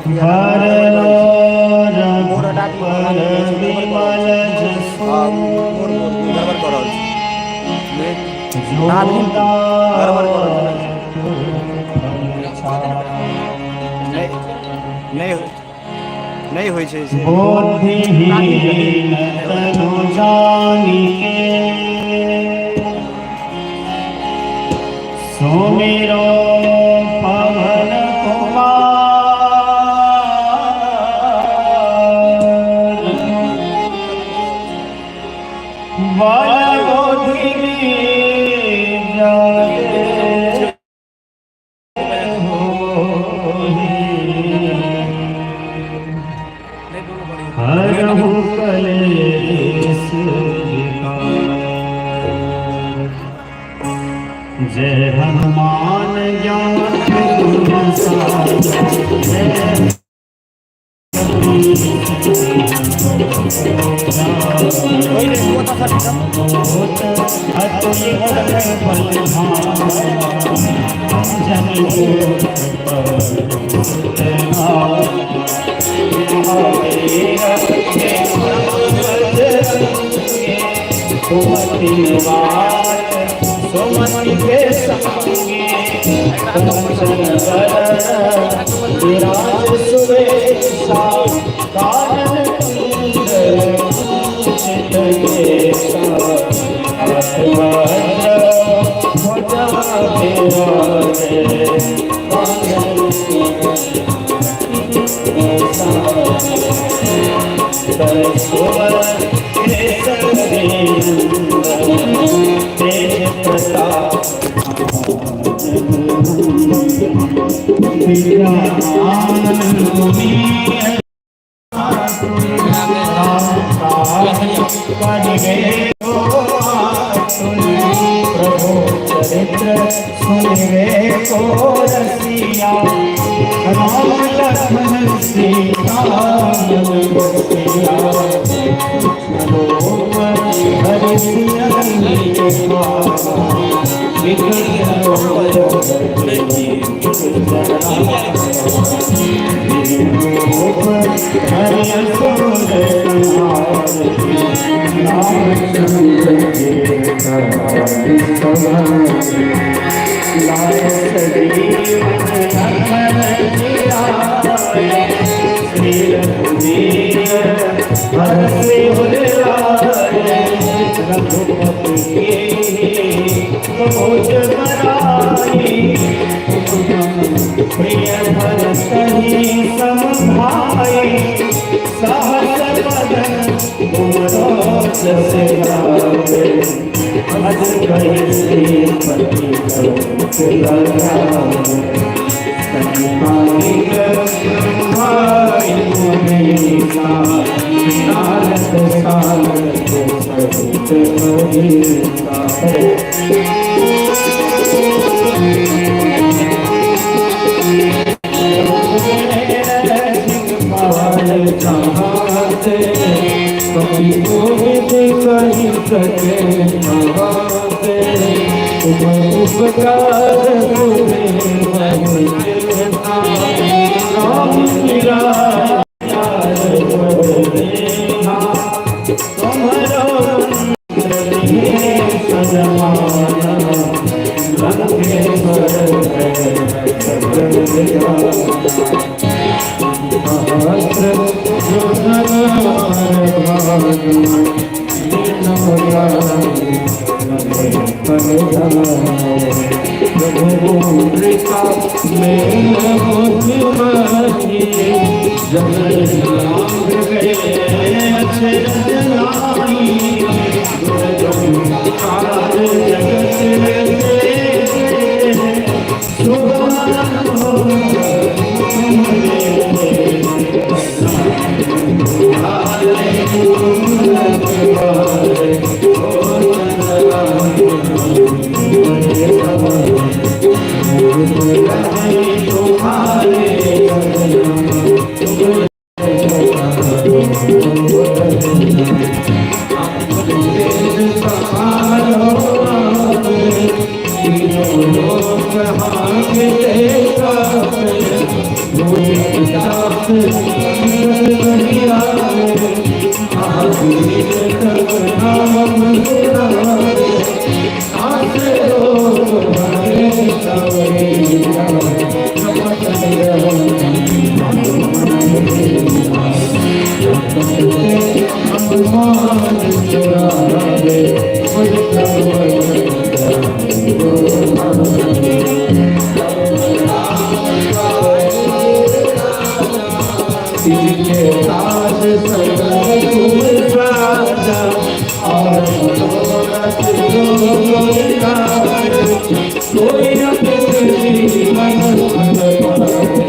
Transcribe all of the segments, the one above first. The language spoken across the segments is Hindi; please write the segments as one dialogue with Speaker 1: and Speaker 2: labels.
Speaker 1: हरलो रघुपर विमल जसु
Speaker 2: नहीं होइ छै से
Speaker 1: बुद्धिहीन तनु जानिके सुमिरो पवन कुमार बल बुद्धि जागे हरहु कलेश विकार। जय हनुमान ज्ञान गुण सागर सोमति के संगे विराज सुवेशा कानन प्रभु चरित्र सुनिवे को रसिया राम लक्ष्मण सीता प्रिय भरतहि समभाई सहस बदन तुमरो जस गावे अज कहि श्रीपति नहीं आवे महावीर तब नाम तेरा आसे रोग भरे सवरे अपमान चुरा दे इनके ताज सदा तुम राजा और मनोरथ जोगा कोई अपने जीवन मन पाए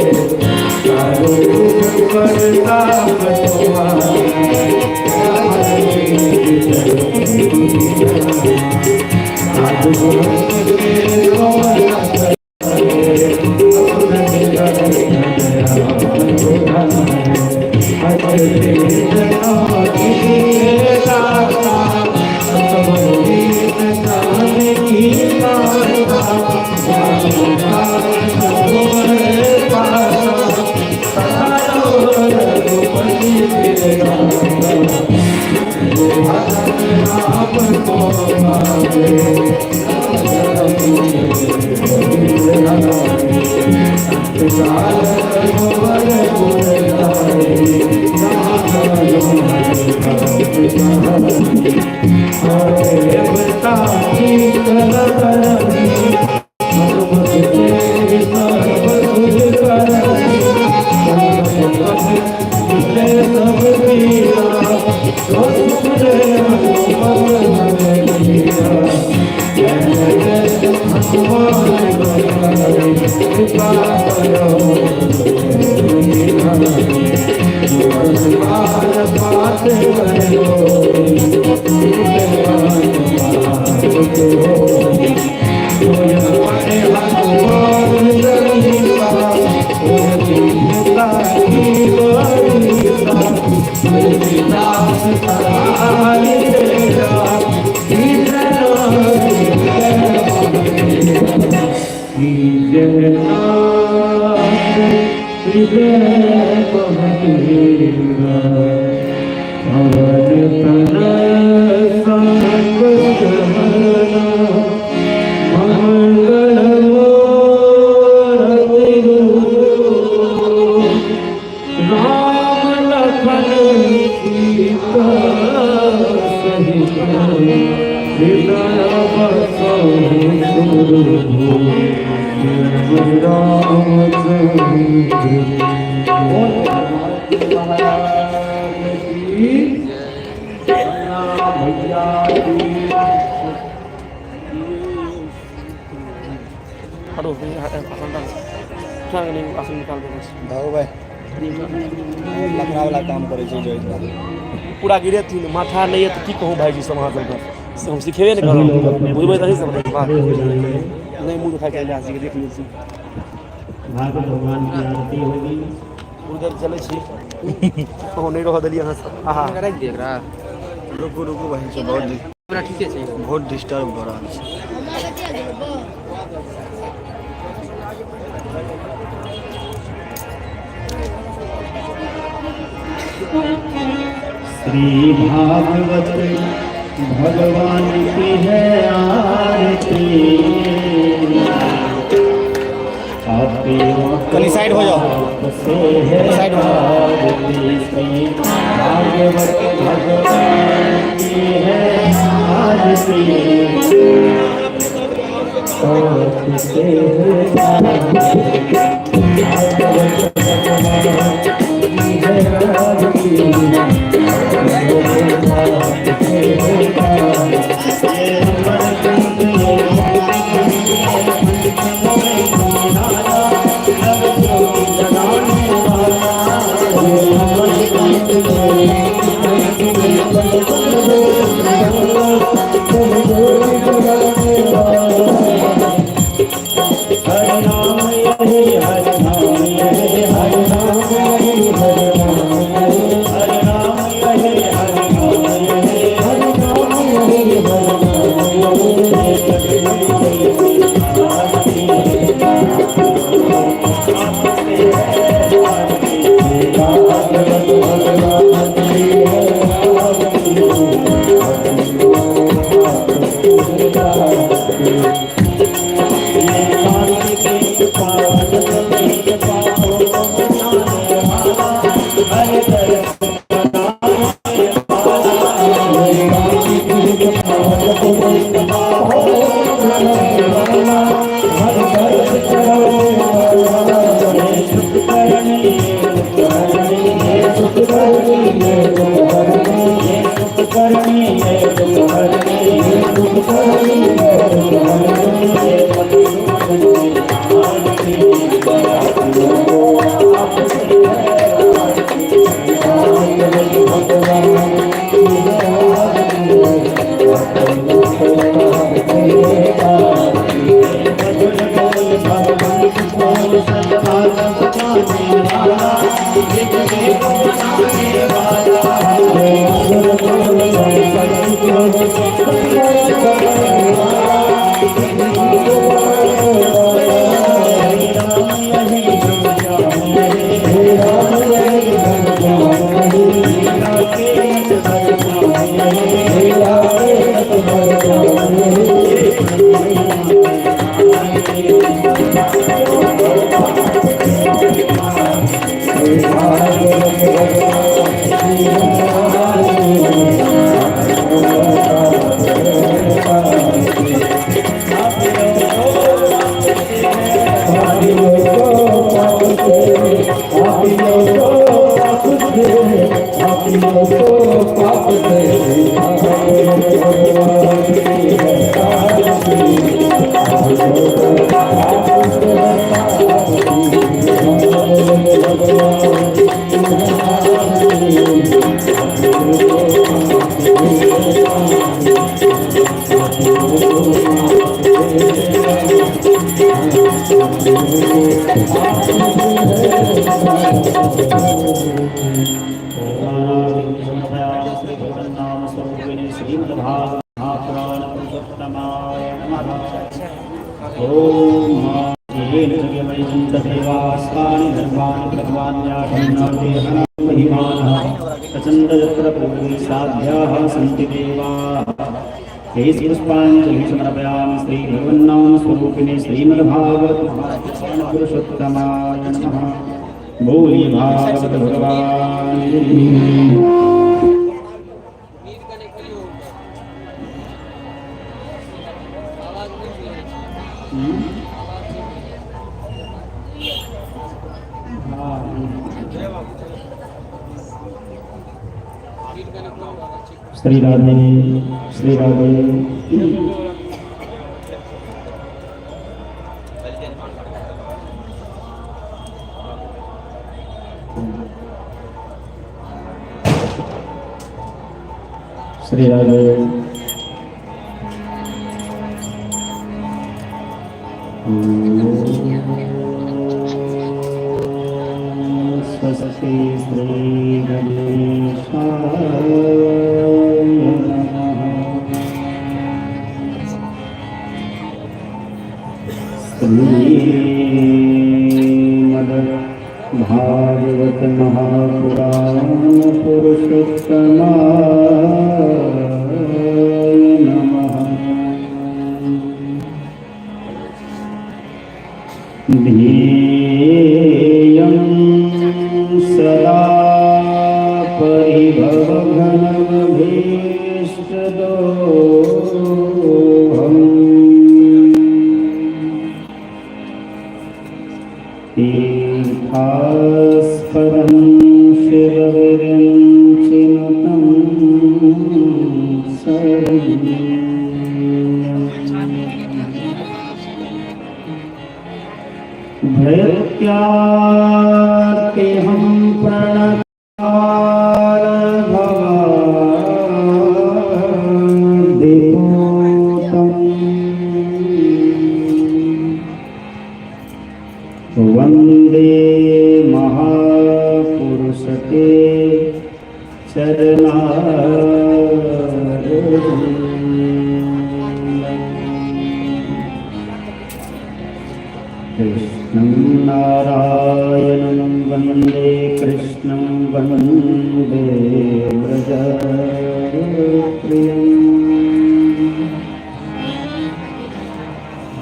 Speaker 1: चारों करता
Speaker 2: भाऊ भाई लखना वाला काम करे छै जो
Speaker 3: पूरा गिरे थी माथा नहीं है तो की कहूँ भाई जी समाज से हम सिखेबे नहीं करो बुझबै तही सब बात नहीं मुंह दिखा के जा सीख देख ली
Speaker 1: भागवत भगवान की आरती होगी
Speaker 3: उधर चले छी तो नहीं रह दलिया आहा
Speaker 4: रख दे एकरा
Speaker 2: रुकू रुकू भाई से
Speaker 4: पूरा ठीके छै
Speaker 2: बहुत डिस्टर्ब हो रहा है
Speaker 1: श्री भागवत भगवान की है आरती
Speaker 2: कहीं साइड हो जाओ साइड हो
Speaker 1: जाओ भागवत भगवान की है आरती से हरि नाम पुष्पांजलि समर्पयामि श्री भगवन्नाम स्वरूपिणे श्रीमद्भागवत पुरुषोत्तमाय नमः। बोली भागवत भगवान की। श्री राधे श्री राधे। श्री राधे। स्वस्ति श्री गणेशाय भागवत महापुराण पुरुषोत्तमाय नमः। ध्येयं सदा परिभवघनमभीष्टदोहम् तीर्थास्पदं शिवविरञ्चिनुतं भृत्यार्तिहं प्रणतार भवादिपूतम् वन्दे महापुरुषते कृष्णं नारायणं वन्दे कृष्णं वन्दे व्रजप्रियम्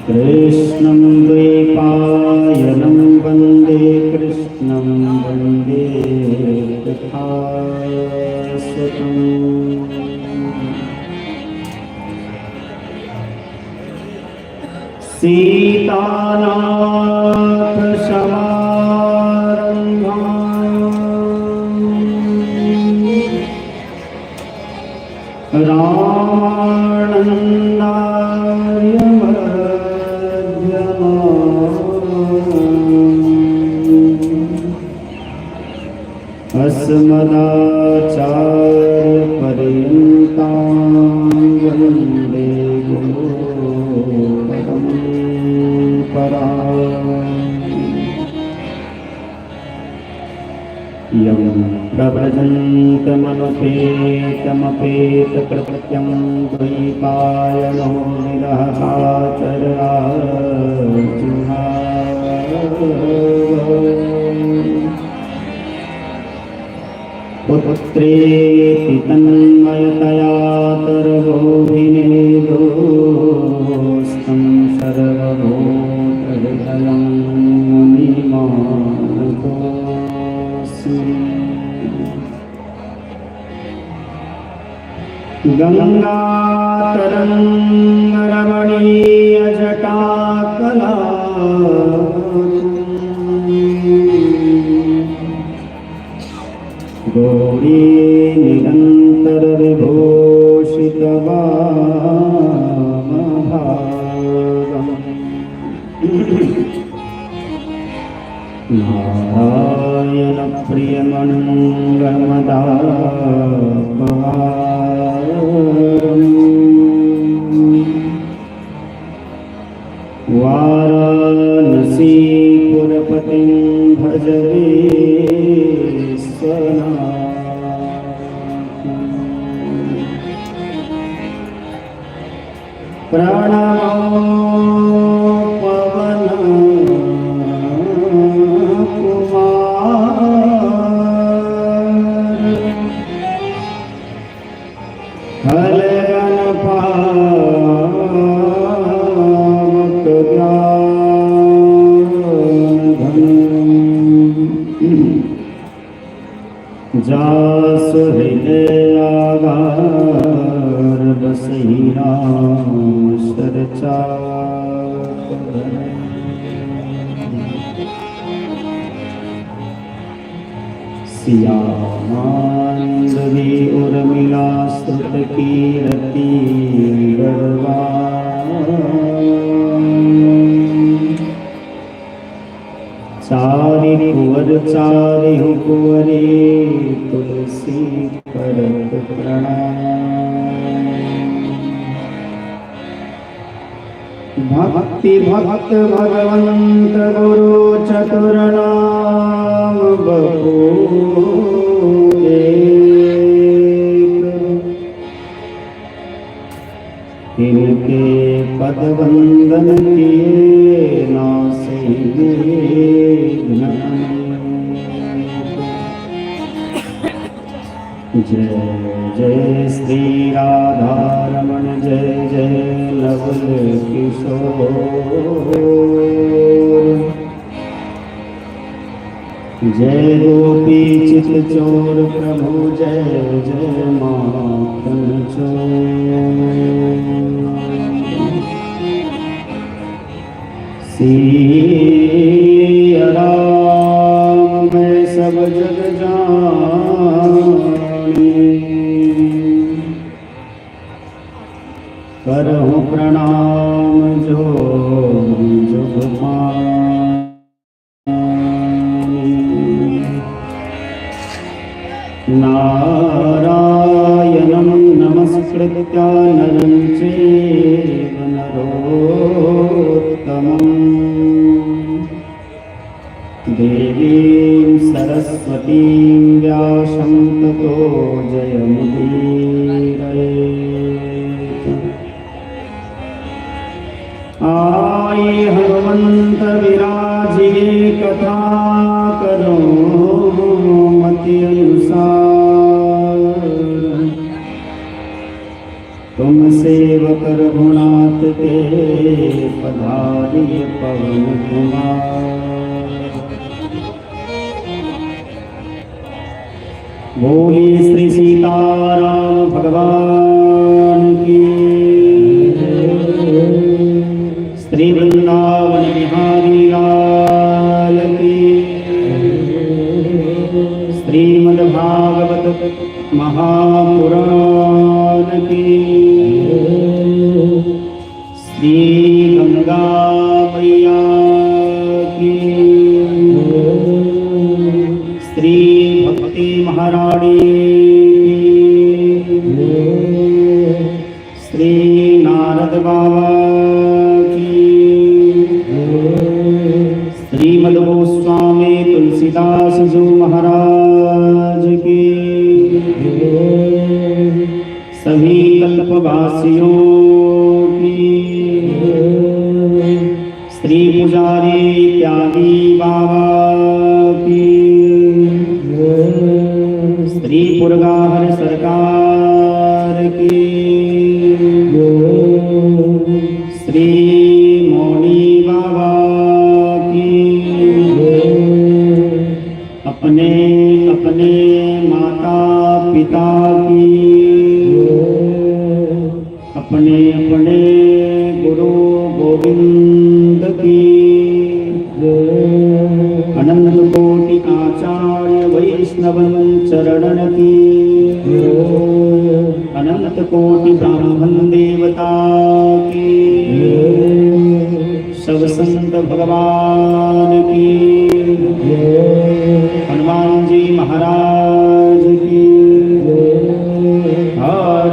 Speaker 1: कृष्णं द्वैपायनं वन्दे कृष्णं वन्दे तथासतम् सीतानाथ समारम्भाम् रामानन्दाय मध्यमाम् अस्मदाचार्यपर्यन्तां वन्दे यं प्रव्रजन्तमनुपेतमपेतकृत्यं द्वैपायनो विरहकातरार्जुना पुत्रेति तन्मयतया तरवोऽभिनेदोस्तं सर्वभूतहृदयं मुनिमानतोऽस्मि गङ्गातरङ्गरमणीयजटाकला गौरी निरन्तरविभूषितवामभागम् नारायणप्रियमनङ्गमदापहारम् वाराणसीपुरपतिं भज प्रणमो पवन कुमार हलगन पावक जासु हृदय आगार बसहि राम सरचा सिया मांडवी उर्मिला स्तुत कीर्ति चारि कुंवर चारि कुंवरे तुलसी करत प्रणाम भक्ति भक्त भगवंत गुरु चतुर्नाम इनके पद वंदन किए नासे जय जय श्री राधारमण जय जय नवल किशोर जय गोपी चित चोर प्रभु जय जय माखन चोर सिया राम मैं सब जग जानी करहूँ प्रणाम जो जुग नारायणं नमस्कृत्य नरं चैव नरोत्तमं देवीं सरस्वतीं व्यासं ततो जयमुदीरयेत् आये हनुमंत विराजिए कथा करो मति अनुसार तुम सेवक रघुनाथ कांत के पधारिए पवन कुमार। बोली श्री सीताराम भगवान की, श्री वृंदावन बिहारी लाल की, श्रीमद्भागवत महापुराण की, श्री गंगा मैया की, श्री भक्ति महारानी की, श्री नारद बाबा की, श्रीमद् गोस्वामी तुलसीदास जी महाराज की, सभी कल्पवासियों की, श्री पुजारी त्यागी बाबा की, श्री पुरगाहर सरकार की, श्री मौनी बाबा की, अपने अपने माता पिता की, अपने अपने गुरु गोविंद की, अनंत कोटि आचार्य वैष्णवन चरणन की, अनंत कोटि ब्राह्मण देवता की, सब संत भगवान की, हनुमान जी महाराज की, हर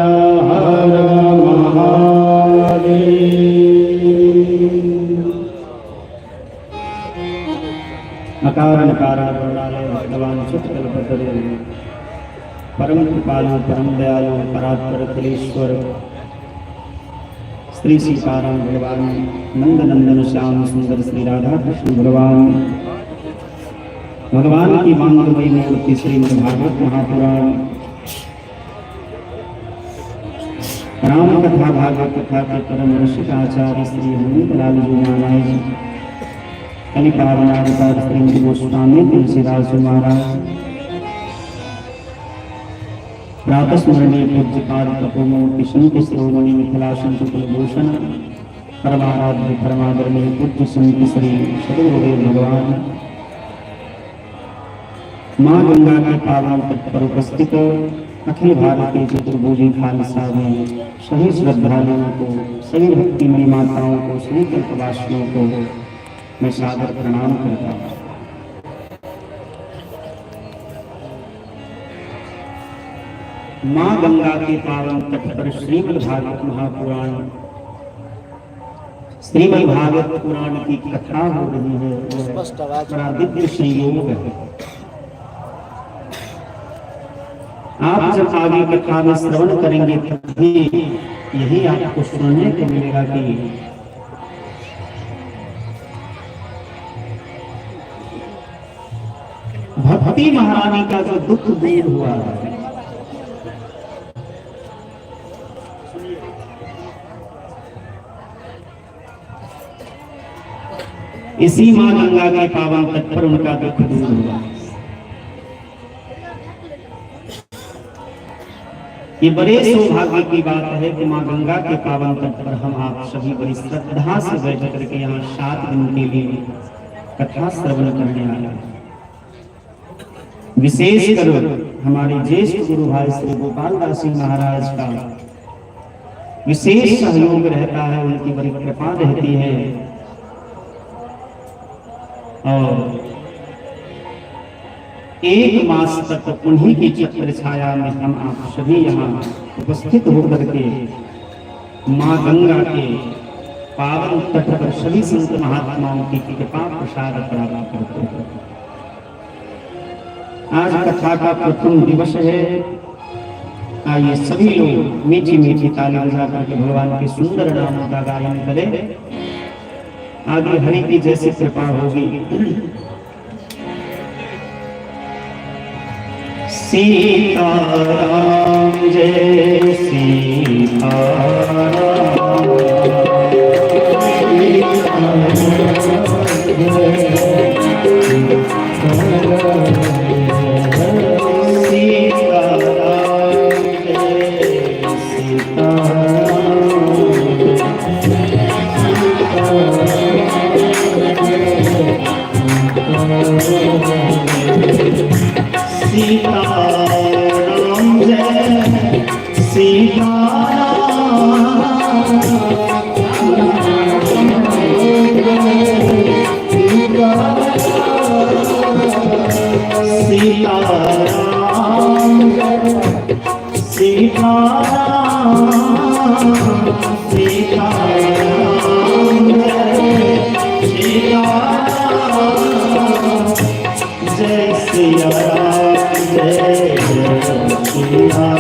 Speaker 1: हर महादेव। अकार नकार वरदालय भगवान चित्तकल्पतरु परम कृपालु परम दयालु परात्पर अखिलेश्वर श्री सीताराम भगवान नंद नंदन श्याम सुंदर श्री राधा कृष्ण भगवान भगवान की मंगलमयी मूर्ति श्रीमद्भागवत महापुराण राम कथा भागवत कथा के परम ऋषिक आचार्य श्री हनुमत लाल जी महाराज, कलिकावनावतार श्रीमद् गोस्वामी तुलसीदास जी महाराज, प्रातः स्मरणीय पूज्यपाद तपोमूर्ति संत शिरोमणि मिथिलासन कुलभूषण परमाराध्य परमादरणीय पूज्य संत श्री सदगुरुदेव भगवान, माँ गंगा के पावन तट पर उपस्थित अखिल भारतीय चतुर्भुजी खालसा में सभी श्रद्धालुओं को, सभी भक्तिमयी माताओं को, सभी कल्पवासियों को मैं सादर प्रणाम करता हूँ। माँ गंगा के पावन तट पर श्रीमद्भागवत महापुराण, श्रीमद्भागवत पुराण की कथा हो रही है। बड़ा दिव्य संयोग है। आप जब आगे कथा में श्रवण करेंगे तभी यही आपको सुनने को मिलेगा कि भक्ति महारानी का जो दुख दूर हुआ है, इसी माँ गंगा के पावन तट पर उनका दुख दूर हुआ। ये बड़े सौभाग्य की बात है कि माँ गंगा के पावन तट पर हम आप सभी बड़ी श्रद्धा से बैठ करके यहाँ 7 दिन के लिए कथा श्रवण करने आए हैं। विशेषकर हमारे ज्येष्ठ गुरु भाई श्री गोपाल दास जी महाराज का विशेष सहयोग रहता है, उनकी बड़ी कृपा रहती है और 1 मास तक उन्हीं की छत्र छाया में हम आप सभी यहाँ उपस्थित होकर के माँ गंगा के पावन तट पर सभी संत महात्माओं की कृपा प्रसाद प्राप्त करते हैं। आज कथा का प्रथम दिवस है। आइए सभी लोग मीठी मीठी ताली बजा करके भगवान के सुंदर नामों का गायन करें। आगे हरि की जैसी कृपा होगी। सीताराम जय सीताराम। सीताराम जय सीताराम सीताराम सीताराम जय सिया राम जय सिया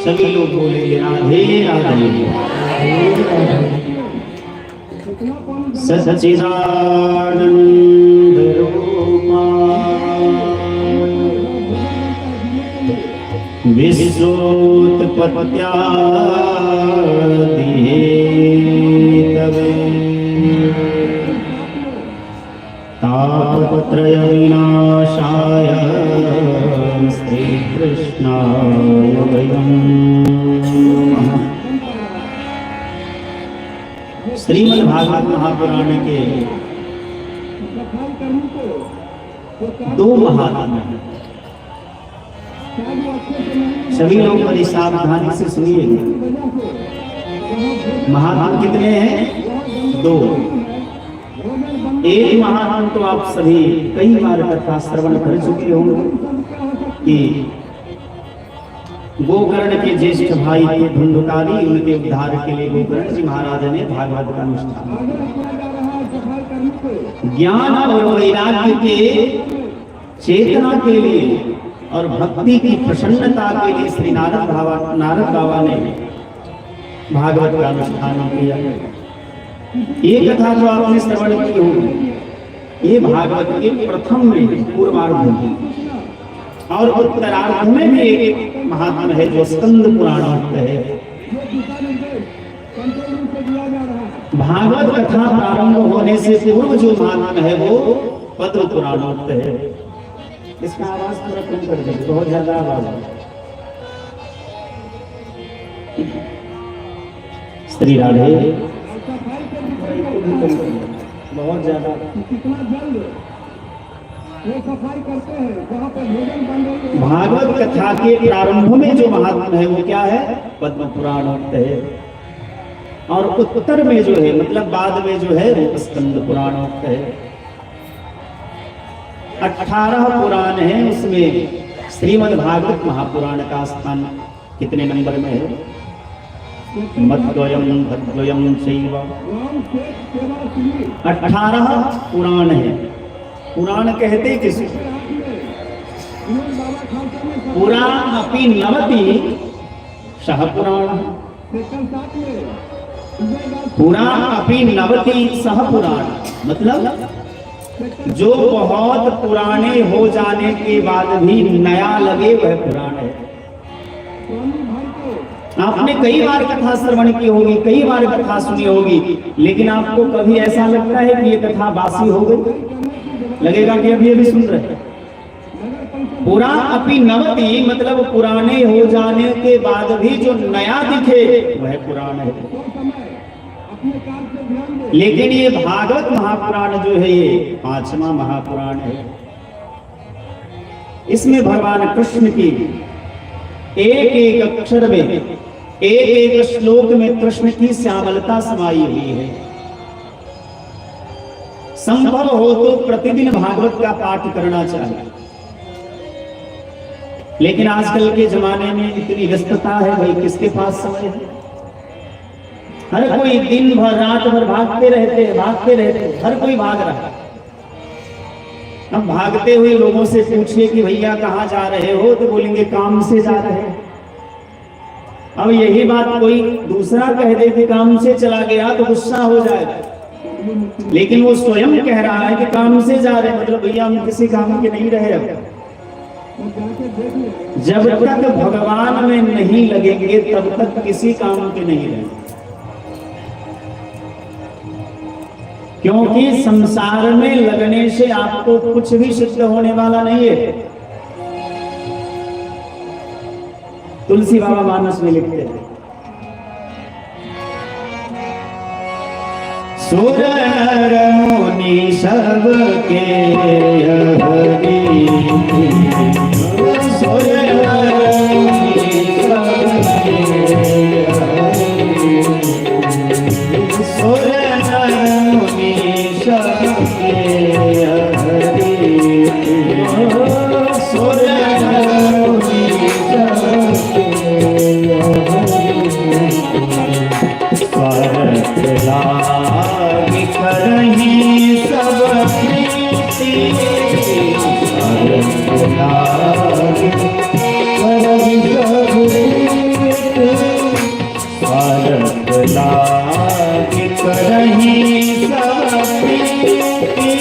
Speaker 1: सभी लोग बोलेंगे राधे राधे। सच्चिदानंद रूपा विश्वोत्पत्त्यादिहेतवे तापत्रय विनाशाय श्रीकृष्णाय वयम् श्रीमद् भागवत महापुराण के दो महात्मा हैं। सभी लोग बड़ी सावधानी से सुनिए। महात्मा कितने हैं? दो। एक महात्मा तो आप सभी कई बार कथा श्रवण कर चुके होंगे कि गोकर्ण के ज्येष्ठ भाई थे धुंधुकारी, उनके उद्धार के लिए गोकर्ण जी महाराज ने भागवत का अनुष्ठान, ज्ञान और वैराग्य के चेतना के लिए और भक्ति की प्रसन्नता के लिए श्री नारद बाबा ने भागवत का अनुष्ठान किया। ये कथा जो आपने श्रवण की होगी, ये भागवत के प्रथम में पूर्वार्ध में, और उत्तरार्ध में भी एक महात्मा है जो स्कंद पुराण है। भागवत कथा प्रारंभ होने से पूर्व जो महात्मा है वो पद्म पुराणोक्त है। इसका आवाज थोड़ा कम कर दीजिए, बहुत ज्यादा आवाज है। श्री राधे बहुत ज्यादा भागवत कथा के प्रारंभ में जो महात्मा है वो क्या है? पद्म पुराणोक्त है। और उत्तर में जो है, मतलब बाद में जो है, वो स्कंद पुराणोक्त है। 18 पुराण है, उसमें श्रीमद् भागवत महापुराण का स्थान कितने नंबर में है? मद्वयम भद्वयम शैव। 18 पुराण है। पुराण कहते किसी? पुराण अपि नवति सह पुराण। पुराण अपि नवति सह पुराण, मतलब जो बहुत पुराने हो जाने के बाद भी नया लगे वह पुराण है। आपने कई बार कथा श्रवण की होगी, कई बार कथा सुनी होगी, लेकिन आपको कभी ऐसा लगता है कि ये कथा बासी हो गई? लगेगा कि अभी अभी सुन रहे हैं। पुराण अपि नवति, मतलब पुराने हो जाने के बाद भी जो नया दिखे वह पुराण है। लेकिन ये भागवत महापुराण जो है ये 5वां महापुराण है। इसमें भगवान कृष्ण की एक एक अक्षर में, एक एक श्लोक में कृष्ण की श्यामलता समाई हुई है। संभव हो तो प्रतिदिन भागवत का पाठ करना चाहिए, लेकिन आजकल के जमाने में इतनी व्यस्तता है, भाई किसके पास समय है? हर कोई दिन भर रात भर भागते रहते, हर कोई भाग रहा है। अब भागते हुए लोगों से पूछिए कि भैया कहाँ जा रहे हो, तो बोलेंगे काम से जा रहे हैं। अब यही बात कोई दूसरा कह दे कि काम से चला गया तो गुस्सा हो जाएगा, लेकिन वो स्वयं कह रहा है कि काम से जा रहे हैं, मतलब भैया हम किसी काम के नहीं रहे। अब जब तक भगवान में नहीं लगेंगे तब तक किसी काम के नहीं रहेंगे, क्योंकि संसार में लगने से आपको कुछ भी सिद्ध होने वाला नहीं है। तुलसी बाबा मानस में लिखते हैं, सुर नर मुनि सबके हरि, सुर नर मुनि सबके हरि, सुर नर मुनि सबके हरि, सुर नर मुनि सबके लाग करही सब प्रीति, लाग करही सब प्रीति, लाग करही सब प्रीति,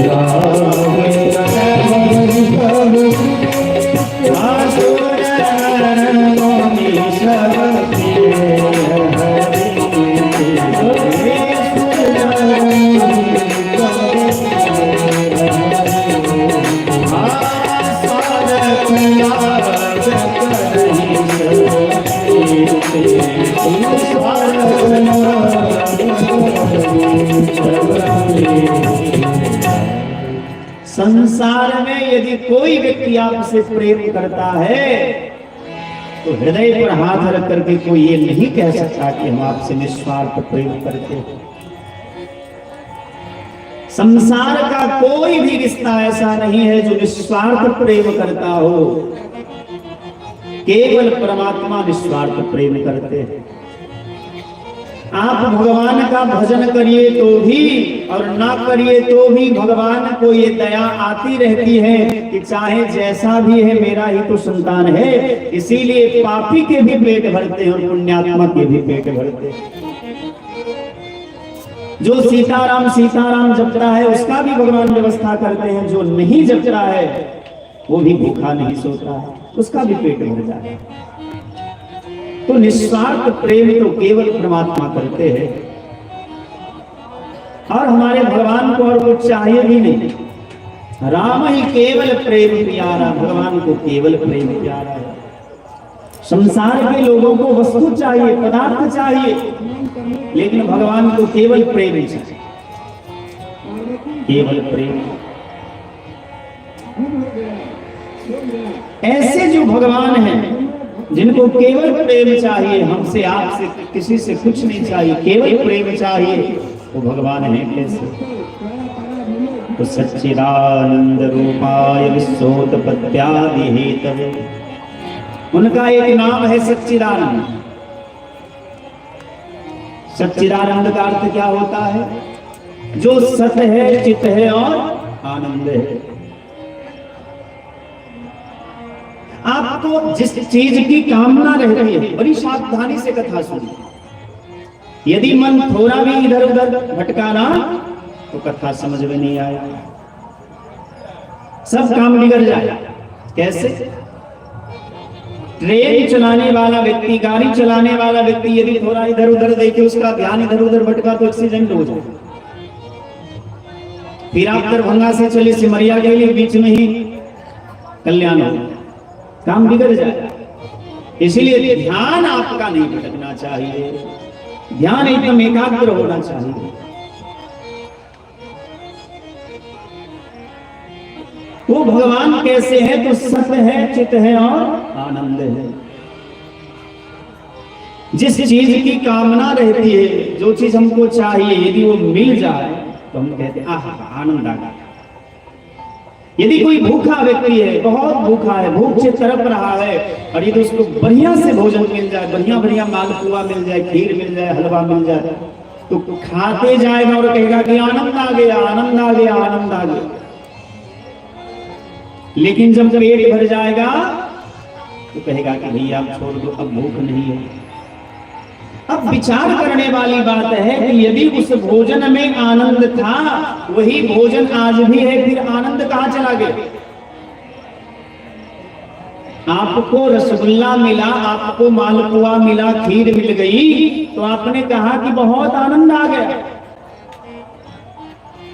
Speaker 1: लाग करही सब आसुर मुनि सबके संसार में यदि कोई व्यक्ति आपसे प्रेम करता है तो हृदय पर हाथ रख करके कोई ये नहीं कह सकता कि हम आपसे निस्वार्थ प्रेम करते हैं। संसार का कोई भी रिश्ता ऐसा नहीं है जो निस्वार्थ प्रेम करता हो, केवल परमात्मा निस्वार्थ प्रेम करते हैं। आप भगवान का भजन करिए तो भी और ना करिए तो भी भगवान को ये दया आती रहती है कि चाहे जैसा भी है मेरा ही तो संतान है, इसीलिए पापी के भी पेट भरते हैं और पुण्यात्मा के भी पेट भरते हैं। जो सीताराम सीताराम जपता है उसका भी भगवान व्यवस्था करते हैं, जो नहीं जपता है वो भी भूखा नहीं सोता है, उसका भी पेट भर जाए। तो निस्वार्थ प्रेम तो केवल परमात्मा करते हैं, और हमारे भगवान को और कुछ चाहिए भी नहीं। राम ही केवल प्रेम प्यारा, भगवान को केवल प्रेम प्यारा है। संसार के लोगों को वस्तु चाहिए, पदार्थ चाहिए, लेकिन भगवान को केवल प्रेम चाहिए, केवल प्रेम। ऐसे जो भगवान हैं जिनको केवल प्रेम चाहिए, हमसे आपसे किसी से कुछ नहीं चाहिए, केवल प्रेम चाहिए, वो भगवान है कैसे? तो सच्चिदानंद रूपाय विश्वोत्पत्त्यादि हेतवे, उनका एक नाम है सच्चिदानंद। सच्चिदानंद का अर्थ क्या होता है? जो सत है, चित है और आनंद है। आपको जिस चीज की कामना रहती है, बड़ी सावधानी से कथा सुनिए। यदि मन थोड़ा भी इधर उधर भटका ना तो कथा समझ में नहीं आया, सब काम बिगड़ जाए। कैसे? ट्रेन चलाने वाला व्यक्ति, गाड़ी चलाने वाला व्यक्ति यदि थोड़ा इधर उधर देखे, उसका ध्यान इधर उधर भटका तो एक्सीडेंट हो जाए। फिर आप दरभंगा से चले सिमरिया के लिए, बीच में ही कल्याण हो, काम बिगड़ जाए। इसीलिए ध्यान आपका नहीं भटकना चाहिए, ध्यान एकदम एकाग्र होना चाहिए। वो भगवान कैसे है? तो सत्य है, चित है और आनंद है। जिस चीज की कामना रहती है, जो चीज हमको चाहिए, यदि वो मिल जाए तो हम कहते हैं आहा आनंद आ गया। यदि कोई भूखा व्यक्ति है, बहुत भूखा है, भूख से तड़प रहा है, और यदि उसको बढ़िया से भोजन मिल जाए, बढ़िया बढ़िया मालपुआ मिल जाए, खीर मिल जाए, हलवा मिल जाए, तो खाते जाएगा और कहेगा कि आनंद आ गया, आनंद आ गया, आनंद आ गया। लेकिन जब पेट भर जाएगा तो कहेगा कि भैया आप छोड़ दो, अब भूख नहीं है। अब विचार करने वाली बात है कि यदि उस भोजन में आनंद था, वही भोजन आज भी है, फिर आनंद कहां चला गया? आपको रसगुल्ला मिला, आपको मालपुआ मिला, खीर मिल गई, तो आपने कहा कि बहुत आनंद आ गया।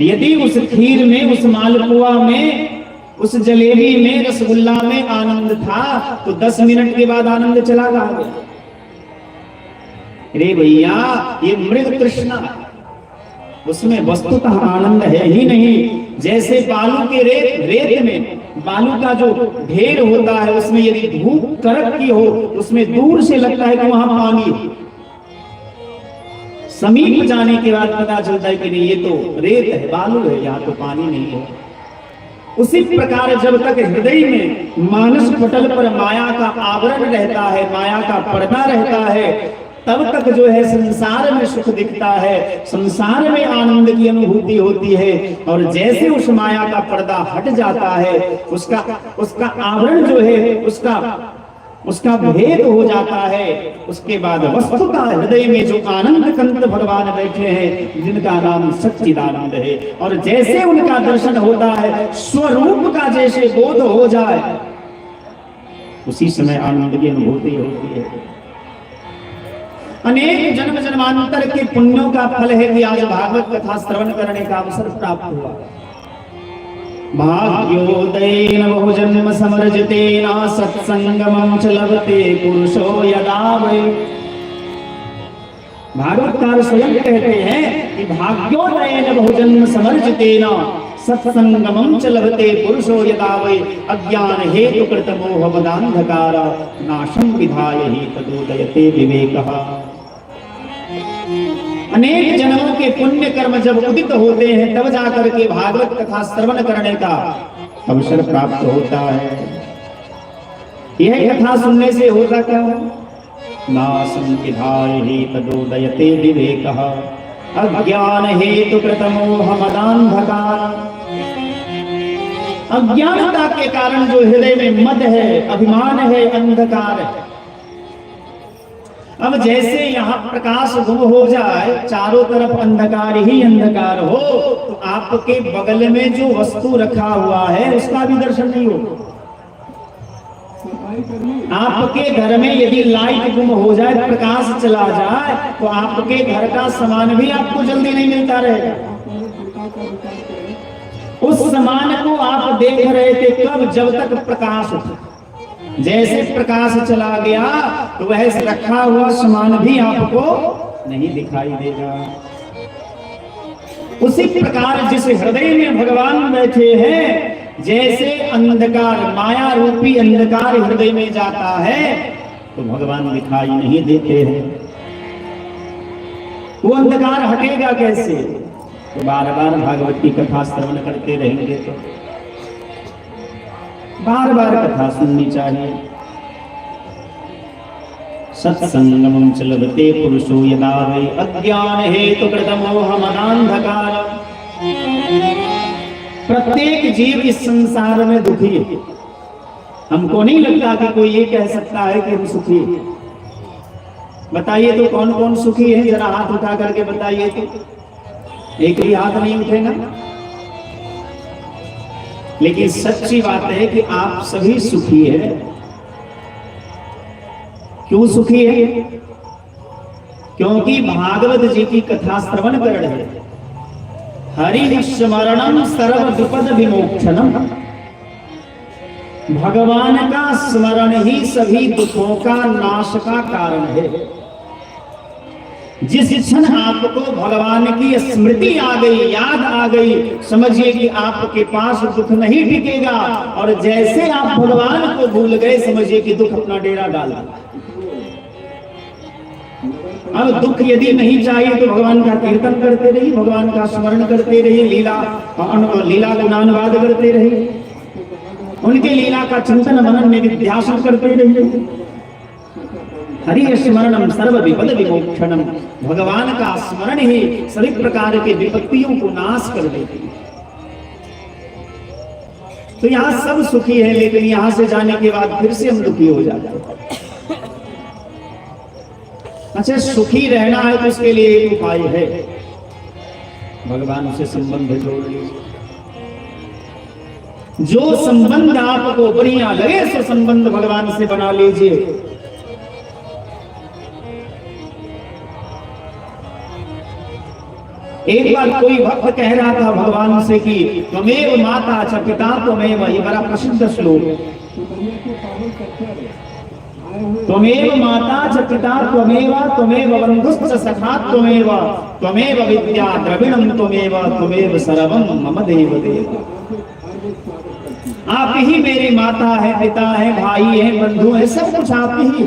Speaker 1: यदि उस खीर में, उस मालपुआ में, उस जलेबी में, रसगुल्ला में आनंद था, तो 10 मिनट के बाद आनंद चला गया। अरे भैया, ये मृग तृष्णा, उसमें वस्तुतः आनंद है ही नहीं। जैसे बालू के रेत में बालू का जो ढेर होता है, उसमें यदि धूप कड़क की हो, उसमें दूर से लगता है कि वहां पानी है, समीप जाने के बाद पता चलता है कि नहीं, ये तो रेत है, बालू है, यहाँ तो पानी नहीं है। उसी प्रकार जब तक हृदय में मानस पटल पर माया का आवरण रहता है, माया का पर्दा रहता है, तब तक जो है संसार में सुख दिखता है, संसार में आनंद की अनुभूति होती है। और जैसे उस माया का पर्दा हट जाता है, उसका आवरण जो है, उसका भेद हो जाता है, उसके बाद वस्तुतः हृदय में जो आनंद कंत भगवान बैठे हैं, जिनका नाम सच्चिदानंद है, और जैसे उनका दर्शन होता है, स्वरूप का जैसे बोध हो जाए, उसी समय आनंद की अनुभूति होती है। अनेक जन्म जन्मांतर के पुण्यों का फल है कि आज भागवत कथा श्रवण करने का अवसर प्राप्त हुआ। भाग्योदयेन बहुजन्म समर्जितेन सत्संगमं च लभते पुरुषो यदा वै। भागवतकार स्वयं कहते हैं कि भाग्योदयेन बहुजन्म समर्जितेन सत्संगमं च लभते पुरुषो यदा वै। अज्ञान हेतु कृत मोह मदान्धकार नाशं विधाय हि तदोदयते विवेकः। अनेक जन्मों के पुण्य कर्म जब उदित होते हैं, तब जाकर के भागवत कथा श्रवण करने का अवसर प्राप्त होता है। यह कथा सुनने से होता क्या? नाशं विधाय हि तदोदयते विवेकः। अज्ञान हेतु कृत मोह मदान्धकार। अज्ञानता के कारण जो हृदय में मद है, अभिमान है, अंधकार है, अब जैसे यहाँ प्रकाश गुम हो जाए, चारों तरफ अंधकार ही अंधकार हो, तो आपके बगल में जो वस्तु रखा हुआ है उसका भी दर्शन नहीं हो। आपके घर में यदि लाइट गुम हो जाए, प्रकाश चला जाए, तो आपके घर का सामान भी आपको जल्दी नहीं मिलता रहेगा। उस सामान को आप देख रहे थे कब? जब तक प्रकाश था। जैसे प्रकाश चला गया तो वह रखा हुआ सामान भी आपको नहीं दिखाई देगा। उसी प्रकार जिस हृदय में भगवान बैठे हैं, जैसे अंधकार, माया रूपी अंधकार हृदय में जाता है तो भगवान दिखाई नहीं देते हैं। वो अंधकार हटेगा कैसे? तो बार बार भागवत की कथा श्रवण करते रहेंगे तो बार बार कथा सुननी चाहिए। सत्संगम च लभते पुरुषो यदा वै अज्ञान हेतु कृतमोह मदान्धकार। प्रत्येक जीव इस संसार में दुखी है। हमको नहीं लगता कि कोई ये कह सकता है कि हम सुखी हैं। बताइए तो कौन कौन सुखी है? जरा हाथ उठा करके बताइए तो। एक भी हाथ नहीं उठेगा। लेकिन सच्ची बात है कि आप सभी सुखी है। क्यों सुखी है? क्योंकि भागवत जी की कथा श्रवण कर रहे हैं। हरि स्मरणम सर्व विपद विमोक्षणम। भगवान का स्मरण ही सभी दुखों का नाश का कारण है। जिस क्षण आपको भगवान की स्मृति आ गई, याद आ गई, समझिए कि आपके पास दुख नहीं टिकेगा। और जैसे आप भगवान को भूल गए, समझिए कि दुख अपना डेरा डाला। अब दुख यदि नहीं चाहिए तो भगवान का कीर्तन करते रहिए, भगवान का स्मरण करते रहिए, लीला गुणानुवाद करते रहिए, उनके लीला का चिंतन मनन निधिध्यासन करते रहिए। हरि स्मरणम सर्व विपद विमोक्षणम। भगवान का स्मरण ही सभी प्रकार के विपत्तियों को नाश कर देती है। तो यहाँ सब सुखी है, लेकिन यहाँ से जाने के बाद फिर से हम दुखी हो जाते हैं। अच्छा, सुखी रहना है तो उसके लिए एक उपाय है, भगवान से संबंध जोड़ लीजिए। जो संबंध आपको बढ़िया लगे सो संबंध भगवान से बना लीजिए। एक बार कोई भक्त कह रहा था भगवान से कि त्वमेव माता च पिता त्वमेव, ये बड़ा प्रसिद्ध श्लोक है। त्वमेव माता च पिता त्वमेव, त्वमेव बन्धुश्च सखा त्वमेव, त्वमेव विद्या द्रविणम त्वमेव, त्वमेव सर्वं मम देव देव। आप ही मेरी माता है, पिता है, भाई है, बंधु है, सब कुछ आप ही।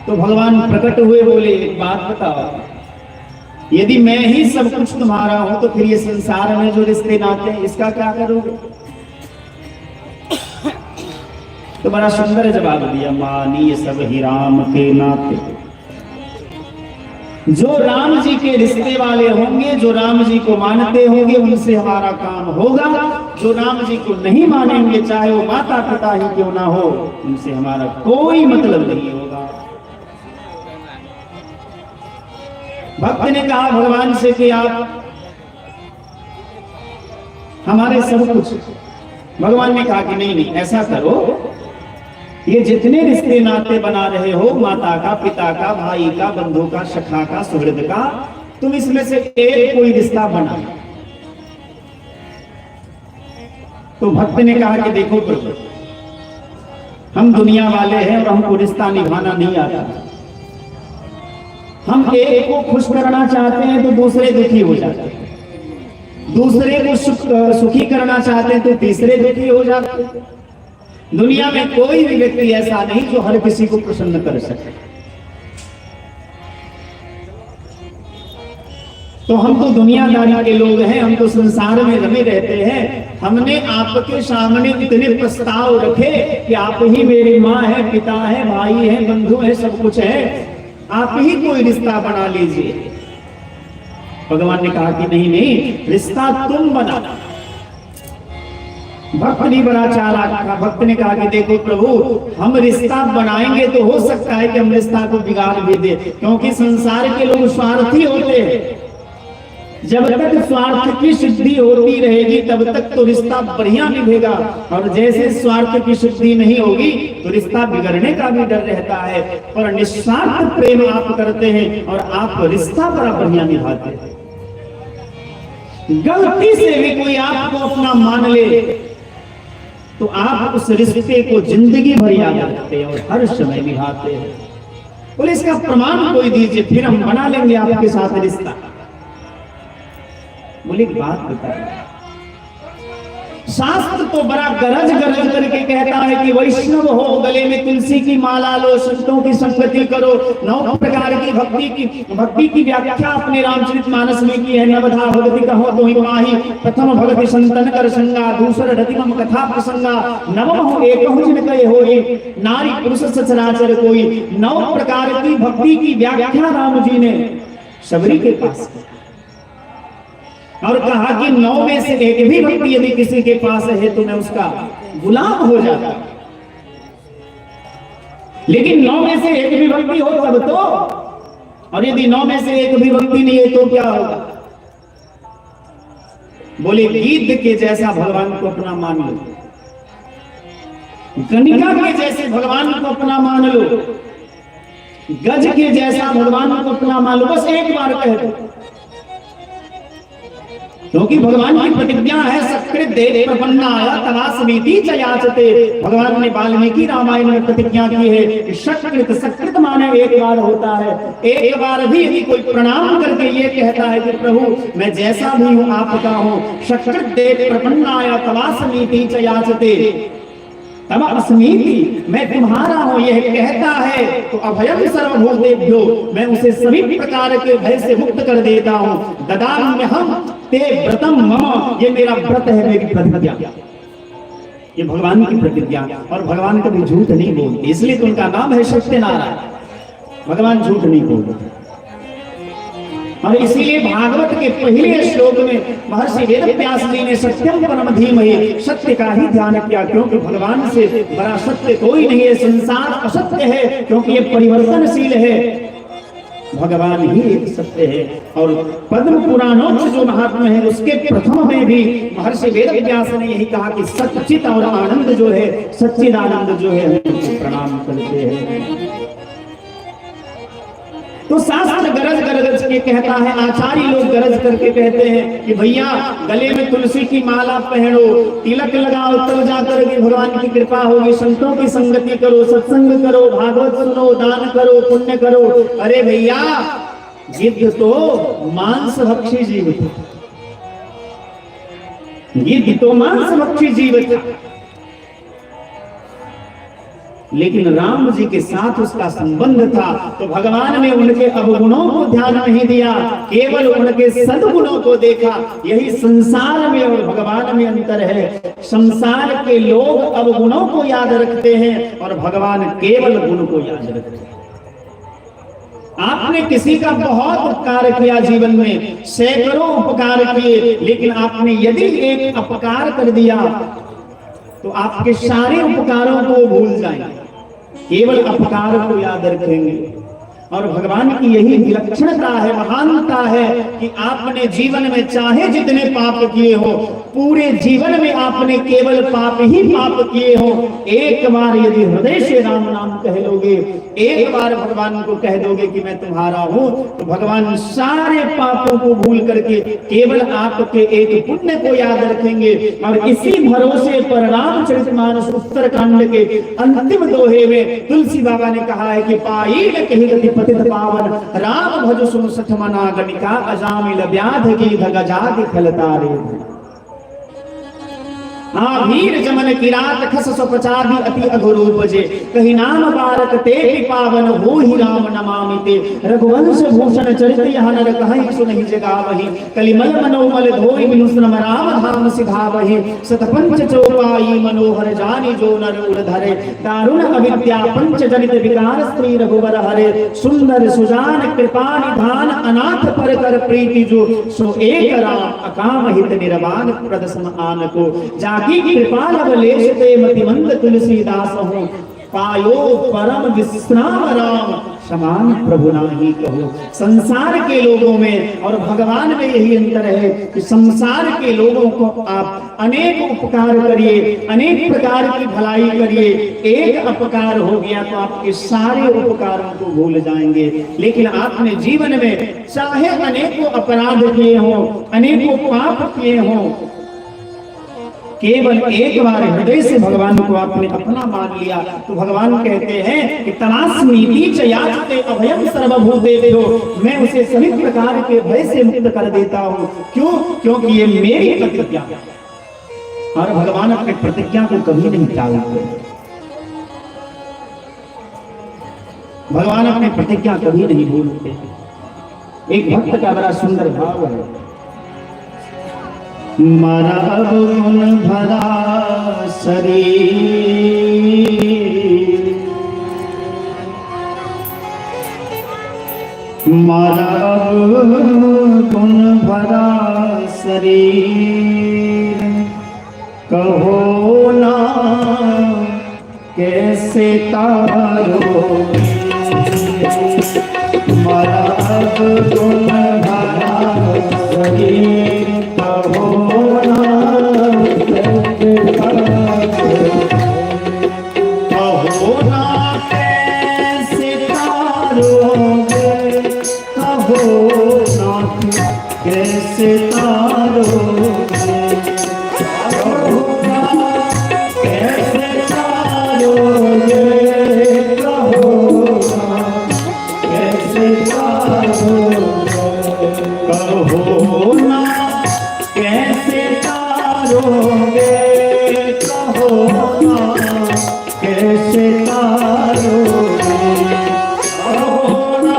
Speaker 1: तो भगवान प्रकट हुए, बोले एक बात बताओ, यदि मैं ही सब कुछ तुम्हारा हूं तो फिर ये संसार में जो रिश्ते नाते हैं इसका क्या करोगे? तो बड़ा सुंदर जवाब दिया, मानिए सब ही राम के नाते। जो राम जी के रिश्ते वाले होंगे, जो राम जी को मानते होंगे, उनसे हमारा काम होगा। जो राम जी को नहीं मानेंगे, चाहे वो माता पिता ही क्यों ना हो, उनसे हमारा कोई मतलब नहीं होगा। भक्त ने कहा भगवान से कि आप हमारे सब कुछ। भगवान ने कहा कि नहीं नहीं, ऐसा करो, ये जितने रिश्ते नाते बना रहे हो, माता का, पिता का, भाई का, बंधु का, सखा का, सुहृद का, तुम इसमें से एक कोई रिश्ता बना। तो भक्त ने कहा कि देखो प्रभु, हम दुनिया वाले हैं और हमको रिश्ता निभाना नहीं आता। हम एक को खुश करना चाहते हैं तो दूसरे दुखी हो जाते हैं, दूसरे को सुखी करना चाहते हैं तो तीसरे दुखी हो जाते हैं। दुनिया में कोई भी व्यक्ति ऐसा नहीं जो हर किसी को प्रसन्न कर सके। तो हम तो दुनियादारी के लोग हैं, हम तो संसार में रमे रहते हैं। हमने आपके सामने इतने प्रस्ताव रखे कि आप ही मेरी माँ है, पिता है, भाई है, बंधु है, सब कुछ है, आप ही कोई रिश्ता बना लीजिए। भगवान ने कहा कि नहीं नहीं, रिश्ता तुम बनाना। भक्त भी बड़ा चालाक था। भक्त ने कहा कि देखो प्रभु, हम रिश्ता बनाएंगे तो हो सकता है कि हम रिश्ता को बिगाड़ भी दे, क्योंकि संसार के लोग स्वार्थी होते हैं। जब तक स्वार्थ की शुद्धि होती रहेगी तब तक तो रिश्ता बढ़िया निभेगा, और जैसे स्वार्थ की शुद्धि नहीं होगी तो रिश्ता बिगड़ने का भी डर रहता है। पर निस्वार्थ प्रेम आप करते हैं और आप रिश्ता बड़ा बढ़िया निभाते हैं। गलती से भी कोई आपको अपना मान ले तो आप उस रिश्ते को जिंदगी भर याद रखते हैं और हर समय निभाते हैं। बोले इसका प्रमाण कोई दीजिए, फिर हम बना लेंगे आपके साथ रिश्ता। बोले एक बात बताइए, शास्त्र तो बड़ा गरज गरज करके कहता है कि वैष्णव हो, गले में तुलसी की माला लो, संतों की संगति करो, 9 प्रकार की भक्ति की व्याख्या अपने रामचरितमानस में की है। नवधा भगति कहो तो ही माही, प्रथम भगति संतन कर संगा, दूसर रतिमम कथा प्रसंगा, नवम हो एक जिन कहे होई, नारी पुरुष सचराचर कोई। 9 प्रकार की भक्ति की व्याख्या राम जी ने शबरी के पास की और कहा कि 9 में से एक भी भक्ति यदि किसी के पास है तो मैं उसका गुलाम हो जाता, लेकिन 9 में से एक भी भक्ति हो तब तो, और यदि 9 में से एक भी भक्ति नहीं है तो क्या होगा? बोले गिद्ध के जैसा भगवान को अपना मान लो, कनिका के जैसे भगवान को अपना मान लो, गज के जैसा भगवान को अपना मान लो, बस एक बार कह दो। क्योंकि भगवान की प्रतिज्ञा है सकृत देव प्रपन्नाय तवास्मीति च याचते। भगवान ने वाल्मीकि रामायण में प्रतिज्ञा की है कि सकृत, सकृत माने एक बार होता है। एक बार भी यदि कोई प्रणाम करके ये कहता है कि प्रभु मैं जैसा भी हूं आपका हूं, सकृत देव प्रपन्नाय तवास्मीति च याचते, तब अस्मीति मैं तुम्हारा हूं यह कहता है तो अभयम सर्वभूतेभ्यो, मैं उसे सभी प्रकार के भय से मुक्त कर देता हूं। ददाम्यहं ते व्रतम मम, ये मेरा व्रत है, मेरी प्रतिज्ञा, ये भगवान की प्रतिज्ञा। और भगवान कभी झूठ नहीं बोलते, इसलिए तो उनका नाम है सत्यनारायण। भगवान झूठ नहीं बोलते, और इसीलिए भागवत के पहले श्लोक में महर्षि वेदव्यास जी ने सत्यम परम धीमहि, सत्य का ही ध्यान किया, क्योंकि भगवान से बड़ा सत्य कोई नहीं है। संसार असत्य है क्योंकि ये परिवर्तनशील है, भगवान ही एक सत्य है। और पद्म पुराणों में जो महात्मा है उसके प्रथम में भी महर्षि वेदव्यास ने यही कहा कि सच्चित और आनंद जो है, सच्चिदानंद जो है, हम प्रणाम करते हैं। तो शास्त्र गरज गरज के कहता है, आचार्य लोग गरज करके कहते हैं कि भैया गले में तुलसी की माला पहनो, तिलक लगाओ, तब जाकर के भगवान की कृपा होगी। संतों की संगति करो, सत्संग करो, भागवत सुनो, दान करो, पुण्य करो। अरे भैया गिद्ध तो मांस भक्षी जीव था, गिद्ध तो मांस भक्षी जीव था, लेकिन राम जी के साथ उसका संबंध था। तो भगवान ने उनके अवगुणों को ध्यान नहीं दिया, केवल उनके सद्गुणों को देखा। यही संसार में और भगवान में अंतर है। संसार के लोग अवगुणों को याद रखते हैं और भगवान केवल गुण को याद रखते हैं। आपने किसी का बहुत उपकार किया जीवन में, सैकड़ों उपकार किए, लेकिन आपने यदि एक अपकार कर दिया तो आपके सारे उपकारों को भूल जाएंगे, केवल अपकार को याद रखेंगे। और भगवान की यही विलक्षणता है, महानता है कि आपने जीवन में चाहे जितने पाप किए हो, पूरे जीवन में आपने केवल पाप ही पाप किए हो, एक बार यदि हृदय से राम नाम कह लोगे, एक बार भगवान को कह दोगे कि मैं तुम्हारा हूं, तो भगवान सारे पापों को भूल करके केवल आपके एक पुण्य को याद रखेंगे। और इसी भरोसे पर रामचरितमानस उत्तरकांड के अंतिम दोहे में तुलसी बाबा ने कहा है कि पाई न कही गति पतित पावन, राम भज सुन सठ मना गणिका, अजामिल व्याध की धगजाति खलतारे। वीर जमन किरात खस सुपचादि अति अघोरूप जे, कही नाम बारक ते पावन हो ही राम नमामिते। रघुवंश भूषण चरित यह नर कहीं सुनहि जगावहि, कलिमल मनोमल धोई बिनुश्रम राम धाम सिधावहि। शतपंच चौपाई मनोहर जानि जो नर उर धरे, दारुण अविद्या पंच जनित विकार स्त्री रघुवर हरे। सुंदर सुजान कृपा निधान अनाथ पर कर प्रीति जो, सो एक राम अकाम हित निर्वाण प्रदसम आन को। जा जाकी कृपा लवलेश ते मतिमंद तुलसीदास हूँ, पायो परम विश्राम राम समान प्रभु नाही कहो। संसार के लोगों में और भगवान में यही अंतर है कि संसार के लोगों को आप अनेक उपकार करिए, अनेक प्रकार की भलाई करिए, एक अपकार हो गया तो आपके सारे उपकारों को भूल जाएंगे। लेकिन आपने जीवन में चाहे अनेकों अपराध किए हों, अनेकों पाप किए हों, केवल एक बार हृदय से भगवान को आपने अपना मान लिया तो भगवान कहते हैं कि तनास्मीति च याचते अभयम सर्वभूतेभ्यो, मैं उसे सभी प्रकार के भय से मुक्त कर देता हूँ। क्यों? क्योंकि ये मेरी प्रतिज्ञा है और भगवान अपनी प्रतिज्ञा को कभी नहीं टालते। भगवान अपनी प्रतिज्ञा कभी नहीं भूलते। एक भक्त का बड़ा सुंदर भाव है, मारा गुण भरा शरीर, मारा गुण भरा शरीर, कहो ना कैसे तारो, मारा गुण भरा शरीर, कैसे तारोगे, कैसे तारोगे, कहो कैसे तारोगे, कहो ना कैसे तारोगे, कहो ना कैसे तारोगे, कहो ना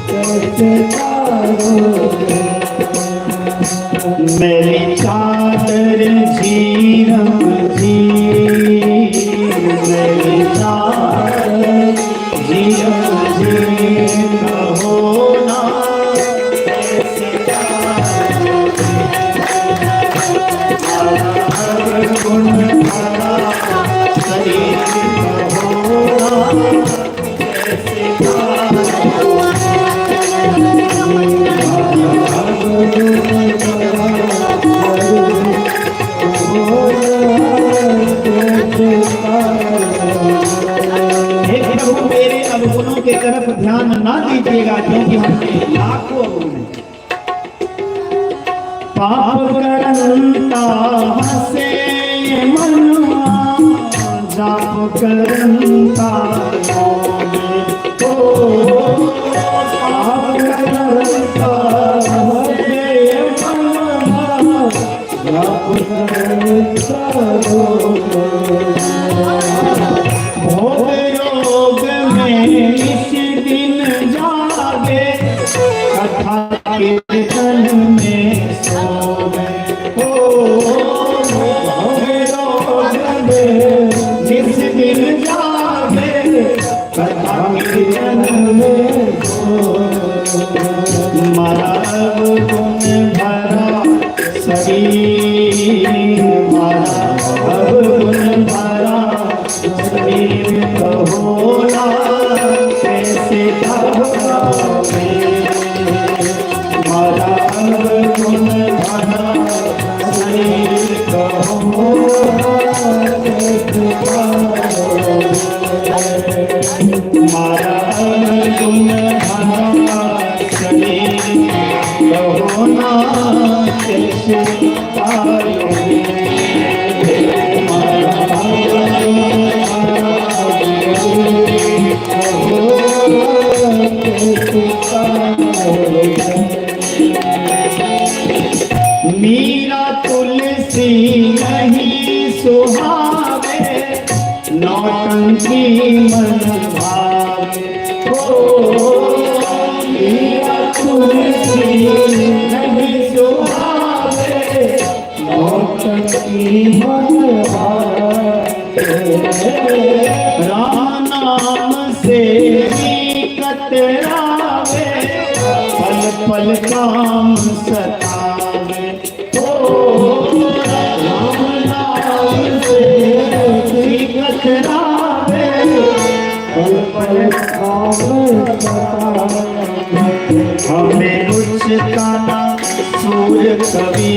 Speaker 1: कैसे तारोगे, मेरी चादर झीरम जी, मेरी चादर झीरम जी, कहो ना कैसे तारोगे, गुण भरा शरीर, कहो ना कैसे तारोगे, मेरे अवगुणों के तरफ ध्यान ना दीजिएगा, क्योंकि हमने लाखों अवगुण पाप करता से मनुआ, जाप करता पाप करता से मनुआ, जाप करता भोग योग में इस दिन जागे, कथा कीर्तन में सोवे, भोग योग में जिस दिन जागे, कथा कीर्तन में सोवे, मारा गुण भरा शरीर, मारा गुण भरा शरीर, कहो ना कैसे तारोगे, मारा गुण भरा शरीर, कहो ना कैसे तारोगे, मारा गुण भरा शरीर, कहो ना कैसे तारोगे, मीरा तुलसी नहीं सुहावे, नौटंकी मन भावे, मीरा तुलसी नहीं सुहावे, नौटंकी मन भावे, राम नाम से कतरावे, फल पल काम सतावे, ओ राम नाम से सीखत रावे, पल पल काम सतावे। हमें उच्चता सूर कवि,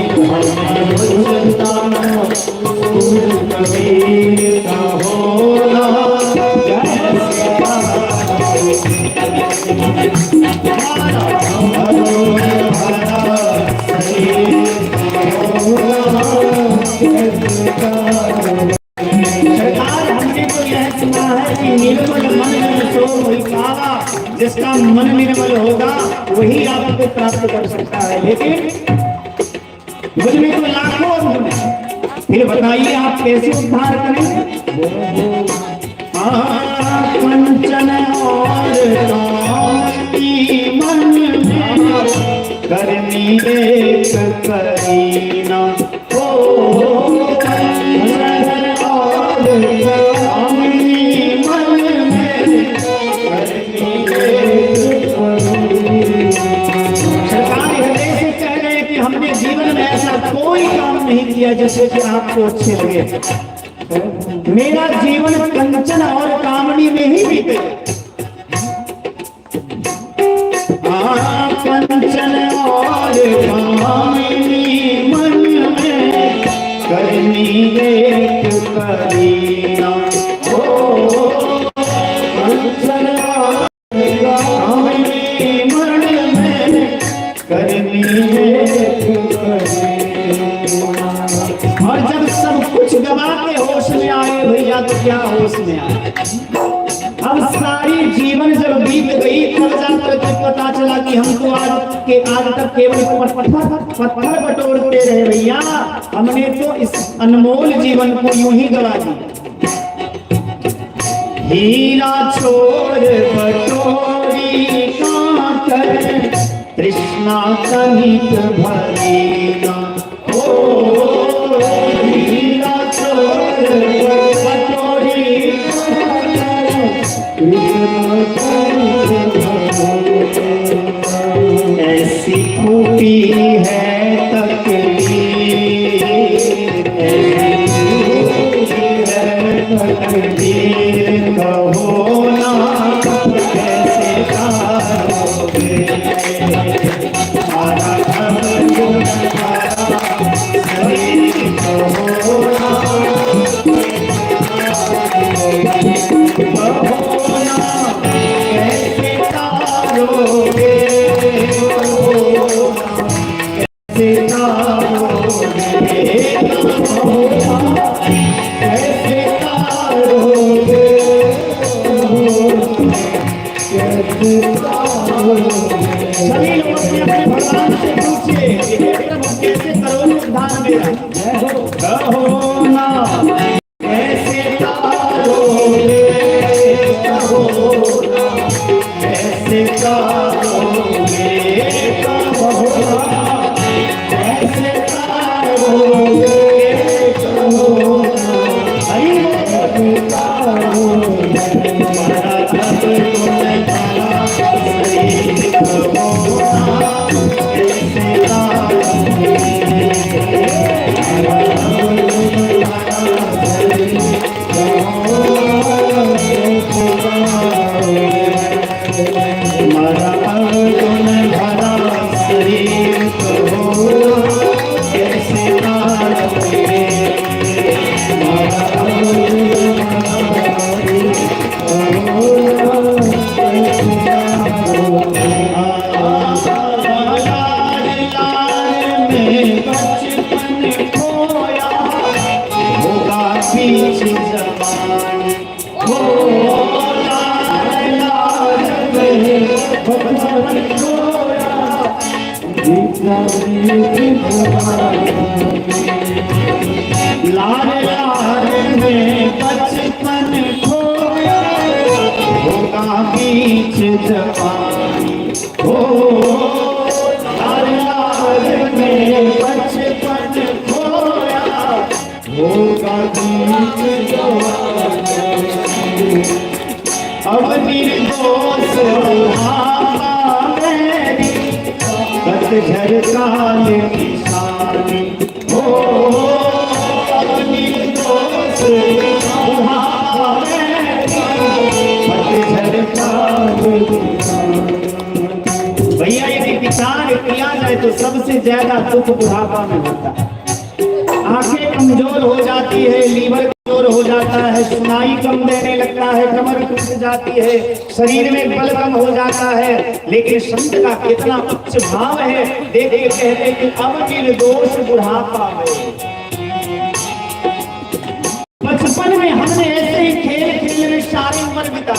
Speaker 1: हमें उच्चता सूर कवि का होना। सरकार हमने तो यह सुना है कि निर्मल मन में सो वही पावा, जिसका मन निर्मल होगा वही आपको प्राप्त कर सकता है। लेकिन मुझ में तो लाखों गुण हैं, फिर बताइए आप कैसे उद्धार करेंगे? कंचन और काम की मन में करनी एक करीना, ओ कंचन और काम की मन में करनी एक करीना। सरकार हृदय से कह रहे हैं कि हमने जीवन में ऐसा कोई काम नहीं किया जैसे कि आपको अच्छे लगे। मेरा जीवन कंचन और कामनी में ही बीते। कंचन और कामनी मन में करनी एक करीना, ओ कंचन और कामनी मन में करनी एक करीना। और जब सब कुछ गवा के होश में आए भैया तो क्या होश में आए। अब सारी जीवन जब बीत गई तब जाकर के पता चला कि हम तो आज तक केवल पत्थर बटोरते रहे भैया, हमने तो इस अनमोल जीवन को यूं ही गवा दिया। हीरा छोड़ बटोरी काकर तृष्णा कनिक भरीना, ऐसी खूबी है तकदीर, ऐसी खूबी है तकदीर, कहो ना कैसे पाओगे। सारा गुण सारा शरीर कहो ना कैसे तारोगे, कैसे तारोगे, कैसे तारोगे, कैसे तारोगे। सभी लोग अपने भगवान से पूछिए कि प्रभु कैसे करोगे उद्धार मेरा, कहो ना कैसे तारोगे, कहो ना कैसे तारोगे, कहो ना कैसे तारोगे, कहो ना कैसे तारोगे। हमारा जब तुम तारा शरीर कहो ना कैसे तारोगे, हमारा गुण भरा शरीर कहो कैसे तारोगे, हमारा गुण भरा शरीर कहो कैसे तारोगे। लाल में बचपन खोया होगा बीच जवानी, हो लाल लाल में बचपन खोया होगा बीच जवानी, हो लाल लाल में बचपन खोया होगा बीच जवानी। अब निर्दोष झरकाल निशानी हो निर्दोष बुढ़ापा भैया यदि विचार किया जाए तो सबसे ज्यादा दुख बुढ़ापा में होता है। आंखें कमजोर हो जाती है, लीवर कमजोर हो जाता है, सुनाई कम देने लगता है, कमर टूट जाती है, शरीर में बल कम हो जाता है। लेकिन संत का कितना उच्च भाव है, देखिए कहते कि अब निर्दोष बुढ़ापा में। बचपन में हमने ऐसे ही खेल खेल में सारी उम्र बिता,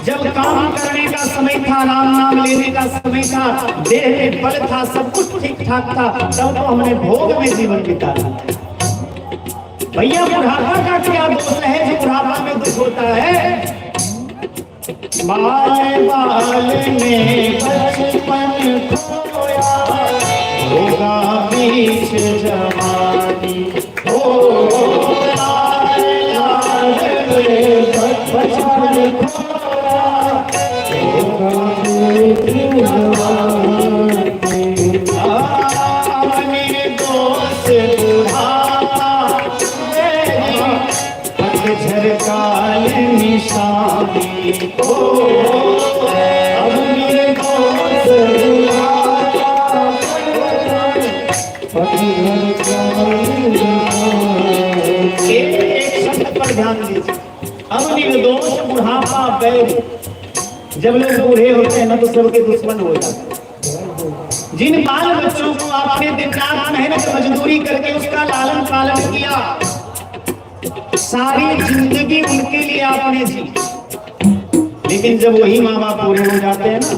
Speaker 1: जब काम करने का समय था, राम नाम लेने का समय था, देह में बल था, सब कुछ ठीक ठाक था, तब तो हमने भोग में जीवन बिताया। भैया बुढ़ापा का क्या दोष है जो बुढ़ापा में दुख होता है? बाल बाल में बचपन खोया होगा बीच जवानी हो, लाल लाल में बचपन खोया निर्दोष बुढ़ापा झरकाल निशानी हो, अब निर्दोष एक शब्द पर ध्यान दीजिए, अब निर्दोष बुढ़ापा बैठ। जब लोग बूढ़े होते हैं ना तो सबके दुश्मन हो जाते हैं। जिन बाल बच्चों को आपने दिन रात मेहनत मजदूरी करके उसका लालन पालन किया, सारी जिंदगी उनके लिए आपने जी, लेकिन जब वही माँ बाप बूढ़े हो जाते हैं ना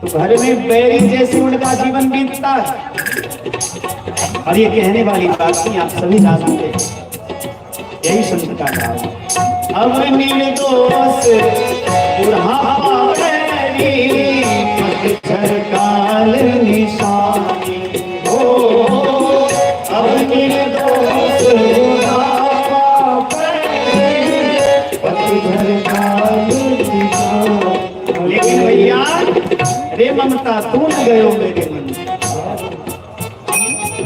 Speaker 1: तो घर में बैरी जैसे उनका जीवन बीतता है। और ये कहने वाली बात नहीं, आप सभी जानते हैं, यही संत का भाव। अब निर्दोष बुढ़ापा झरकाल निशानी हो, अब निर्दोष बुढ़ापा झरकाल निशानी। लेकिन भैया रे ममता तू न गयो मेरे मन,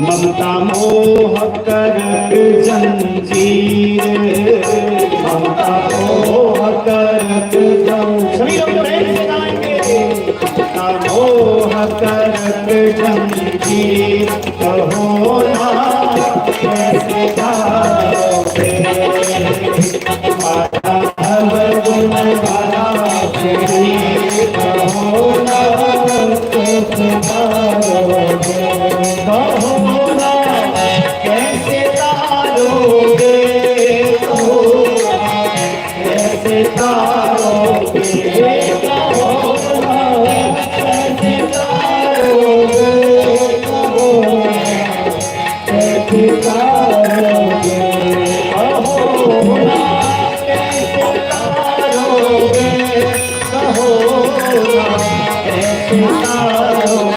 Speaker 1: ममता मोह कर जंजीर, ममता मोह कर सभी लोग ममता मोह कर जंजीर, कहो ना कैसे जाओगे, कहो ना कैसे जाओगे, कैसे तारोगे, कैसे तारोगे, कैसे तारोगे, कैसे तारोगे, कैसे तारोगे, कहो ना कैसे तारोगे।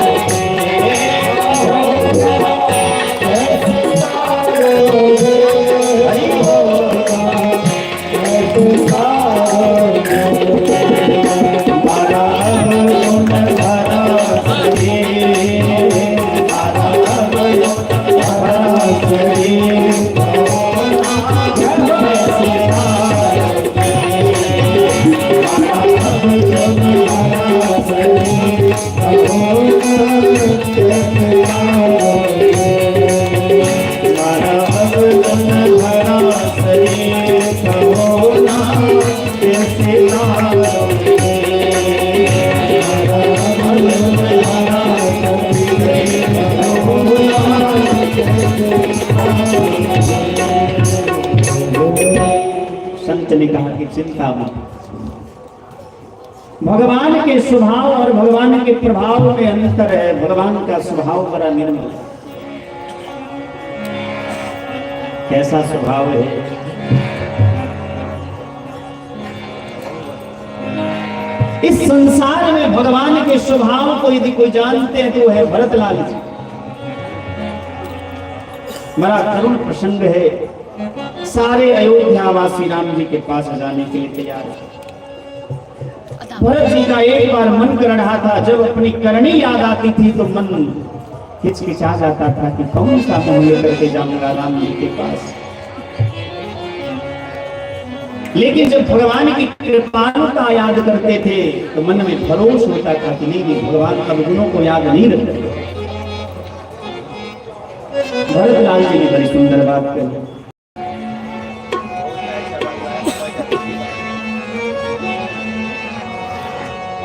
Speaker 1: संत ने कहा कि चिंता मत, भगवान के स्वभाव और भगवान के प्रभाव में अंतर है। भगवान का स्वभाव बड़ा निर्मल है। कैसा स्वभाव है? इस संसार में भगवान के स्वभाव को यदि कोई जानते हैं तो वो है भरतलाल जी। बड़ा करुण प्रसंग है। सारे अयोध्यावासी राम जी के पास जाने के लिए तैयार है। भरत जी का एक बार मन कर रहा था, जब अपनी करनी याद आती थी तो मन हिचकिचा जाता था कि कौन सा मुंह लेकर के जाऊंगा राम जी के पास। लेकिन जब भगवान की कृपालुता याद करते थे तो मन में भरोस होता था कि नहीं, भगवान अवगुणों को याद नहीं रखते। भरत लाल जी ने बड़ी सुंदर बात कही।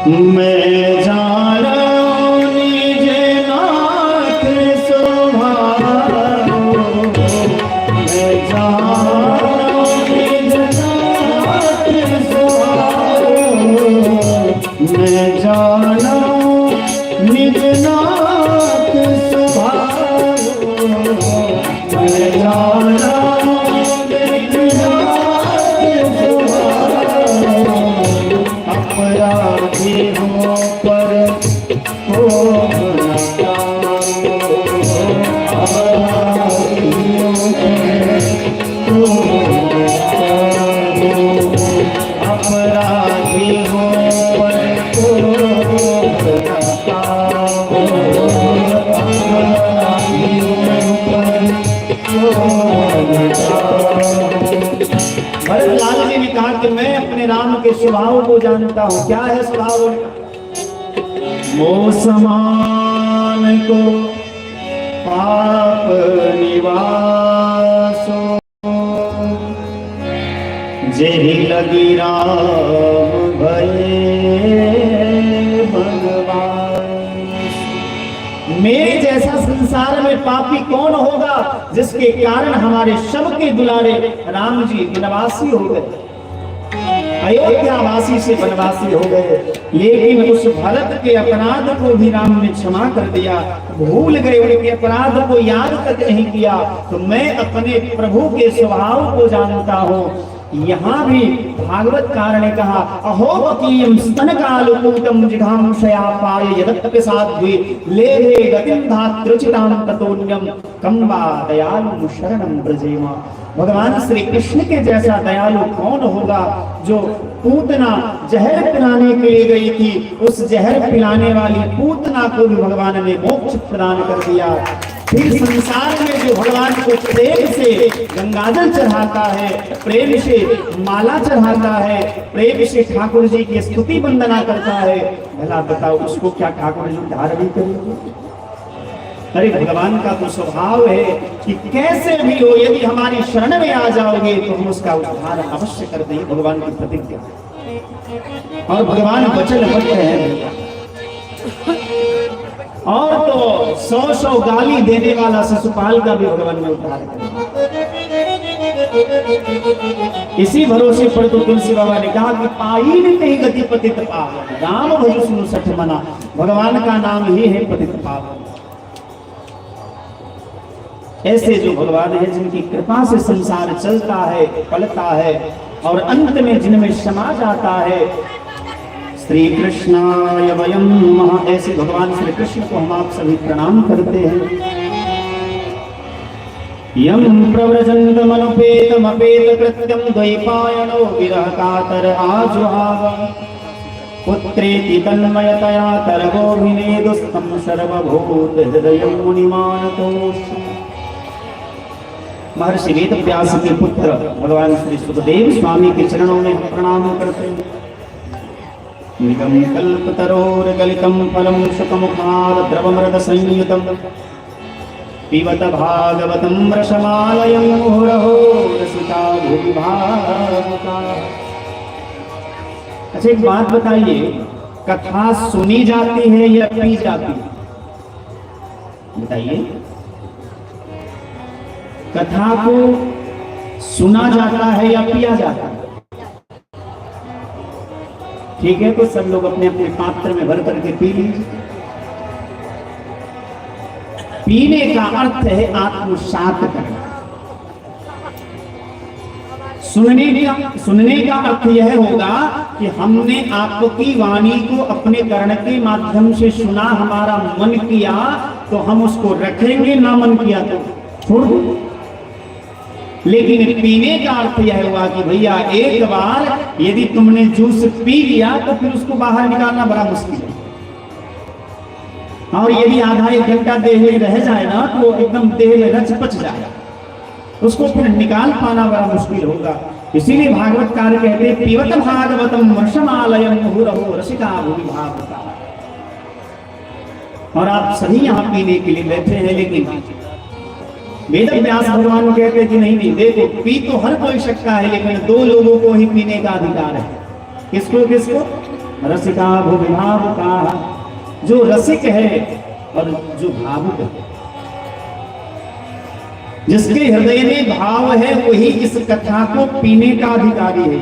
Speaker 1: मैं जाना निज नाथ सुभाऊ, मैं जाना निज नाथ सुभाऊ, मैं जाना निज नाथ सुभाऊ, मैं जाना निज नाथ सुभाऊ, अपराधी हो पर हो न पाओ, अपराधियों को अपराधी हो पर हो न पाओ, अपराधियों पर हो न पाओ। भरत लाल जी ने कहा कि मैं अपने राम के स्वभाव को जानता हूं। क्या है स्वभाव? मोह समान को पाप निवासो, जेहि लगी राम भये भगवान। मेरे जैसा संसार में पापी कौन होगा जिसके कारण हमारे सबके दुलारे राम जी वनवासी हो गए, अयोध्यावासी से वनवासी हो गए। लेकिन उस भरत के अपराध को भी राम ने क्षमा कर दिया, भूल गए, उनके अपराध को याद तक नहीं किया। तो मैं अपने प्रभु के स्वभाव को जानता हूँ। यहाँ भी भागवतकार ने कहा, अहोपकीयम स्तनकालुकूटम जिघाम शयापाय यदत्तपि साध्वी लेभे गतिं धातृचितां ततोन्यम कम्बा दयालु शरणं ब्रजेमा। भगवान श्री कृष्ण के जैसा दयालु कौन होगा? जो पूतना जहर पिलाने के लिए गई थी, उस जहर पिलाने वाली पूतना को भी भगवान ने मोक्ष प्रदान कर दिया। फिर संसार में जो भगवान को प्रेम से गंगाजल चढ़ाता है, प्रेम से माला चढ़ाता है, प्रेम से ठाकुर जी की स्तुति वंदना करता है, भला बताओ उसको क्या ठाकुर जी उद्धार नहीं करेंगे? अरे भगवान का तो स्वभाव है कि कैसे भी हो, यदि हमारी शरण में आ जाओगे तो हम उसका उद्धार अवश्य कर देंगे। भगवान की प्रतिज्ञा, और भगवान वचनबद्ध है। और तो 100 गाली देने वाला शिशुपाल का भी भगवान ने उद्धार किया। इसी भरोसे पर तो तुलसी बाबा ने कहा कि पाई नहीं गति पतित पावन, राम भजु सुनु सठ मना। भगवान का नाम ही है पतित पावन। ऐसे जो भगवान है जिनकी कृपा से संसार चलता है, पलता है, और अंत में जिनमें समा जाता है। श्री कृष्णाय वयं नमः। ऐसे भगवान श्री कृष्ण को हम आप सभी प्रणाम करते हैं। यम प्रव्रजन्तमनुपेतमपेत कृत्यं द्वैपायनो विरह कातर आजुहाव, पुत्रेति तन्मयतया तरवोभिनेदुस्तं सर्वभूत हृदयं मुनिमानतोष। महर्षि वेद व्यास के पुत्र भगवान श्री सुखदेव स्वामी के चरणों में हम प्रणाम करते हैं। निगम कल्पतरोर्गलितं फलं शुकमुखात् द्रवमृत संयुतं पिबत भागवतं रसमालयं मुहुरहो रसिका भुवि भावुका। अच्छा एक बात बताइए, कथा सुनी जाती है या पी जाती है? बताइए। कथा को सुना जाता है या पिया जाता है? ठीक है, तो सब लोग अपने अपने पात्र में भर करके पी लीजिए। पीने का अर्थ है आत्मसात करना। सुनने का अर्थ यह होगा कि हमने आपकी वाणी को अपने कर्ण के माध्यम से सुना, हमारा मन किया तो हम उसको रखेंगे, ना मन किया तो छोड़ दो। लेकिन पीने का अर्थ यह हुआ कि भैया एक बार यदि तुमने जूस पी लिया तो फिर उसको बाहर निकालना बड़ा मुश्किल है। और यदि आधा एक घंटा देह में रह जाए ना तो एकदम देह में रच पच जाए, उसको फिर निकाल पाना बड़ा मुश्किल होगा। इसीलिए भागवतकार कहते हैं पीवत भागवतम वर्षमालयम मुहुरहो रसिका भूमि भावता। और आप सभी यहाँ पीने के लिए बैठे हैं, लेकिन वेद व्यास भगवान कहते हैं कि नहीं देखो, पी तो हर कोई सकता है, लेकिन दो लोगों को ही पीने का अधिकार है। किसको किसको? रसिका भूमि भावता, जो रसिक है और जो भावुक है, जिसके हृदय में भाव है वही इस कथा को पीने का अधिकारी है।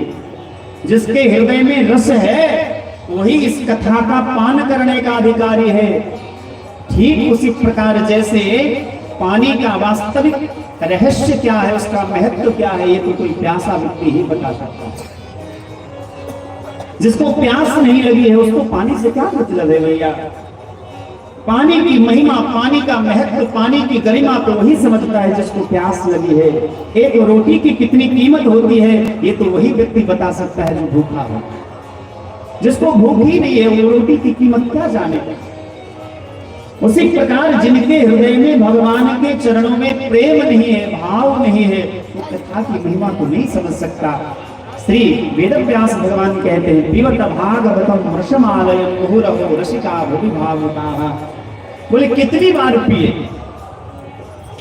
Speaker 1: जिसके हृदय में रस है वही इस कथा का पान करने का अधिकारी है। ठीक उसी प्रकार जैसे पानी का वास्तविक रहस्य क्या है, उसका महत्व क्या है, ये तो कोई प्यासा व्यक्ति ही बता सकता है। जिसको प्यास नहीं लगी है उसको पानी से क्या मतलब है भैया? पानी की महिमा, पानी का महत्व, पानी की गरिमा तो वही समझता है जिसको प्यास लगी है। एक रोटी की कितनी कीमत होती है ये तो वही व्यक्ति बता सकता है जो भूखा हो। जिसको भूख ही नहीं है वो रोटी की कीमत क्या जानेगा। उसी प्रकार जिनके हृदय में भगवान के चरणों में प्रेम नहीं है, भाव नहीं है, वो कथा की महिमा को नहीं समझ सकता। श्री वेदव्यास भगवान कहते हैं पिबत भागवतम वर्षमालयम मुहुरहो रसिका भूमि भावुकाः। बोले कितनी बार पिए?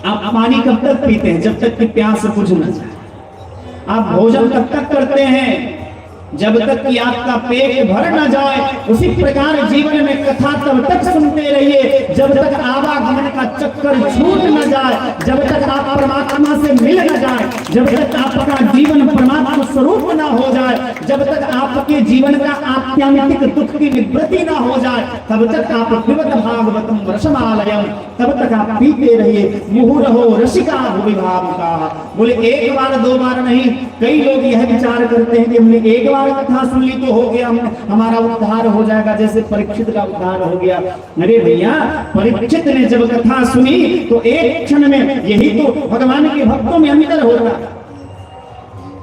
Speaker 1: आप पानी कब तक पीते हैं? जब तक कि प्यास बुझ न जाए। आप भोजन कब तक करते हैं? जब तक कि आपका पेट भर न जाए। उसी प्रकार जीवन में कथा तब तक सुनते रहिए जब तक आवागमन का चक्कर छूट न जाए, जब तक आप परमात्मा से मिल न जाए, जब तक आपका जीवन परमात्मा स्वरूप न हो जाए, जब तक आपके जीवन का आत्यांतिक दुख की निवृत्ति न हो जाए, तब तक आप पिबत भागवतम वर्षमालयम, तब तक आप पीते रहिए। मुहुरहो रसिका भूमि भावुकाः। बोले एक बार दो बार नहीं, कई लोग यह विचार करते हैं कि हमने एक कथा सुन ली तो हो गया, हमारा उद्धार हो जाएगा, जैसे परीक्षित का उद्धार हो गया। अरे भैया, परीक्षित ने जब कथा सुनी तो एक क्षण में यही तो भगवान के भक्तों में अंतर हो रहा।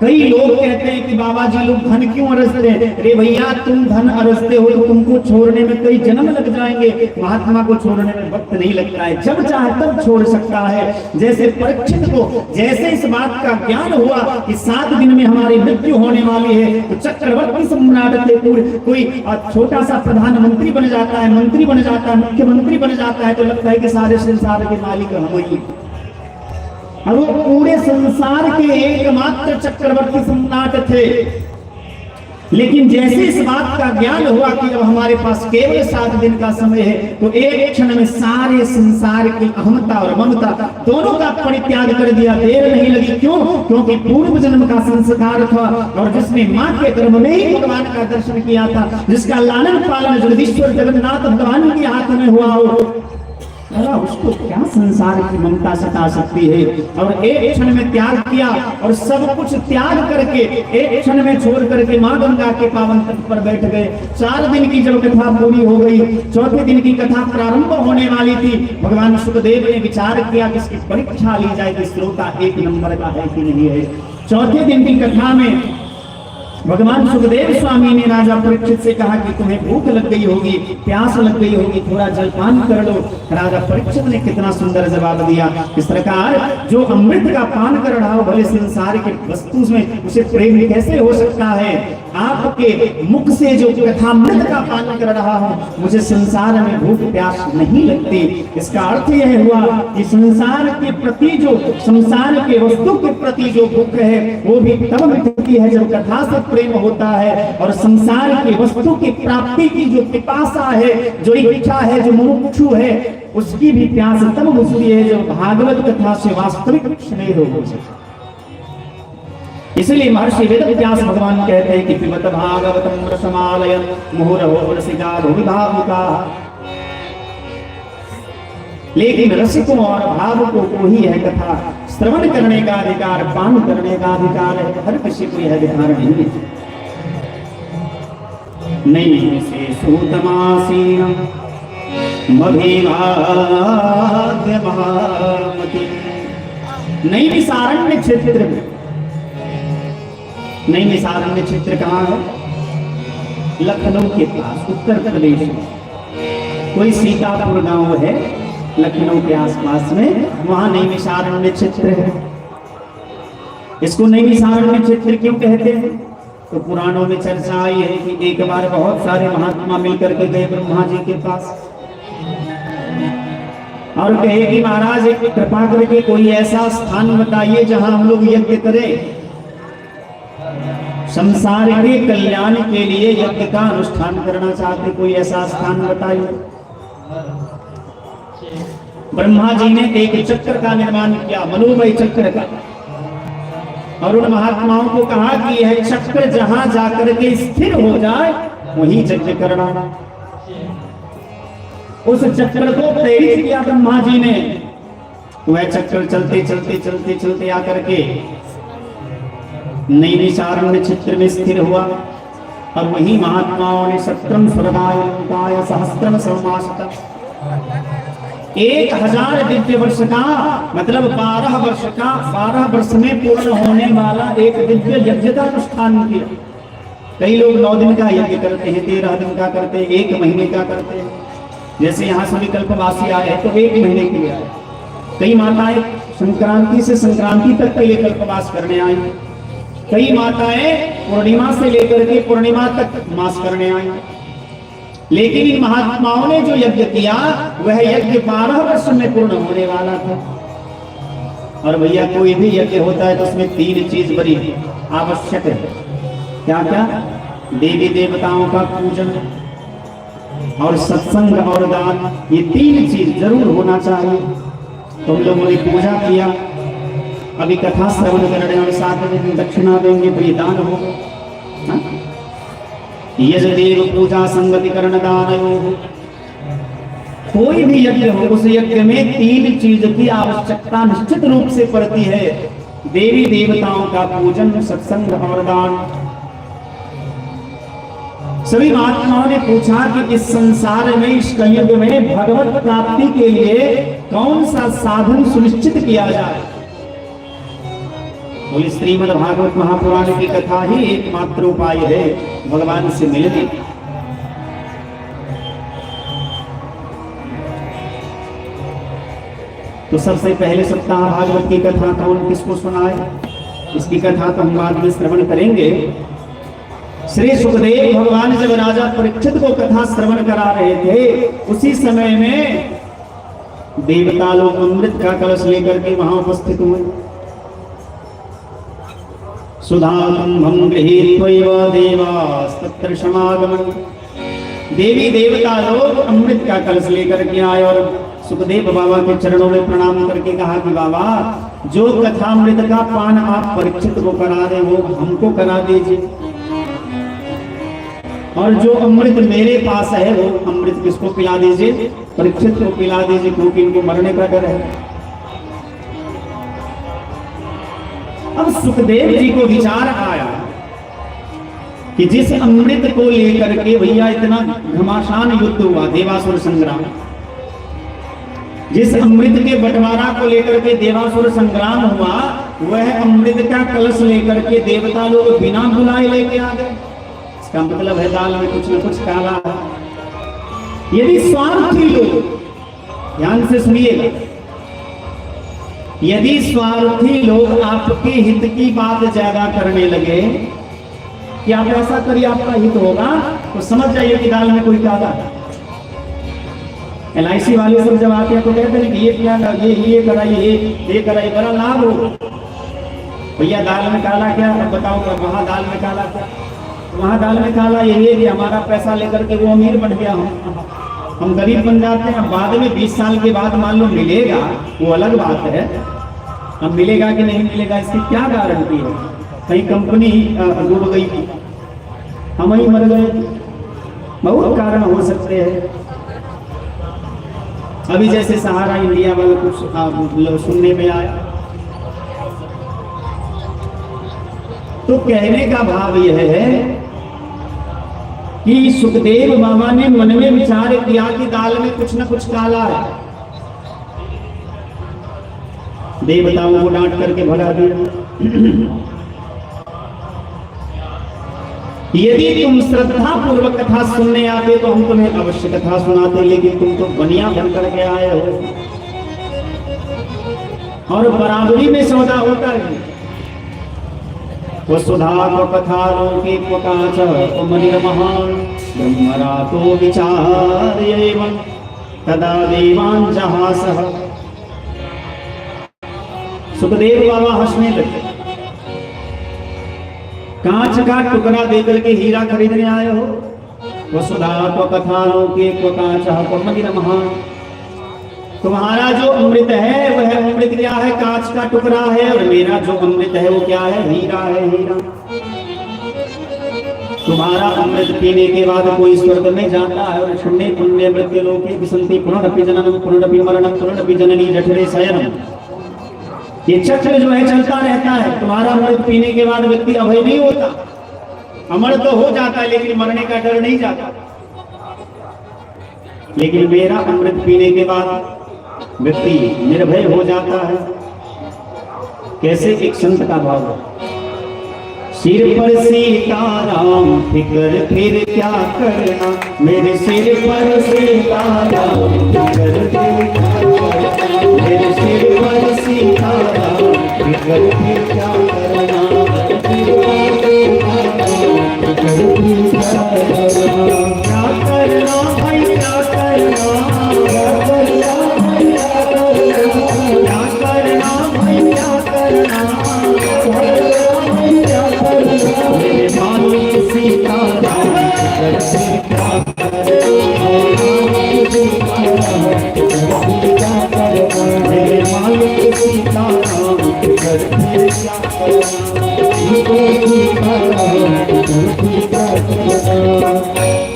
Speaker 1: कई लोग कहते हैं कि बाबा जी लोग धन क्यों अरसते हैं? अरे भैया, तुम धन अरसते हो तो तुमको छोड़ने में कई जन्म लग जाएंगे, महात्मा को छोड़ने में वक्त नहीं लगता है, जब चाहे तब छोड़ सकता है। जैसे परीक्षित को जैसे इस बात का ज्ञान हुआ कि 7 दिन में हमारी मृत्यु होने वाली है, तो चक्रवर्ती सम्राट थे, कोई छोटा सा प्रधानमंत्री बन जाता है, मंत्री बन जाता है, मुख्यमंत्री बन जाता है, तो लगता है कि सारे संसार के मालिक हम ही। और वो पूरे संसार के एकमात्र चक्रवर्ती सम्राट थे। लेकिन जैसे इस बात का ज्ञान हुआ कि अब हमारे पास केवल 7 दिन का समय है, तो एक क्षण में सारे संसार की अहमता और ममता दोनों का परित्याग कर दिया। देर नहीं लगी। क्यों? क्योंकि पूर्व जन्म का संस्कार था, और जिसने माँ के गर्भ में ही भगवान का दर्शन किया था, जिसका लालन पालन जगदीश्वर जगन्नाथ भगवान के हाथ में हुआ हो, उसको क्या संसार की ममता सता सकती है। और एक क्षण में त्याग किया, और सब कुछ त्याग करके एक क्षण में छोड़ करके माँ गंगा के पावन तट पर बैठ गए। 4 दिन की जब कथा पूरी हो गई, 4थे दिन की कथा प्रारंभ होने वाली थी। भगवान सुखदेव ने विचार किया कि इसकी परीक्षा ली जाए कि श्रोता 1 नंबर का है कि नहीं है। 4थे दिन की कथा में भगवान सुखदेव स्वामी ने राजा परीक्षित से कहा कि तुम्हें भूख लग गई होगी, प्यास लग गई होगी, थोड़ा जलपान कर लो। राजा परीक्षित ने कितना सुंदर जवाब दिया। इस प्रकार जो अमृत का पान कर रहा हो, भले संसार के वस्तु में, उसे प्रेम कैसे हो सकता है? आपके मुख से जो कथामृत का पान कर रहा हूं, मुझे संसार में भूख प्यास नहीं लगती। इसका अर्थ यह हुआ कि संसार के प्रति जो, संसार के वस्तु के प्रति जो भूख है वो भी तब मिटती है जब कथा से प्रेम होता है। और संसार की वस्तु की प्राप्ति की जो पिपासा है, जो इच्छा है, जो मुमुक्षु है, उसकी भी प्यास तब बुझती है जब भागवत कथा से वास्तविक स्नेह हो जाए। इसलिए महर्षि वेदव्यास भगवान कहते हैं कि पिबत भागवतम रसमालयम मुहुरहो रसिका भूमि भावुकाः। लेकिन रसिकों और भावुकों को ही यह कथा श्रवण करने का अधिकार, पान करने का अधिकार है। हर किसी को यह अधिकार नहीं है। नहीं से सूतमासीनम मभिवाद्य महामति नैमिषारण्य क्षेत्र में, नैमिषारण्य क्षेत्र कहाँ है? लखनऊ के पास, उत्तर प्रदेश में। कोई सीतापुर गांव है लखनऊ के आसपास में, वहां नैमिषारण्य क्षेत्र है। इसको नैमिषारण्य क्षेत्र क्यों कहते हैं? तो पुराणों में चर्चा आई है कि एक बार बहुत सारे महात्मा मिलकर के गए ब्रह्मा जी के पास और कहे कि महाराज एक कृपा करके कोई ऐसा स्थान बताइए जहां हम लोग यज्ञ करें, संसार के कल्याण के लिए यज्ञ का अनुष्ठान करना चाहते, कोई ऐसा स्थान बताइए। ब्रह्मा जी ने एक चक्र का निर्माण किया, मनोमय चक्र का, और उन महात्माओं को कहा कि यह चक्र जहां जाकर के स्थिर हो जाए वहीं यज्ञ करना। उस चक्र को प्रेरित किया ब्रह्मा जी ने। वह चक्र चलते चलते चलते चलते आकर के नैमिषारण्य क्षेत्र में स्थिर हुआ और वही महात्माओं ने सत्रम स्वर्गाय सहस्त्रम समासतम, 1000 दिव्य वर्ष का, मतलब 12 वर्ष का, 12 वर्ष में पूर्ण होने वाला एक दिव्य यज्ञ का अनुष्ठान किया। कई लोग 9 दिन का यज्ञ करते हैं, 13 दिन का करते हैं, 1 महीने का करते हैं। जैसे यहाँ सभी कल्पवासी आए हैं तो 1 महीने के लिए आए। कई माताएं संक्रांति से संक्रांति तक के लिए कल्पवास करने आई, कई माताएं पूर्णिमा से लेकर के पूर्णिमा तक मास करने आई। लेकिन इन महात्माओं ने जो यज्ञ किया वह यज्ञ 12 वर्ष में पूर्ण होने वाला था। और भैया कोई भी यज्ञ होता है तो उसमें 3 चीज बड़ी आवश्यक है। क्या क्या? देवी देवताओं का पूजन और सत्संग और दान, ये 3 चीज जरूर होना चाहिए। तुम लोगों ने पूजा किया, अभी कथा श्रवण कर रहे हैं और 7 दिन दक्षिणा देंगे तो ये दान होगा। यजदेव पूजा संगति करण दान, कोई भी यज्ञ हो उस यज्ञ में 3 चीज की आवश्यकता निश्चित रूप से पड़ती है। देवी देवताओं का पूजन, सत्संग और दान। सभी महात्माओं ने पूछा कि इस संसार में, इस कलयुग में भगवत प्राप्ति के लिए कौन सा साधन सुनिश्चित किया जाए? बोले श्रीमद् भागवत महापुराण की कथा ही एकमात्र उपाय है भगवान से मिलने। तो सबसे पहले सप्ताह भागवत की कथा कौन किसको सुनाए? इसकी कथा तो हम बाद में श्रवण करेंगे। श्री सुखदेव भगवान जब राजा परीक्षित को कथा श्रवण करा रहे थे, उसी समय में देवता लोग अमृत का कलश लेकर के वहां उपस्थित हुए। सुधाम्भं गृहीत्वैव देवास्तत्र समागमन्, देवी देवता लोग अमृत का कलश लेकर के आए और सुखदेव बाबा के चरणों में प्रणाम करके कहा कि बाबा, जो कथामृत का पान आप परीक्षित को करा रहे वो हमको करा दीजिए, और जो अमृत मेरे पास है वो अमृत किसको पिला दीजिए? परीक्षित को पिला दीजिए, क्योंकि इनको मरने का डर है। अब सुखदेव जी को विचार आया कि जिस अमृत को लेकर के भैया इतना घमासान युद्ध हुआ, देवासुर संग्राम, जिस अमृत के बंटवारा को लेकर के देवासुर संग्राम हुआ, वह अमृत का कलश लेकर के देवता लोग बिना बुलाए लेके आ गए। इसका मतलब है दाल में कुछ न कुछ काला है। यदि स्वार्थी लोग, ध्यान से सुनिएगा, यदि स्वार्थी लोग आपके हित की बात ज्यादा करने लगे कि आप ऐसा करिए आपका हित होगा, तो समझ जाइए कि दाल में कोई काला है। LIC वाले सब जब आते हैं तो कहते हैं कि ये क्या, ये कराइए, ये कराइए, बड़ा लाभ हो। भैया दाल में काला क्या? बताओ, वहां दाल में काला क्या? वहां दाल में काला ये है कि हमारा पैसा लेकर के वो अमीर बन गया, हम गरीब बन जाते हैं। बाद में 20 साल के बाद मान लो मिलेगा, वो अलग बात है। अब मिलेगा कि नहीं मिलेगा इसकी क्या गारंटी है? कहीं कंपनी डूब गई, हम ही मर गए, बहुत कारण हो सकते हैं। अभी जैसे सहारा इंडिया वाला कुछ सुनने में आया, तो कहने का भाव यह है कि सुखदेव बाबा ने मन में विचार किया कि दाल में कुछ न कुछ काला है। देवताओं को डांट करके भगा दिया। यदि तुम श्रद्धा पूर्वक कथा सुनने आते तो हम तुम्हें अवश्य कथा सुनाते, लेकिन तुम तो बनिया बन करके आए हो और बराबरी में सौदा होता है। वो सुधा को कथा लोके काच मनिर महान ब्रह्मरा तो विचार एवं तदा देवान जहासः। सुखदेव बाबा हंसने लगे। कांच का टुकड़ा देकर के हीरा खरीदने आए हो? वसुधा को कथा लोके कांच मनिर महान। तुम्हारा जो अमृत है वह अमृत क्या है? कांच का टुकड़ा है, और मेरा जो अमृत है वो क्या है? हीरा है, हीरा। तुम्हारा अमृत पीने के बाद कोई स्वर्ग में जाता है और क्षुण्णे पुण्य मृत्यु लोके विसंति पुनरपि जननम पुनरपि मरणम पुनरपि जननी जठरे शयनम। ये चक्र जो है चलता रहता है। तुम्हारा अमृत पीने के बाद व्यक्ति अभय नहीं होता, अमर तो हो जाता है लेकिन मरने का डर नहीं जाता। लेकिन मेरा अमृत पीने के बाद व्यक्ति निर्भय हो जाता है। कैसे? एक संत का भाव है, सिर पर सीताराम फिक्र फिर क्या करना, मेरे सिर पर सीताराम फिक्र फिर क्या करना, मेरे सिर पर सीताराम फिक्र फिर क्या करना, क्या करना भाई क्या करना, क्या करना भाई क्या करना, मेरे मालिक सीताराम मेरे मालिक सीताराम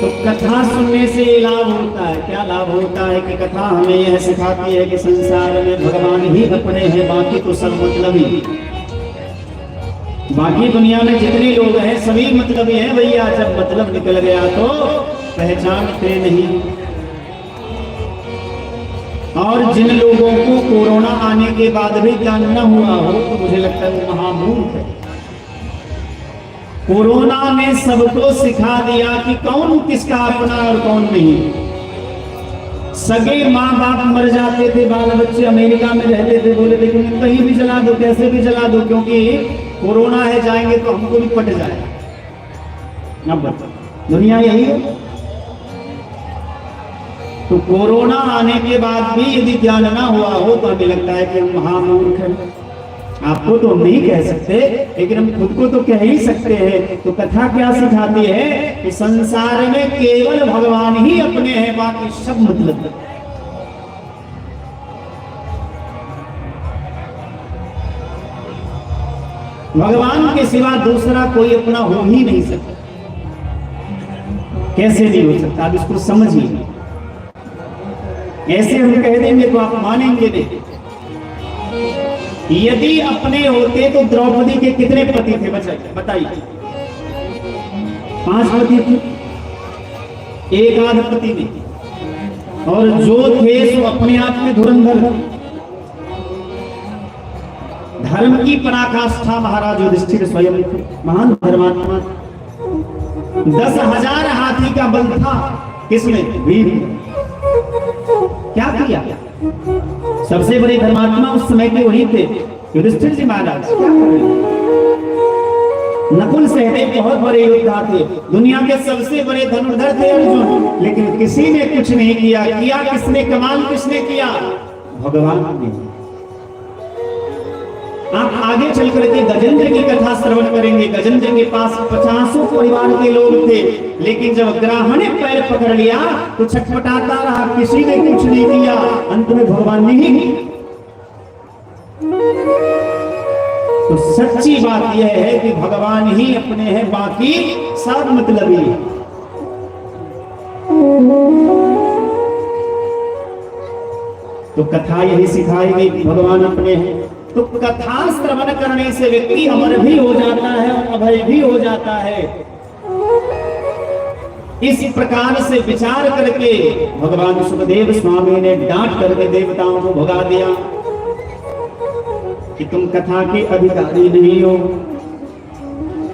Speaker 1: तो कथा सुनने से लाभ होता है। क्या लाभ होता है? कि कथा हमें यह सिखाती है कि संसार में भगवान ही अपने हैं, बाकी तो सब मतलबी। बाकी दुनिया में जितने लोग हैं सभी मतलबी हैं भैया। जब मतलब निकल गया तो पहचानते नहीं। और जिन लोगों को कोरोना आने के बाद भी ज्ञान न हुआ हो तो मुझे लगता है वो महामूर्ख है। कोरोना ने सबको सिखा दिया कि कौन किसका अपना और कौन नहीं। सगे माँ बाप मर जाते थे, बाल बच्चे अमेरिका में रहते थे, बोले लेकिन कहीं भी जला दो, कैसे भी जला दो, क्योंकि कोरोना है, जाएंगे तो हमको भी पट जाएगा। अब दुनिया यही है। तो कोरोना आने के बाद भी यदि ज्ञान ना हुआ हो तो हमें लगता है कि हम महामूर्ख हैं। आपको तो हम नहीं कह सकते, लेकिन हम खुद को तो कह ही सकते हैं। तो कथा क्या सिखाती है कि संसार में केवल भगवान ही अपने हैं, बाकी सब मतलब है। भगवान के सिवा दूसरा कोई अपना हो ही नहीं सकता। कैसे नहीं हो सकता? आप इसको समझिए। ऐसे हम कह देंगे तो आप मानेंगे नहीं। यदि अपने होते तो द्रौपदी के कितने पति थे बताइए? 5 पति थे, एक आध पति नहीं। और जो थे सो अपने आप में धुरंधर। धर्म की पराकाष्ठा महाराज युधिष्ठिर स्वयं थे, महान धर्मात्मा। 10,000 हाथी का बल था किसमें? वीर। क्या किया? सबसे बड़े धर्मात्मा उस समय के वही थे, युधिष्ठिर जी महाराज। क्या कर रहे? नकुल सहदेव बहुत बड़े योद्धा थे, दुनिया के सबसे बड़े धनुर्धर थे अर्जुन, लेकिन किसी ने कुछ नहीं किया। किया किसने? कमाल किसने किया? भगवान ने। आप आगे चल करके गजेंद्र की कथा श्रवण करेंगे। गजेंद्र के पास 50 परिवार के लोग थे, लेकिन जब ग्राह ने पैर पकड़ लिया तो छटपटाता रहा, किसी ने कुछ नहीं किया। अंत में भगवान ने ही। तो सच्ची बात यह है कि भगवान ही अपने हैं, बाकी सब मतलबी है। तो कथा यही सिखाएगी भगवान अपने हैं। तो कथा श्रवण करने से व्यक्ति अमर भी हो जाता है और अभय भी हो जाता है। इस प्रकार से विचार करके भगवान सुखदेव स्वामी ने डांट करके देवताओं को भगा दिया। कि तुम कथा के अधिकारी नहीं हो।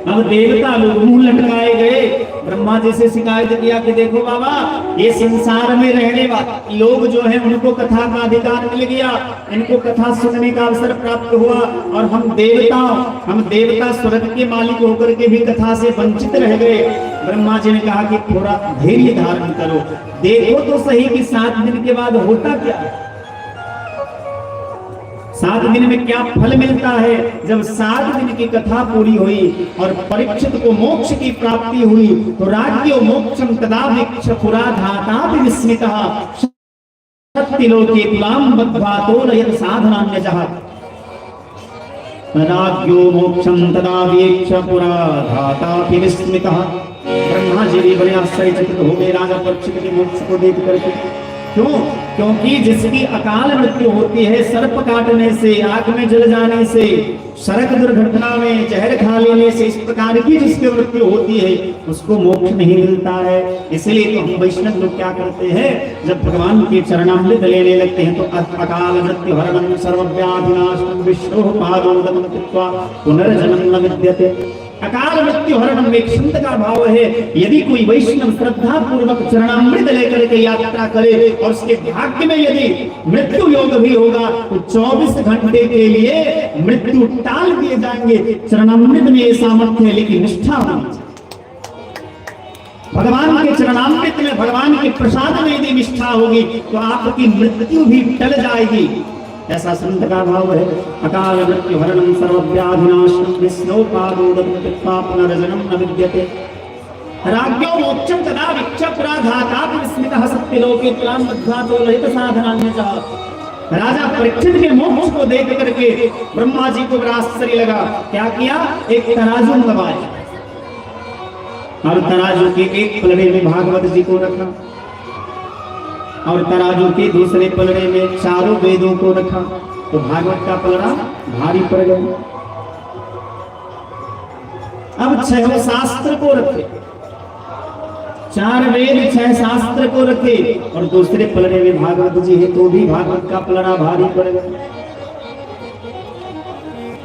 Speaker 1: अब देवता लोग मुंह लटकाए गए, ब्रह्मा जी से शिकायत किया कि देखो बाबा, ये संसार में रहने वाले लोग जो हैं उनको कथा का अधिकार मिल गया, इनको कथा सुनने का अवसर प्राप्त हुआ, और हम देवता स्वर्ग के मालिक होकर के भी कथा से वंचित रह गए। ब्रह्मा जी ने कहा कि थोड़ा धैर्य धारण करो, देखो तो सही कि 7 दिन के बाद होता क्या है, 7 दिन में क्या फल मिलता है। जब 7 दिन की कथा पूरी हुई और परीक्षित को मोक्ष की प्राप्ति हुई, तो राज्यो मोक्षम तदा वीक्ष पुरा धाता विस्मितः सत्यलोके तुलाम बद्ध्वातो लयत साधनान्यजः। राज्यो मोक्षम तदा वीक्ष पुरा धाता विस्मितः। ब्रह्मा जी भी बड़े आश्चर्यचकित हो गए राजा परीक्षित के मोक्ष को देख करके। क्यों? क्योंकि जिसकी अकाल मृत्यु होती है सर्प काटने से, आग में जल जाने से, सड़क दुर्घटना में जहर खा लेने से, इस प्रकार की जिसकी मृत्यु होती है उसको मोक्ष नहीं मिलता है। इसलिए तो हम वैष्णव लोग क्या करते हैं, जब भगवान के चरणामृत लेने लगते हैं तो अकाल मृत्यु हरणं सर्वव्याधिनाशनं विष्णोः पादोदकं कृत्वा पुनर्जन्म न विद्यते। अकाल मृत्यु हरणम एक संत का भाव है। यदि कोई वैष्णव श्रद्धा पूर्वक चरणामृत लेकर के यात्रा करे और उसके भाग्य में यदि मृत्यु योग भी होगा तो 24 घंटे के लिए मृत्यु टाल दिए जाएंगे। चरणामृत में ये सामर्थ्य है, लेकिन निष्ठा होनी चाहिए। भगवान के चरणामृत में, भगवान के प्रसाद में यदि निष्ठा होगी तो आपकी मृत्यु भी टल जाएगी। ऐसा संत का भाव है। अकाल मृत्यु हरणं सर्वव्याधिनाशनं विष्णोः पादोदकं कृत्वा पुनर्जन्म न विद्यते। राज्यो मोक्षं तदा वीक्ष पुरा धाता विस्मितः सत्यलोके तुलां बद्ध्वातो लयत साधनान्यजः। राजा परीक्षित के मोक्ष को देख करके ब्रह्मा जी को बड़ा आश्चर्य लगा। क्या किया? एक तराजू मंगवाया और तराजू के एक पलड़े में भागवत जी को रखा और तराजू के दूसरे पलड़े में चारों वेदों को रखा, तो भागवत का पलड़ा भारी पड़ गया। अब 6 शास्त्र को रखे, 4 वेद 6 शास्त्र को रखे और दूसरे पलड़े में भागवत जी है, तो भी भागवत का पलड़ा भारी पड़ गया।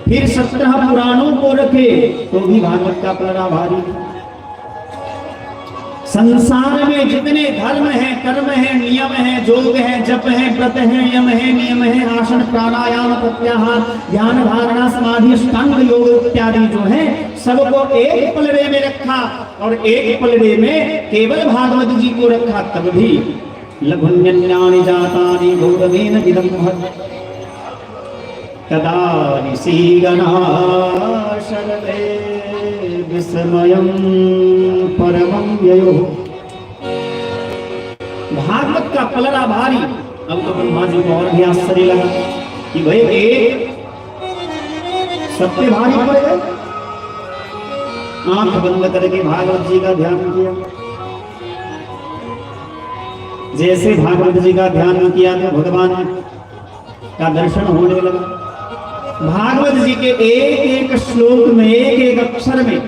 Speaker 1: फिर 17 पुराणों को रखे तो भी भागवत का पलड़ा भारी। संसार में जितने धर्म है, कर्म है, नियम है, योग है, जप है, व्रत है, यम है, नियम है, आसन प्राणायाम प्रत्याहार ध्यान धारणा समाधि अष्टांग योग इत्यादि जो है सबको एक पलड़े में रखा और एक पलड़े में केवल भागवत जी को रखा। तब भी लघुन्यन्यानि जातानि गौरवेन इदं महत् तदा ऋषिगणा शरवे विस्मयं परमं ययो। भागवत का पलड़ा भारी। अब तो ब्रह्मा जी को और भी आश्चर्य लगा कि भाई एक सब पे भारी पड़ गए। आंख बंद करके भागवत जी का ध्यान किया। जैसे भागवत जी का ध्यान किया तो भगवान का दर्शन होने लगा। भागवत जी के एक एक श्लोक में, एक एक अक्षर में,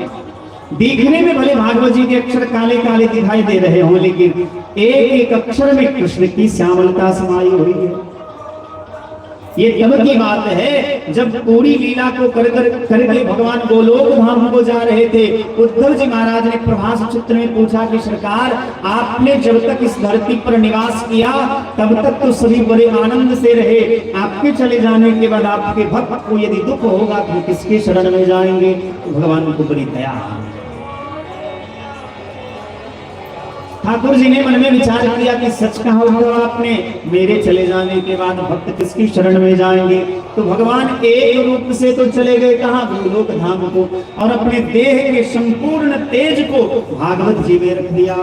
Speaker 1: दिखने में भले भागवत जी के अक्षर काले काले दिखाई दे रहे हों, लेकिन एक एक अक्षर में कृष्ण की श्यामलता समाई हुई है। ये तब की बात है जब पूरी लीला को करके भगवान गोलोक धाम को जा रहे थे। उद्धव जी महाराज ने प्रभास चित्र में पूछा कि सरकार, आपने जब तक इस धरती पर निवास किया तब तक तो सभी बड़े आनंद से रहे, आपके चले जाने के बाद आपके भक्त को यदि दुख होगा तो किसके शरण में जाएंगे? तो भगवान को बड़ी दया। ठाकुर जी ने मन में विचार किया कि सच कहा हुआ आपने, मेरे चले जाने के बाद भक्त किसकी शरण में जाएंगे? तो भगवान एक रूप से तो चले गए कहाँ? गोलोक धाम को, और अपने देह के संपूर्ण तेज को भागवत जी में रख दिया।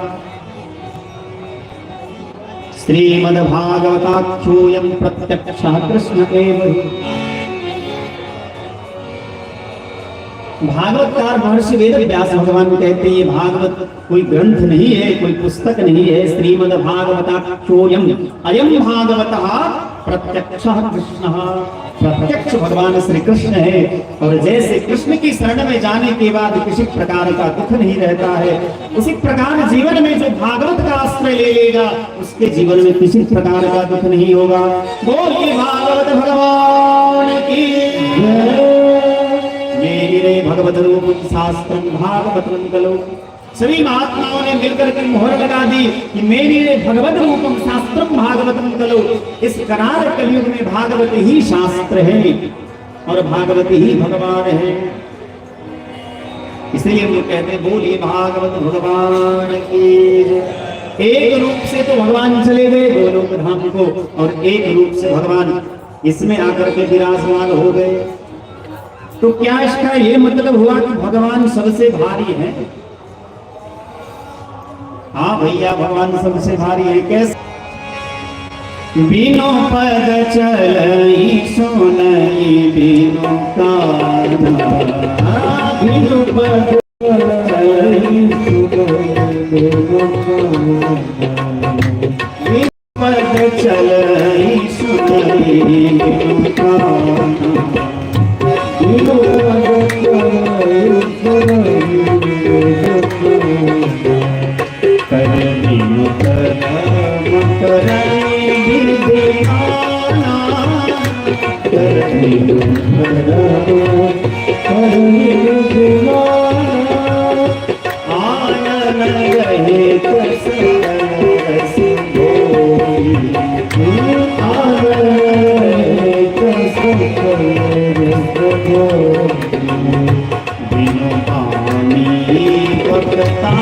Speaker 1: श्रीमद्भागवताख्योऽयं प्रत्यक्षः कृष्ण एव हि। भागवतकार महर्षि वेद व्यास भगवान कहते हैं ये भागवत कोई ग्रंथ नहीं है, कोई पुस्तक नहीं है। श्रीमद् भागवताख्योऽयं अयं भागवतः प्रत्यक्षः कृष्णः। प्रत्यक्ष भगवान श्री कृष्ण है। और जैसे कृष्ण की शरण में जाने के बाद किसी प्रकार का दुख नहीं रहता है, उसी प्रकार जीवन में जो भागवत का आश्रय ले लेगा उसके जीवन में किसी प्रकार का दुख नहीं होगा। बोलिए भागवत भगवान की। शास्त्रम भागवतम कलो। सभी महात्माओं ने मिलकर के मोहर लगा दी कि मेरे भगवत रूपम शास्त्रम भागवतम कलो। इस करार कलयुग में भागवत ही शास्त्र है और भागवत ही भगवान है। इसलिए हम लोग कहते हैं बोलिए भागवत भगवान की जय। एक रूप से तो भगवान चले गए गोलोक धाम को और एक रूप से भगवान इसमें आकर के विराजमान हो गए। तो क्या इसका ये मतलब हुआ कि भगवान सबसे भारी है? हाँ भैया, भगवान सबसे भारी है। कैसे? बिनो पद चलई सुनई बिनो कान्हा, बिनो पद चलई सुनई बिनो पद चलई सुनई बिनो कान्हा, बिनो पद चलई सुनई बिनो कान्हा। करनी करम करई विद्याना, करनी करम करई विद्याना। आनन रहे कसरस भोगी, आनन रहे कसरस भोगी। बिनु पानी बकता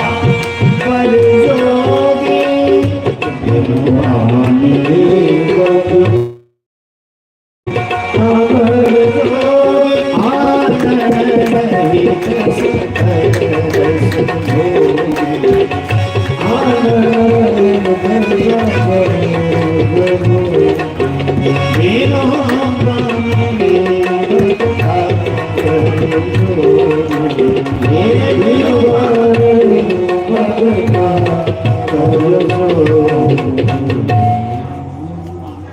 Speaker 1: पर जोगी, बिनु पानी बकता पर जोगी। आनन रहे कसरस भोगी, आनन रहे कसरस भोगी। बिनु पानी बकता पर जोगी, बिनु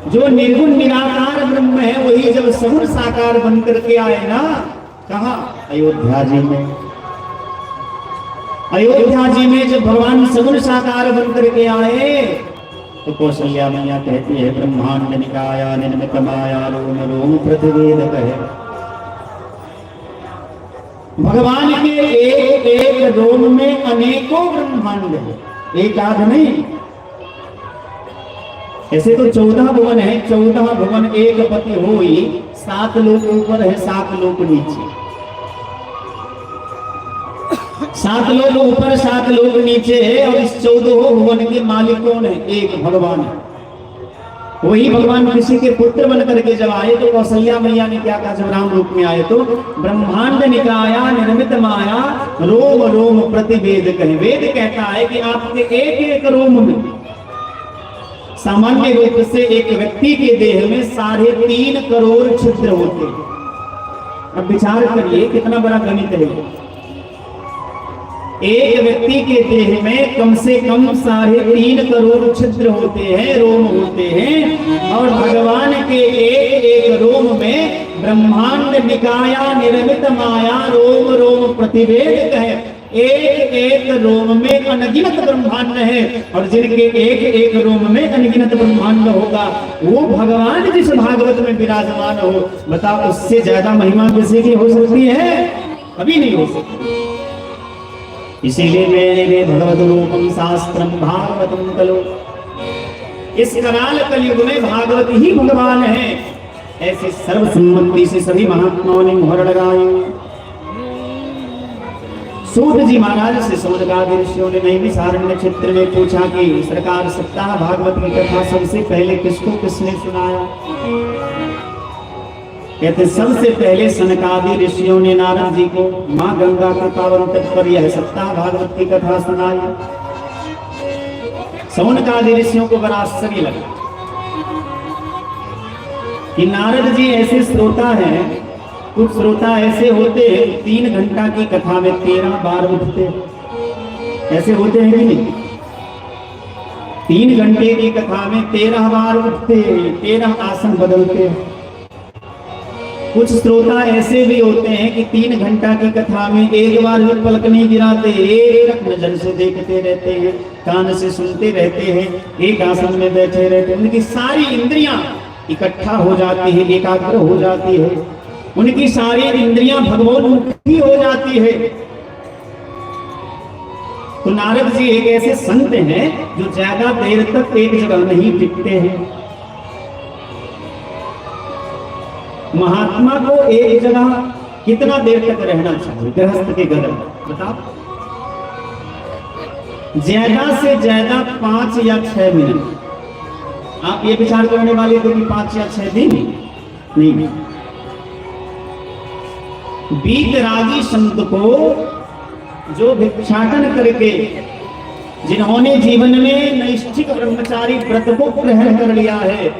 Speaker 1: जो निर्गुण निराकार ब्रह्म है वही जब सगुण साकार बन करके आए ना, कहा? अयोध्या जी में। अयोध्या जी में जब भगवान सगुण साकार बन करके आए तो कौशल्या मैया कहती है ब्रह्मांड निकाया निर्मित माया रोम रोम प्रतिवेद कहे। भगवान के एक एक रोम में अनेकों ब्रह्मांड है, एक आध नहीं। ऐसे तो 14 भुवन है, 14 भुवन एक पति होई, 7 लोक ऊपर है 7 लोक नीचे। 7 लोक ऊपर 7 लोक नीचे है और इस 14 भुवन के मालिक कौन है? एक भगवान है। वही भगवान किसी के पुत्र बन करके जब आए तो कौशल्या मैया ने क्या कहा? जब राम रूप में आए तो ब्रह्मांड निकाया निर्मित माया रोम रोम प्रतिवेद कहे। वेद कहता है कि आपके एक एक रोम में, सामान्य रूप से एक व्यक्ति के देह में 3.5 करोड़ छिद्र होते हैं। अब विचार करिए कितना बड़ा गणित है। एक व्यक्ति के देह में कम से कम 3.5 करोड़ छिद्र होते हैं, रोम होते हैं। और भगवान के एक एक रोम में ब्रह्मांड निकाया निर्मित माया रोम रोम प्रतिवेद कहे। एक एक रोम में अनगिनत ब्रह्मांड है और जिनके एक एक रोम में अनगिनत ब्रह्मांड होगा वो भगवान जिस भागवत में विराजमान हो, बताओ उससे ज्यादा महिमा किसी की हो सकती है? कभी नहीं हो सकती। इसीलिए मेरे भगवत रूपम शास्त्रम भागवतम कलो। इस कराल कलयुग में भागवत ही भगवान है, ऐसे सर्वसम्मति से सभी महात्माओं ने मोहर लगाई। सूत जी महाराज से सौनकादि ऋषियों ने नैमिषारण्य क्षेत्र में पूछा कि सरकार सप्ताह भागवत की कथा सबसे पहले किसको किसने सुनाया? कहते सबसे पहले सनकादि ऋषियों ने नारद जी को मां गंगा के पावन तट पर यह सप्ताह भागवत की कथा सुनाई। सौनकादि ऋषियों को बड़ा आश्चर्य लगा कि नारद जी ऐसे श्रोता हैं। कुछ श्रोता ऐसे होते हैं 3 घंटा की कथा में 13 बार उठते, ऐसे होते हैं कि नहीं? 3 घंटे की कथा में 13 बार उठते, 13 आसन बदलते। कुछ श्रोता ऐसे भी होते हैं कि 3 घंटा की कथा में एक बार भी पलक नहीं गिराते, एक नजर से देखते रहते हैं, कान से सुनते रहते हैं, एक आसन में बैठे रहते हैं। उनकी सारी इंद्रियां इकट्ठा हो जाती है, एकाग्र हो जाती है, उनकी सारी इंद्रियां भगवन्मुखी हो जाती है। तो नारद जी एक ऐसे संत हैं जो ज्यादा देर तक एक जगह नहीं टिकते हैं। महात्मा को एक जगह कितना देर तक रहना चाहिए गृहस्थ के घर में बताओ? ज्यादा से ज्यादा 5 या 6 मिनट। आप ये विचार करने वाले तो कि 5 या 6 दिन नहीं। बीतरागी संत को जो भिक्षाटन करके जिन्होंने जीवन में नैष्ठिक ब्रह्मचारी व्रत को ग्रहण कर लिया है,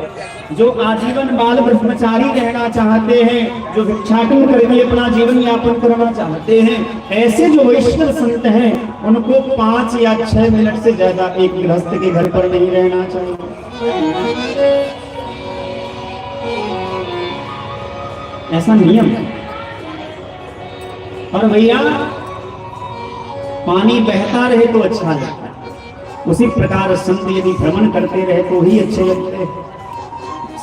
Speaker 1: जो आजीवन बाल ब्रह्मचारी रहना चाहते हैं, जो भिक्षाटन करके अपना जीवन यापन करना चाहते हैं, ऐसे जो वैष्णव संत हैं उनको 5 या 6 मिनट से ज्यादा एक गृहस्थ के घर पर नहीं रहना चाहिए। ऐसा नियम है। और भैया पानी बहता रहे तो अच्छा लगता है, उसी प्रकार संत यदि भ्रमण करते रहे तो ही अच्छे लगते हैं।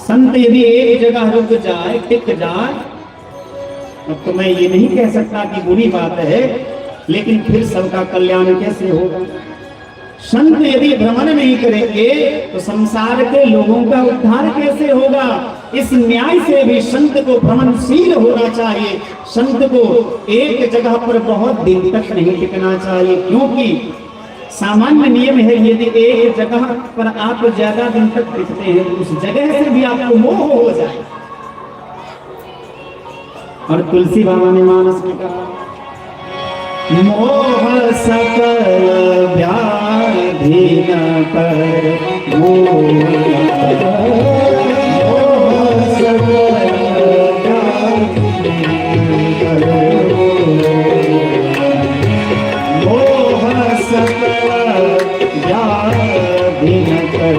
Speaker 1: संत यदि एक जगह रुक जाए, टिक जाए, अब तो मैं ये नहीं कह सकता कि बुरी बात है, लेकिन फिर सबका कल्याण कैसे होगा? संत यदि भ्रमण नहीं करेंगे तो संसार के लोगों का उद्धार कैसे होगा? इस न्याय से भी संत को भ्रमणशील होना चाहिए। संत को एक जगह पर बहुत दिन तक नहीं टिकना चाहिए, क्योंकि सामान्य नियम है यदि एक जगह पर आप ज्यादा दिन तक टिकते हैं तो उस जगह से भी आपको मोह हो जाए। और तुलसी बाबा ने मानस में कहा, मोह सकल व्याधि न कर मोह सकल व्याधि न कर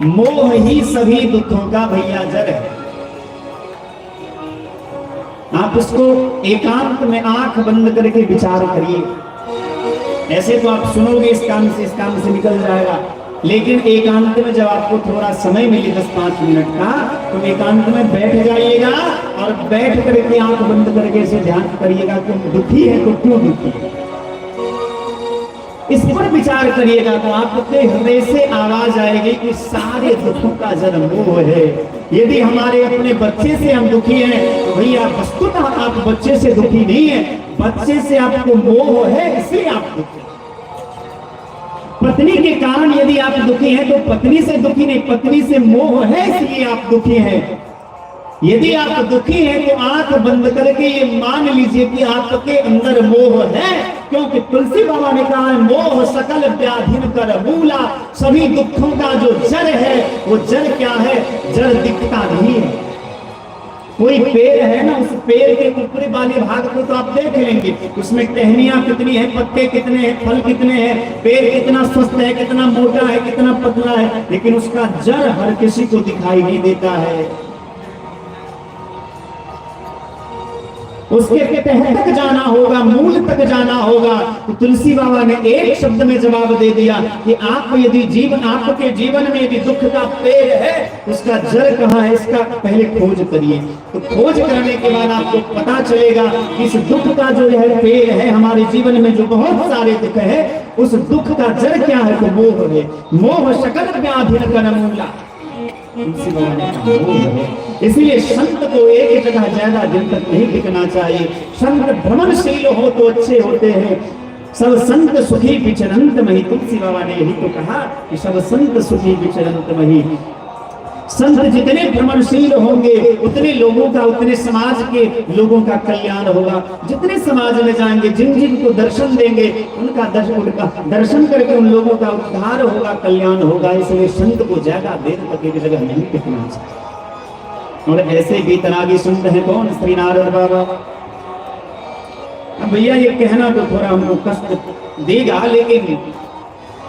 Speaker 1: मोह ही सभी दुखों का भैया जड़ है। आप उसको एकांत में आंख बंद करके विचार करिए। ऐसे तो आप सुनोगे इस काम से निकल जाएगा, लेकिन एकांत में जब आपको थोड़ा समय मिले 10-5 मिनट का, तो एकांत में बैठ जाइएगा और बैठ करके आंख बंद करके इसे ध्यान करिएगा कि दुखी है तो क्यों दुखी है, इस पर विचार करिएगा तो आपके हृदय से आवाज आएगी कि सारे दुखों का जन्म मोह है। यदि हमारे अपने बच्चे से हम दुखी हैं तो भैया वस्तुतः आप बच्चे से दुखी नहीं है, बच्चे से आपको मोह है इसलिए आप दुखी। पत्नी के कारण यदि आप दुखी हैं तो पत्नी से दुखी नहीं, पत्नी से मोह है इसलिए आप दुखी हैं। यदि आप दुखी हैं तो आंख बंद करके ये मान लीजिए कि आपके अंदर मोह है, क्योंकि तुलसी बाबा ने कहा है मोह सकल व्याधि कर मूला। सभी दुखों का जो जड़ है वो जड़ क्या है? जड़ दिखता नहीं है। कोई पेड़ है ना, उस पेड़ के ऊपरी वाले भाग को तो आप देख लेंगे, उसमें टहनियां कितनी है, पत्ते कितने हैं, फल कितने हैं, पेड़ कितना स्वस्थ है, कितना मोटा है, कितना पतला है, लेकिन उसका जड़ हर किसी को दिखाई नहीं देता है। उसके तह तक जाना होगा, मूल तक जाना होगा। तो तुलसी बाबा ने एक शब्द में जवाब दे दिया कि आप यदि आपके जीवन में यदि दुख का पेड़ है, उसका जड़ कहाँ है, इसका पहले खोज करिए। तो खोज करने के बाद आपको पता चलेगा कि इस दुख का जो है पेड़ है हमारे जीवन में, जो बहुत सारे दुख है, उस दुख का जड़ क्या है? तो मोह है। मोह सकल व्याधि कर मूला। इसलिए संत को एक जगह ज्यादा दिन तक नहीं टिकना चाहिए। संत भ्रमणशील हो तो अच्छे होते हैं। सब संत सुखी विचरंत मही। तुलसी बाबा ने यही तो कहा कि सब संत सुखी विचरंत मही। संत जितने भ्रमणशील होंगे उतने लोगों का, उतने समाज के लोगों का कल्याण होगा। जितने समाज में जाएंगे, जिन जिन को दर्शन देंगे, उनका दर्शन करके उन लोगों का उद्धार होगा, कल्याण होगा। इसलिए संत को ज्यादा देर तक एक जगह नहीं टिकना चाहिए। और ऐसे बीतरागी संत है कौन? श्री नारद बाबा। अब भैया ये कहना तो थोड़ा हमको कष्ट देगा, लेकिन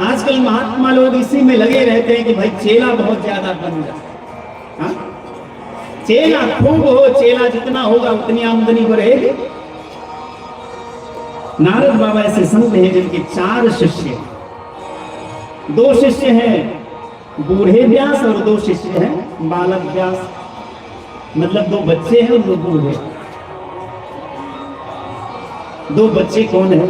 Speaker 1: आजकल महात्मा लोग इसी में लगे रहते हैं कि भाई चेला बहुत ज्यादा बन जाए। चेला खूब हो, चेला जितना होगा उतनी आमदनी बढ़ेगी। नारद बाबा ऐसे संत हैं जिनके 4 शिष्य, 2 शिष्य हैं बूढ़े व्यास और 2 शिष्य हैं बालक व्यास, मतलब 2 बच्चे हैं और 2 बूढ़े। 2 बच्चे कौन है?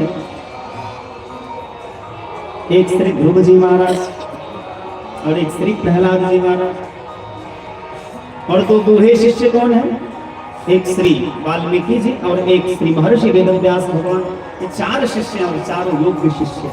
Speaker 1: एक श्री ध्रुव जी महाराज और एक श्री प्रहलाद जी महाराज। और 2 बूढ़े शिष्य कौन है? एक श्री वाल्मीकि जी और एक श्री महर्षि वेदव्यास भगवान। ये 4 शिष्य और 4 योग्य शिष्य।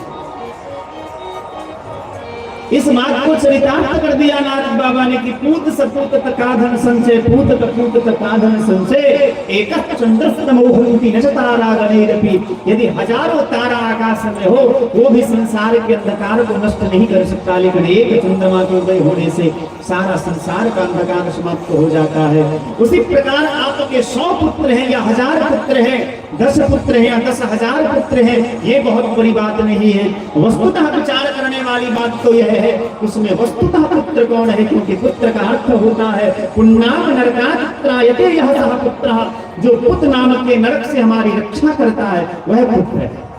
Speaker 1: इस बात को चरितार्थ कर दिया नारद बाबा ने कि पूत सपूत तकाधन संचय, पूत कपूत तकाधन संचय, एक चंद्रस्तमोहंति न तारा गणैरपि। यदि हजारों तारा आकाश में हो वो भी संसार के अंधकार को नष्ट नहीं कर सकता, लेकिन एक चंद्रमा के उदय होने से सारा संसार का अंधकार समाप्त हो जाता है। उसी प्रकार आपके 100 पुत्र हैं या 1000 पुत्र हैं, 10 पुत्र हैं या 10,000 पुत्र हैं, ये बहुत बड़ी बात नहीं है। वस्तुतः विचार करने वाली बात तो यह है उसमें वस्तुतः पुत्र कौन है, क्योंकि पुत्र का अर्थ होता है पुण्णाम नरकात्रायते यह सह पुत्रः। जो पुत्र नामक के नरक से हमारी रक्षा करता है वह पुत्र है।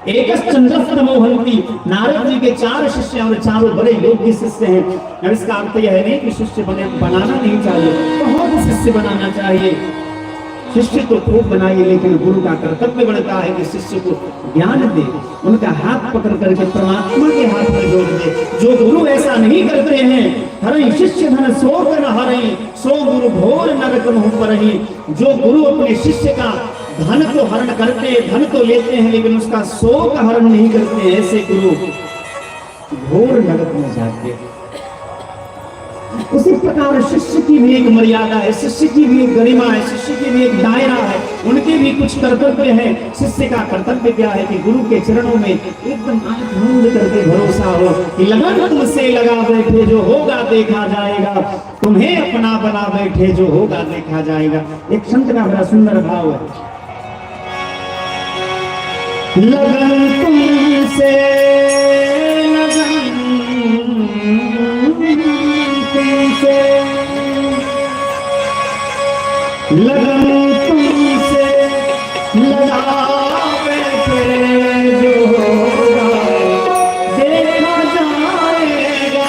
Speaker 1: एकस चंद्रस्तमोहंति, नारद जी के 4 शिष्य और 4 बड़े योग्य शिष्य हैं। अब इसका अर्थ यह नहीं कि शिष्य बनाना नहीं चाहिए, बहुत शिष्य बनाना चाहिए। शिष्य तो खूब बनाइए, लेकिन गुरु का कर्तव्य बनता है कि शिष्य को ज्ञान दे, उनका हाथ पकड़ करके परमात्मा के हाथ में जोड़ दे। जो गुरु ऐसा नहीं करते हैं, हरई शिष्य धन सोक न हरई, सो गुरु घोर नरक मुँह परहि। जो गुरु अपने शिष्य का धन तो हरण करते हैं, धन तो लेते हैं, लेकिन उसका शोक हरण नहीं करते, ऐसे गुरु घोर नरक में जाते हैं। उसी प्रकार शिष्य की भी एक मर्यादा है, शिष्य की भी एक गरिमा है, शिष्य की भी एक दायरा है, उनके भी कुछ कर्तव्य है। शिष्य का कर्तव्य क्या है कि गुरु के चरणों में एकदम आंख मूंद करके भरोसा हो कि लगन तुमसे लगा बैठे, जो होगा देखा जाएगा, तुम्हें अपना बना बैठे, जो होगा देखा जाएगा। एक संत का बड़ा सुंदर भाव है, लगन तुमसे लगन तुमसे लगा बैठे, जो होगा देखा जाएगा। लगन तुमसे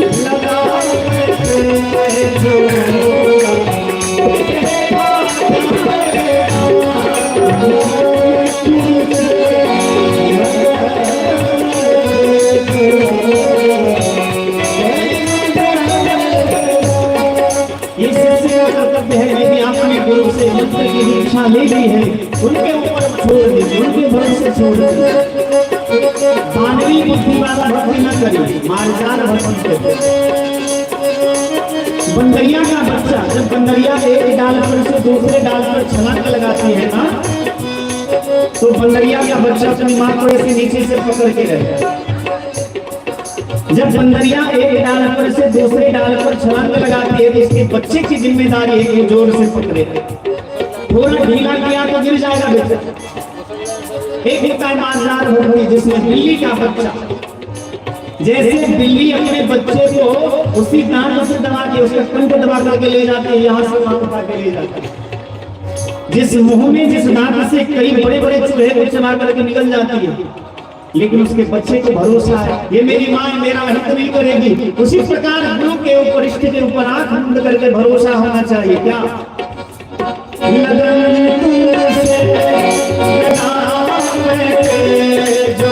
Speaker 1: लगा बैठे, जो होगा ले ली है, उनके ऊपर छोड़ दीजिए, उनके भरोसे छोड़ दीजिए। मानवीय बुद्धि वाला भक्ति न करिए, मालदार भक्ति करिए। बंदरिया का बच्चा जब बंदरिया एक डाल पर से दूसरे डाल पर छलांग लगाती है ना, तो बंदरिया का बच्चा अपनी माँ को ऐसे नीचे से पकड़ के रहता है। जब बंदरिया एक डाल पर से दूसरे डाल पर छलांग लगाती है तो इसके बच्चे की जिम्मेदारी है कि जोर से पकड़े, थोड़ा ढीला किया तो गिर जाएगा बेचारा। एक होता है मालदार भक्ति, जिसमें बिल्ली का बच्चा, जैसे बिल्ली अपने बच्चे को उसी दांत से दबा के उसका कंठ दबा करके ले जाती है, यहाँ से वहां उठा के ले जाती है। जिस मुंह में जिस दांत से कई बड़े बड़े चूहे को चबा करके निकल जाती है, लेकिन उसके बच्चे को भरोसा है ये मेरी माँ मेरा हित नहीं करेगी। उसी प्रकार गुरु के ऊपर, इष्ट के ऊपर आंख बंद करके भरोसा होना चाहिए। क्या लगन तुमसे लगा बैठे, जो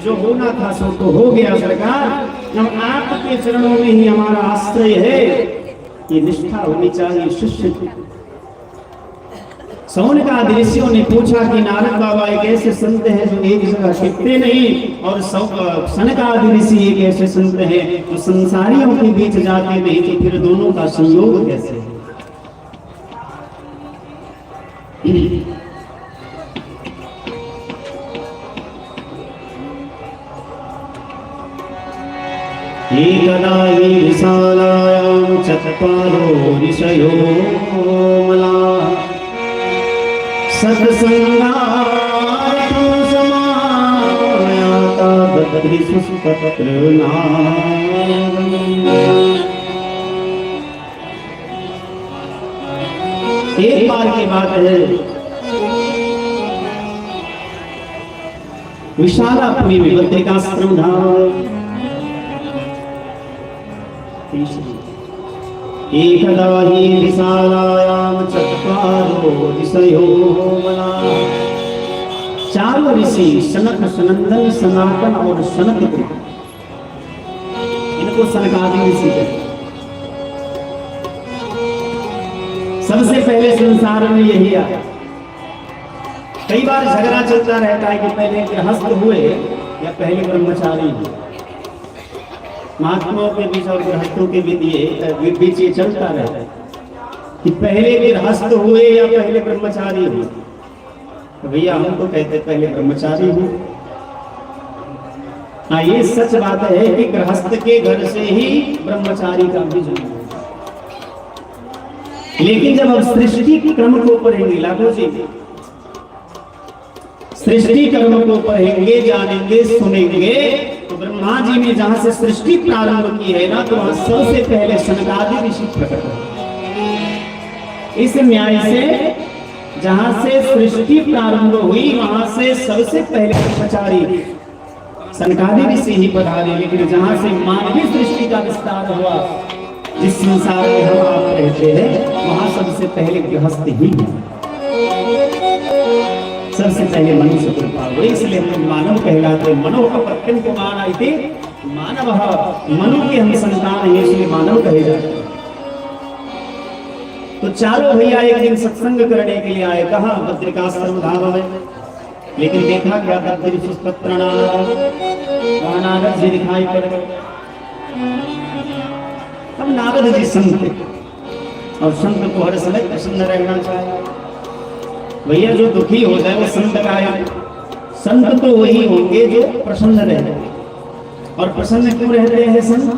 Speaker 1: जो होना था सो तो हो गया सरकार, अब आपके चरणों में ही हमारा आश्रय है, ये निष्ठा होनी चाहिए शिष्य की। सौनकादि ऋषियों ने पूछा कि नारद बाबा एक ऐसे संत हैं जो एक जगह टिकते नहीं, और सनकादि ऋषि एक ऐसे संत हैं जो संसारियों के बीच जाते नहीं, तो फिर दोनों का संयोग कैसे है? एकदा विशालायां चत्वारो ऋषयो मलाः सत्संगार्थं समागताः बद्री सुस्तत्र एक बार की बात है, विशालापुरी में बद्रिकाश्रम धाम। एकदा हि विशालायां चत्वारो ऋषयो मना। चारों ऋषि सनक, सनंदन, सनातन और सनक, इनको सनकादि ऋषि कहते। सबसे पहले संसार में यही आया। कई बार झगड़ा चलता रहता है कि पहले गृहस्थ हुए या पहले ब्रह्मचारी हुए। महात्माओं के बीच और गृहस्थों के बीच ये चलता रहता है कि पहले गृहस्थ हुए या पहले ब्रह्मचारी हुए। तो भैया हम तो कहते पहले ब्रह्मचारी हुए। हाँ, ये सच बात है कि गृहस्थ के घर से ही ब्रह्मचारी का भी जन्म हुआ। लेकिन जब हम सृष्टि क्रम को पढ़ेंगे, लाखों जी सृष्टि क्रम को पढ़ेंगे, जानेंगे, सुनेंगे, तो ब्रह्मा जी ने जहां से सृष्टि प्रारंभ की है ना, तो वहां सबसे पहले सनकादि ऋषि प्रकट हुए। इस न्याय से जहां से सृष्टि प्रारंभ हुई वहां से सबसे पहले ब्रह्मचारी सनकादि ऋषि ही पधारे। लेकिन जहां से मानवीय सृष्टि का विस्तार हुआ, जिस संसार में हम आप रहते हैं, वहां सबसे पहले गृहस्थ ही सबसे पहले मनुष्य कृपा हुई। इसलिए हम मानव कहलाते। मनो का प्रत्यन को माना इति मानव, मनु के हम संतान हैं, इसलिए मानव कहे जाते हैं। तो चारों भैया एक दिन सत्संग करने के लिए आए। कहा? बद्रिकाश्रम धाम में। लेकिन देखा क्या? बद्री सुस्तत्र नारद जी दिखाई पड़ गए। अब नारद जी संत थे और संत को हर समय प्रसन्न रहना चाहिए। भैया जो दुखी हो जाए वो संत का है। संत तो वही होंगे जो प्रसन्न रहते हैं। और प्रसन्न क्यों रहते हैं संत?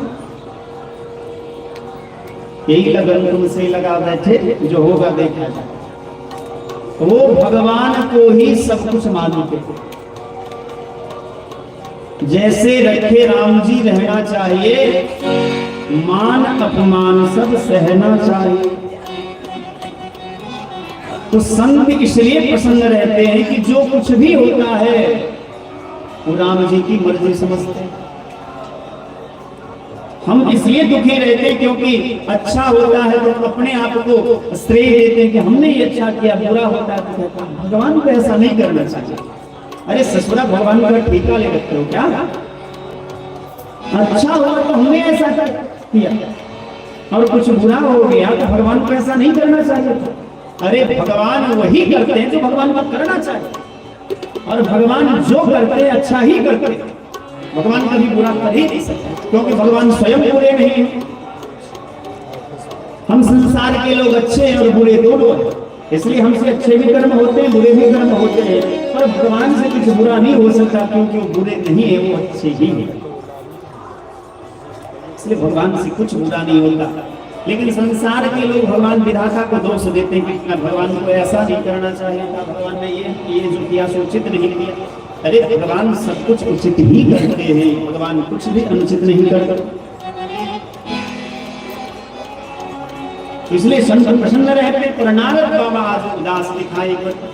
Speaker 1: यही लगन तुमसे लगा बैठे, जो होगा देखा जाए। वो भगवान को ही सब कुछ मानते। जैसे रखे राम जी रहना चाहिए, मान अपमान सब सहना चाहिए। तो संत इसलिए प्रसन्न रहते हैं कि जो कुछ भी होता है वो राम जी की मर्जी समझते हैं। हम इसलिए दुखी रहते हैं क्योंकि अच्छा होता है तो अपने आप को श्रेय देते हैं कि हमने ये अच्छा किया, बुरा होता है तो कहते हैं भगवान को ऐसा नहीं करना चाहिए। अरे ससुरा, भगवान का ठेका ले रखते हो क्या? अच्छा हुआ तो हमने ऐसा किया और कुछ बुरा हो गया तो भगवान को ऐसा नहीं करना चाहिए। अरे भगवान वही करते हैं जो भगवान को करना चाहिए, और भगवान जो करते हैं अच्छा ही करते हैं। भगवान कभी बुरा कर ही नहीं सकते, क्योंकि भगवान स्वयं बुरे नहीं हैं। हम संसार के लोग अच्छे हैं और बुरे दोनों हैं, इसलिए हमसे अच्छे भी कर्म होते हैं, बुरे भी कर्म होते हैं। पर भगवान से कुछ बुरा नहीं हो सकता, क्योंकि वो बुरे नहीं है, वो अच्छे ही हैं। इसलिए भगवान से कुछ बुरा नहीं होता। लेकिन संसार के लोग भगवान विधाता को दोष देते हैं कि भगवान को ऐसा नहीं करना चाहिए था, भगवान ने ये जो किया सो उचित नहीं किया। अरे भगवान सब कुछ उचित ही करते हैं, भगवान कुछ भी अनुचित नहीं करते। इसलिए संत प्रसन्न रहते। पर नारद बाबा आज उदास दिखाई पड़ते।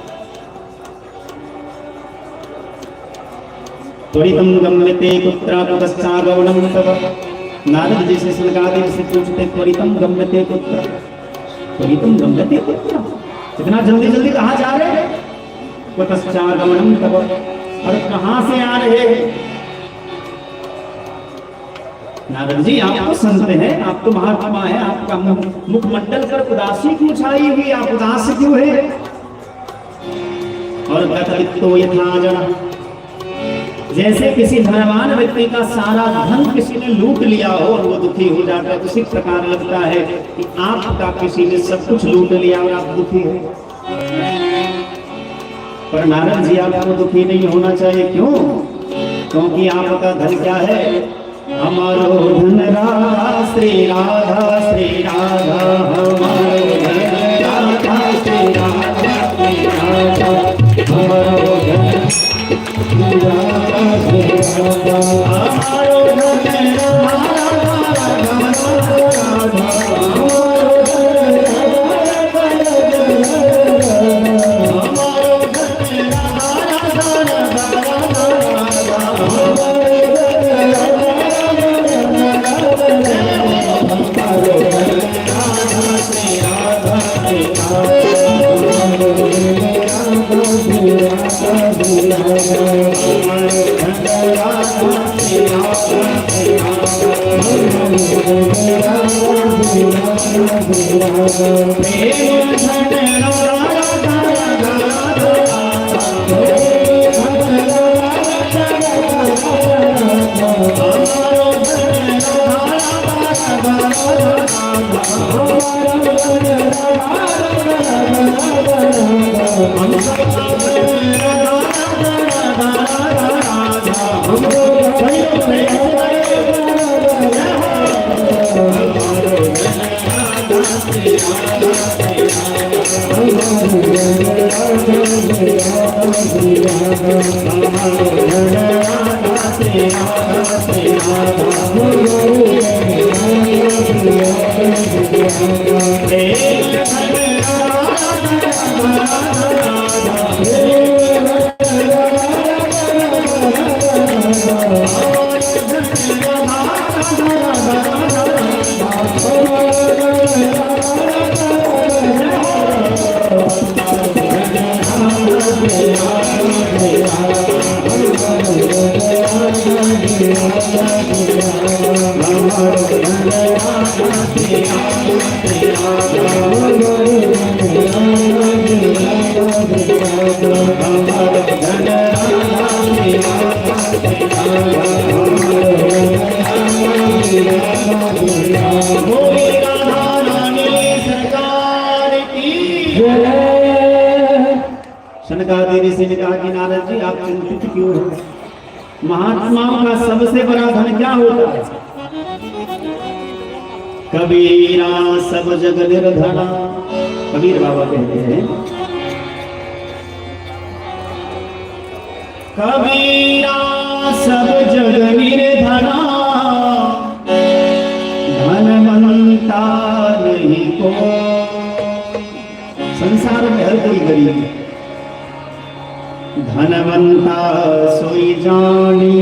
Speaker 1: त्वरितं गम्यते कुत्र कुतश्चागमनं तव। नारद जी से सनकादि से पूछते, त्वरितं गम्यते कुत्र, त्वरितं गम्यते कुत्र, इतना जल्दी जल्दी कहाँ जा रहे हैं? कुतश्चागमनं तव, और कहाँ से आ रहे हैं? नारद जी आप तो संत हैं, आप तो महात्मा हैं, आपका मुखमंडल पर उदासी क्यों छाई हुई? आप उदास क्यों है? और गतवित्तो यथा जन, जैसे किसी धनवान व्यक्ति का सारा धन किसी ने लूट लिया हो और वो दुखी हो जाता है, उसी प्रकार लगता है कि आपका किसी ने सब कुछ लूट लिया और आप दुखी हो। पर नारद जी आपको दुखी नहीं होना चाहिए। क्यों? क्योंकि आपका धन क्या है? हमारो धन राधा श्री राधा, श्री राधा हमारो धन राधा, श्री राधा, श्री राधा हमारो धन राधा, श्री राधा। सनकादि ऋषि ने कहा कि नारद जी आप चिंतित क्यों हो? महात्माओं का सबसे बड़ा धन क्या होता है? कबीरा सब जग निर्धना। कबीर बाबा कहते हैं कबीरा सब जग निर्धना, धनवंता नहीं को। संसार में हर कोई गरीब है, धनवंता सोई जाने,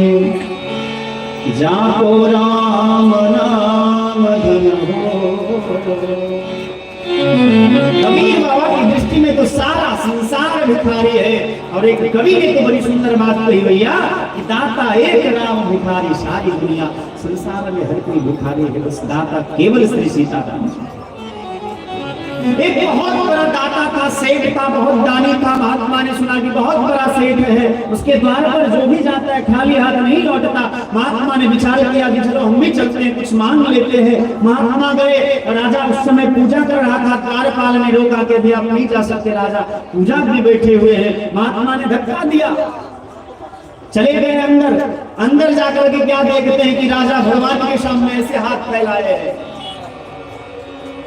Speaker 1: जाको राम नाम धन हो। कबीर बाबा की दृष्टि में तो सारा संसार भिखारी है। और एक कवि ने तो बड़ी सुंदर बात कही भैया कि दाता एक राम भिखारी सारी दुनिया। संसार में हर कोई भिखारी है, बस दाता केवल श्री सीताराम। एक बहुत बड़ा दाता था, सेठ था, बहुत दानी था। महात्मा ने सुना कि बहुत बड़ा सेठ है, उसके द्वार पर जो भी जाता है खाली हाथ नहीं लौटता। महात्मा ने विचार किया कि चलो हम भी चलते हैं, कुछ मांग लेते हैं। महात्मा गए, राजा उस समय पूजा कर रहा था। द्वारपाल ने रोका के दिया, आप नहीं जा सकते, राजा पूजा में बैठे हुए हैं। महात्मा ने धक्का दिया, चले गए अंदर। अंदर जाकर के क्या देखते हैं कि राजा भगवान के सामने ऐसे हाथ फैलाए हैं।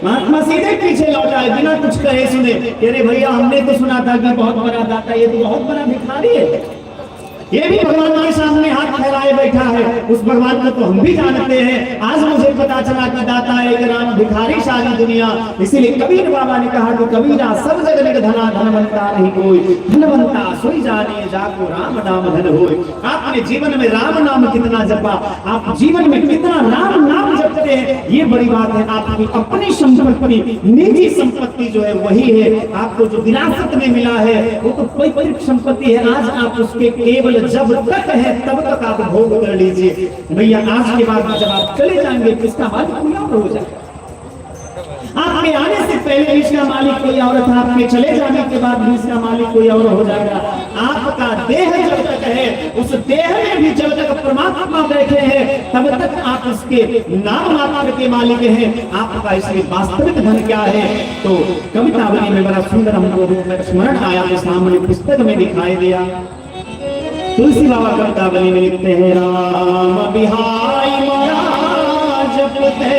Speaker 1: महात्मा सीधे पीछे लौटा है, बिना कुछ कहे सुने। अरे भैया हमने तो सुना था कि बहुत बड़ा दाता, ये तो बहुत बड़ा भिखारी है। ये भी भगवान के सामने हाथ फैलाए बैठा है। उस भगवान को तो हम भी जानते हैं। आज मुझे पता चला कि दाता एक राम भिखारी सारी दुनिया। इसीलिए कबीर बाबा ने कहा कि कबीरा सब जग निर्धना, धनवंता नहीं कोई। धनवंता सोई जाने, जाको राम नाम धन होए। आपने जीवन में राम नाम कितना जपा, आप जीवन में कितना राम नाम जपते हैं, ये बड़ी बात है। आपकी अपनी संपत्ति, निजी संपत्ति जो है वही है। आपको जो विरासत में मिला है वो तो पैतृक संपत्ति है। आज आप उसके केवल जब तक है तब तक आप भोग कर लीजिए। भैया आज के बाद जब आप चले जाएंगे तो इसका मालिक कोई और हो जाएगा। आपके आने से पहले इसका मालिक कोई और था, आपके चले जाने के बाद भी इसका मालिक कोई और हो जाएगा। आपका देह जब तक है, उस देह में भी जब तक परमात्मा बैठे हैं तब तक आप उसके नाम मात्र के मालिक हैं। आपका इसमें वास्तविक धन क्या है? तो कवितावली में बड़ा सुंदर हमको स्मरण आया, तो सामने पुस्तक में दिखाई दिया। तुलसी बाबा कवितावली में लिखते हैं, राम बिहारी मरा जपते,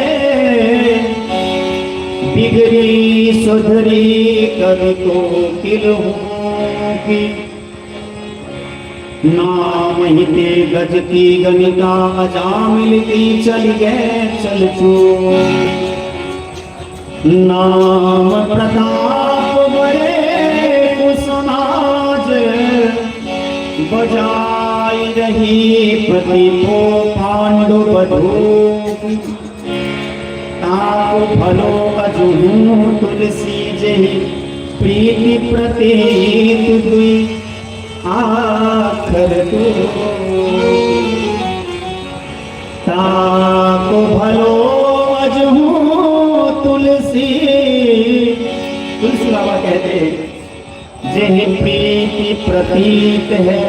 Speaker 1: बिगड़ी सुधरी कवि को किल की। नाम ही ते गज की गणिका, जा मिलती चल गए चल चू। नाम प्रताप बड़े कुसमाज, बजाई रही पति को पांडु बधू। ताप फलो अजुहू तुलसी जही, प्रीति प्रतीत दुई। आखर तो ताको भलो अजहू तुलसी। तुलसी बाबा कहते हैं जे प्रीति प्रतीत है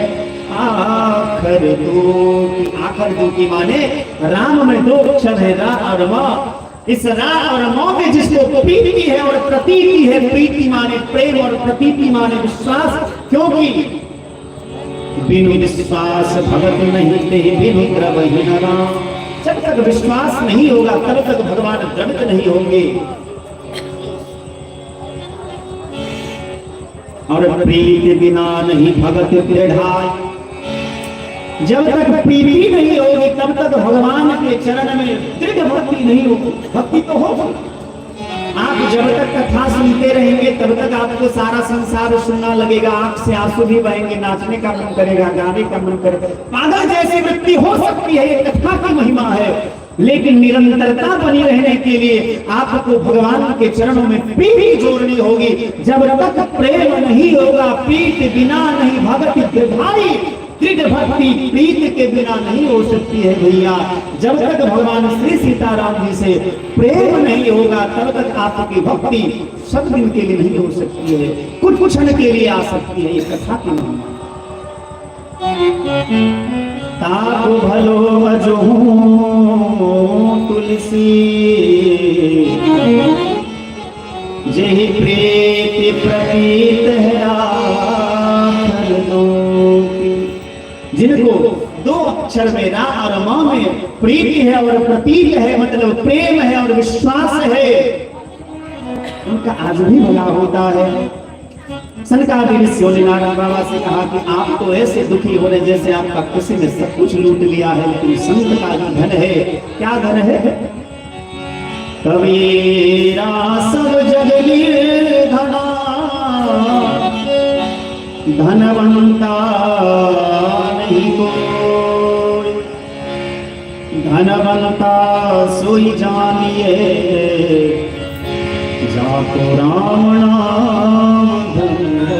Speaker 1: आखर दो की माने राम में दो अक्षर है रा और म। इस रा और म में जिसको प्रीति है और प्रतीति है, प्रीति माने प्रेम और प्रतीति माने विश्वास, क्योंकि बिनु विश्वास भगत नहीं ते बिनु द्रवहि न राम। जब तक विश्वास नहीं होगा तब तक भगवान द्रवित नहीं होंगे। और प्रीति बिना नहीं भगत दृढ़ाय। जब तक प्रीति नहीं होगी तब तक भगवान के चरण में दृढ़ भक्ति नहीं होगी। भक्ति तो होगी, आप जब तक कथा सुनते रहेंगे तब तक आपको सारा संसार सुनना लगेगा, आंख से आंसू भी बहेंगे, नाचने का मन करेगा, गाने का मन करेगा, पागल जैसी वृत्ति हो सकती है, ये कथा की महिमा है। लेकिन निरंतरता बनी रहने के लिए आपको भगवान के चरणों में प्रीति जोड़नी होगी। जब तक प्रेम नहीं होगा, प्रीति बिना नहीं भक्ति दृढ़ाई। दृढ़ भक्ति प्रीति के बिना नहीं हो सकती है भैया। जब तक भगवान श्री सीताराम जी से प्रेम नहीं होगा तब तक आपकी भक्ति सब दिन के लिए नहीं हो सकती है, कुछ क्षण के लिए आ सकती है। ये कथा की महिमा। ताको भलो अजहू तुलसी जेहि प्रीति प्रतीत है आखर दो। जिनको दो अक्षर में रा और म में प्रीति है और प्रतीत है, मतलब प्रेम है और विश्वास है, उनका आज भी भला होता है। सनकादिक ऋषियों ने नारायण बाबा से कहा कि आप तो ऐसे दुखी हो रहे जैसे आपका किसी ने सब कुछ लूट लिया है, लेकिन संत का जो धन है, क्या धन है? कबीरा सब जग धना धनवंता नहीं कोई, धनवंता सोई जानिए जाको राम नाम धन हो।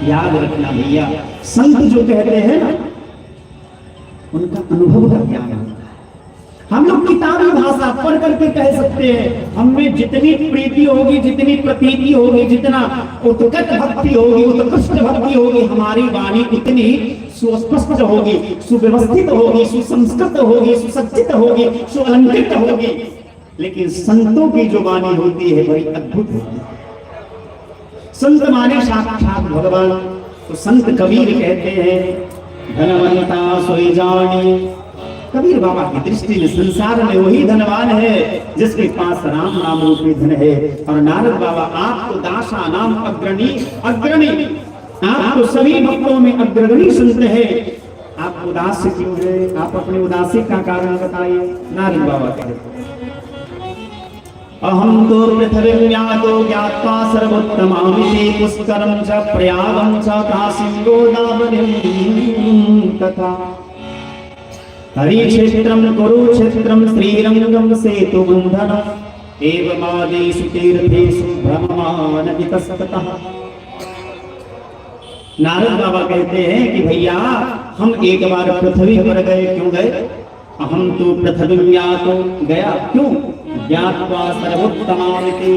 Speaker 1: याद रखना भैया, संत जो कहते हैं ना उनका अनुभव का ज्ञान होता है। हम लोग किताबी भाषा पढ़ करके कह सकते हैं, हमें जितनी प्रीति होगी, जितनी प्रतीति होगी, जितना उत्कट भक्ति होगी, उत्कृष्ट भक्ति होगी, हमारी वाणी उतनी सुस्पष्ट होगी, सुव्यवस्थित होगी, सुसंस्कृत होगी, सुसज्जित होगी, सुअलंकृत होगी। लेकिन संतों की जो वाणी होती है बड़ी अद्भुत होती है। संत माने साक्षात भगवान। तो संत कबीर कहते हैं धनवंता सोई जानी। कबीर बाबा की दृष्टि में संसार में वही धनवान है जिसके पास राम नाम रूपी धन है। और नारद बाबा आप तो दासा नाम अग्रणी, आप तो सभी भक्तों में अग्रगणी संत है, आप उदास क्यों है? आप अपने उदासी का कारण बताइए। नारद बाबा कहते अहम तो पृथ्वीव्यातो ज्ञात्वा सर्वोत्तमामिति पुष्करं च प्रयागं च काशीं गोदावरीं तथा हरिक्षेत्रं कुरुक्षेत्रं श्रीरंगं सेतुबन्धनम् एवमादेषु तीर्थेषु भ्रममाण इतस्ततः। नारद बाबा कहते हैं कि भैया हम एक बार पृथ्वी पर गए। क्यों गए? हम तो पृथ्वीव्यातो गया, क्यों? ज्ञात्वा सर्वोत्तमामिति,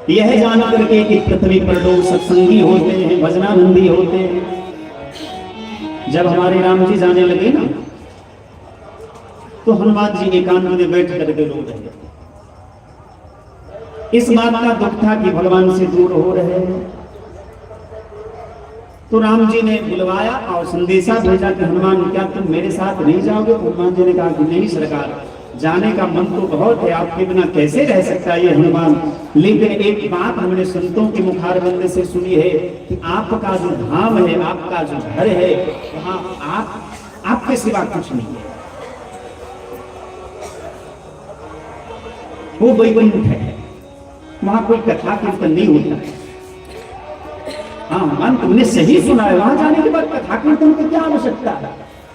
Speaker 1: यह जान करके कि पृथ्वी पर लोग सत्संगी होते हैं, भजनानंदी होते हैं। जब हमारे राम जी जाने लगे ना तो हनुमान जी एकांत में बैठ करके रो रहे। इस बात का दुख था कि भगवान से दूर हो रहे हैं। तो राम जी ने बुलवाया और संदेशा भेजा कि हनुमान क्या तुम मेरे साथ नहीं जाओगे? हनुमान जी ने कहा कि नहीं सरकार, जाने का मन तो बहुत है, आपके बिना कैसे रह सकता है ये हनुमान। लेकिन एक बात हमने संतों के मुखारबिंद से सुनी है कि आपका जो धाम है, आपका जो घर है, वहां आपके सिवा कुछ नहीं है, वो वैकुंठ है, वहां कोई कथा कीर्तन नहीं होता है। हाँ मन तुमने सही सुना है, वहां जाने के बाद कथा कीर्तन की क्या आवश्यकता है?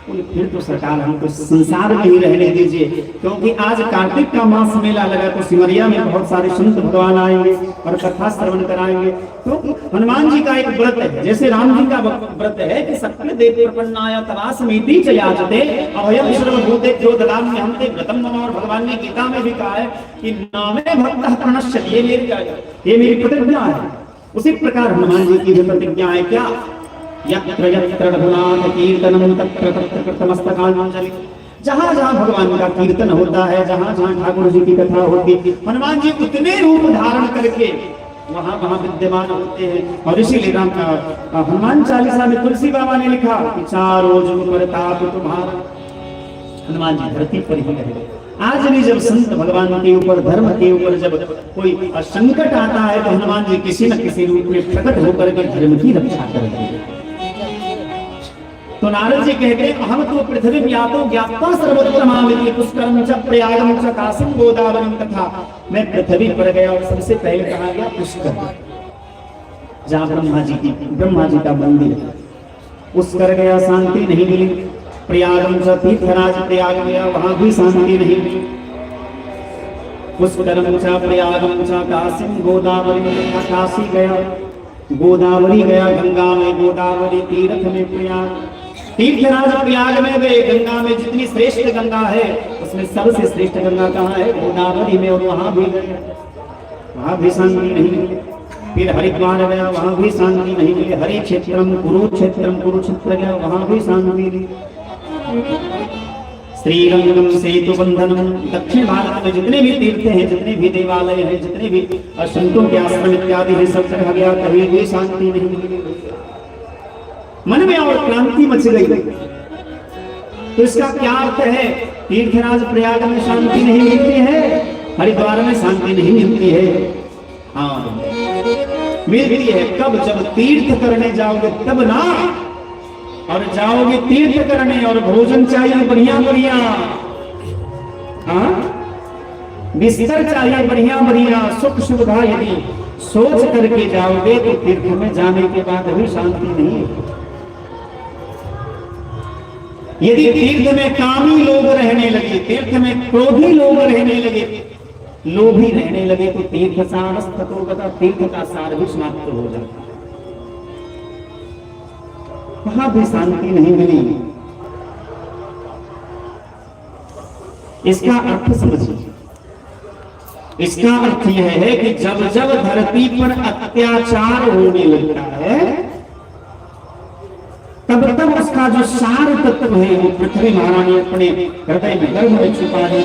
Speaker 1: बोले फिर तो सरकार हमको संसार में ही रहने दीजिए, क्योंकि आज कार्तिक का मास मेला लगा तो सिमरिया में बहुत सारे संत भगवान आएंगे और कथा श्रवण कराएंगे। तो हनुमान जी का एक व्रत है, जैसे राम जी का व्रत है कि सकल देव प्रपन्नाय तवासमीति च याचते अभयम सर्वभूते जो ददामि हमते व्रतम मम। और भगवान ने गीता में भी कहा है कि नामे भक्तः प्रणश्यति, ये मेरी प्रतिज्ञा है। उसी प्रकार हनुमान जी की भी प्रतिज्ञा है क्या, यत्र यत्र रघुनाथ कीर्तनम तत्र तत्र कृतमस्तकांजलि। जहां जहां भगवान का कीर्तन होता है, जहां जहां ठाकुर जी की कथा होती है, हनुमान जी उतने रूप धारण करके वहां वहां विद्यमान होते हैं। और इसीलिए हनुमान चालीसा में तुलसी बाबा ने लिखा कि चारों जुग प्रताप तुम्हारा। हनुमान जी धरती पर ही रहे। आज भी जब संत भगवान के ऊपर, धर्म के ऊपर जब कोई संकट आता है तो हनुमान जी किसी न किसी रूप में प्रकट होकर के धर्म की रक्षा करते हैं। तो नारद जी कहते हैं अहम तो पृथ्वी व्यापो ज्ञापा सर्वोत्तमामिति पुष्करम च प्रयागम च काशीम गोदावरीम तथा। मैं पृथ्वी पर गया और सबसे पहले कहा गया पुष्कर, जहाँ ब्रह्मा जी का मंदिर है। पुष्कर गया, शांति नहीं मिली। प्रयागम च तीर्थराज प्रयाग गया, वहां भी शांति नहीं मिली। पुष्करम च प्रयागम च काशीम गोदावरी, काशी गया, गोदावरी गया, गंगा में गोदावरी, तीर्थ में प्रयाग। तीर्थराज प्रयाग में गए, गंगा में जितनी श्रेष्ठ गंगा है उसमें सबसे श्रेष्ठ गंगा कहाँ है, गोदावरी में, और वहां भी गए, वहां भी शांति नहीं मिली। फिर हरिद्वार गया, वहां भी शांति नहीं मिली। हरि क्षेत्रम कुरुक्षेत्र गया, वहां भी शांति नहीं। श्रीरंगम सेतु बंधनम, दक्षिण भारत में जितने भी तीर्थ हैं, जितने भी देवालय हैं, जितने भी संतों के आश्रम इत्यादि है, सब जगह गया, कहीं भी शांति नहीं मिली। मन में और क्रांति मच गई। तो इसका क्या अर्थ है, तीर्थराज प्रयाग में शांति नहीं मिलती है, हरिद्वार में शांति नहीं मिलती है। हाँ मिलती है कब, जब तीर्थ करने जाओगे तब ना। और जाओगे तीर्थ करने और भोजन चाहिए बढ़िया बढ़िया, हाँ बिस्तर चाहिए बढ़िया बढ़िया, सुख सुविधा यदि सोच करके जाओगे तो तीर्थ में जाने के बाद भी शांति नहीं है। यदि तीर्थ में कामी लोग रहने लगे, तीर्थ में क्रोधी लोग रहने लगे, लोभी रहने लगे, तो तीर्थ सारस्ततोगता, तीर्थ का सार भी समाप्त हो जाता, वहां भी शांति नहीं मिली। इसका अर्थ समझिए। इसका अर्थ यह है कि जब जब धरती पर अत्याचार होने लगता है तब तब उसका जो सार तत्व है वो पृथ्वी महारानी अपने हृदय में गर्भ में छुपा है।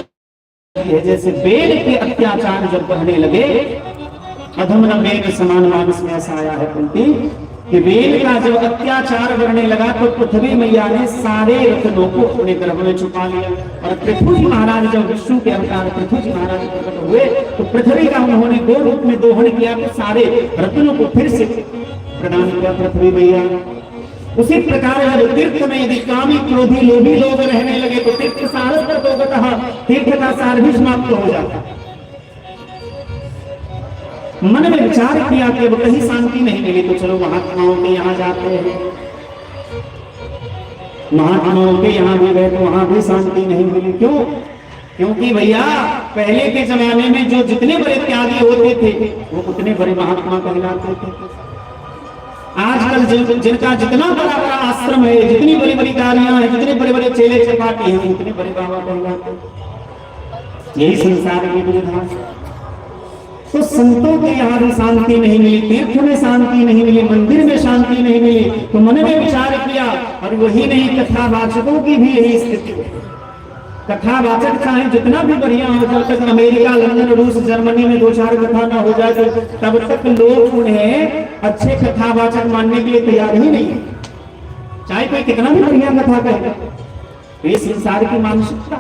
Speaker 1: जैसे बेल के अत्याचार जब बढ़ने लगे, अधम न मेघ समान मानस में ऐसा आया है पंक्ति कि बेल का जब अत्याचार बढ़ने लगा तो पृथ्वी मैया ने सारे रत्नों को अपने गर्भ में छुपा लिया। और पृथ्वी जी महाराज जब विष्णु के अवतार पृथ्वी जी महाराज प्रकट हुए तो पृथ्वी का उन्होंने दो रूप में दोहन किया, तो सारे रत्नों को फिर से प्रदान किया पृथ्वी मैया। उसी प्रकार जब तीर्थ में यदि कामी क्रोधी लोभी लोग रहने लगे तो तीर्थ सारस्ततोगतः, तीर्थ का सार भी समाप्त हो जाता। मन में विचार किया कि अब कहीं शांति नहीं मिली तो चलो महात्माओं के यहाँ जाते हैं। महात्माओं के यहाँ भी गए तो वहां भी शांति नहीं मिली। क्यों? क्योंकि भैया पहले के जमाने में जो जितने बड़े त्यागी होते थे वो उतने बड़े महात्मा कहलाते थे। आजकल जिनका जितना बड़ा बड़ा आश्रम है, जितनी बड़ी बड़ी गाड़ियां हैं, जितने बड़े बड़े चेले चपाटी हैं, उतने बड़े बाबा कहलाते। यही संसार की विधान। तो संतों के यहाँ भी शांति नहीं मिली, तीर्थ में शांति नहीं मिली, मंदिर में शांति नहीं मिली। तो मन में विचार किया, और वही नहीं कथावाचकों की भी यही स्थिति है। कथावाचक चाहे जितना भी बढ़िया हो, जब तक अमेरिका, लंदन, रूस, जर्मनी में 2-4 कथा ना हो जाए तो तब तक लोग उन्हें अच्छे कथावाचक मानने के लिए तैयार ही नहीं है, चाहे कोई कितना भी बढ़िया कथा कहे। ये संसार की मानसिकता।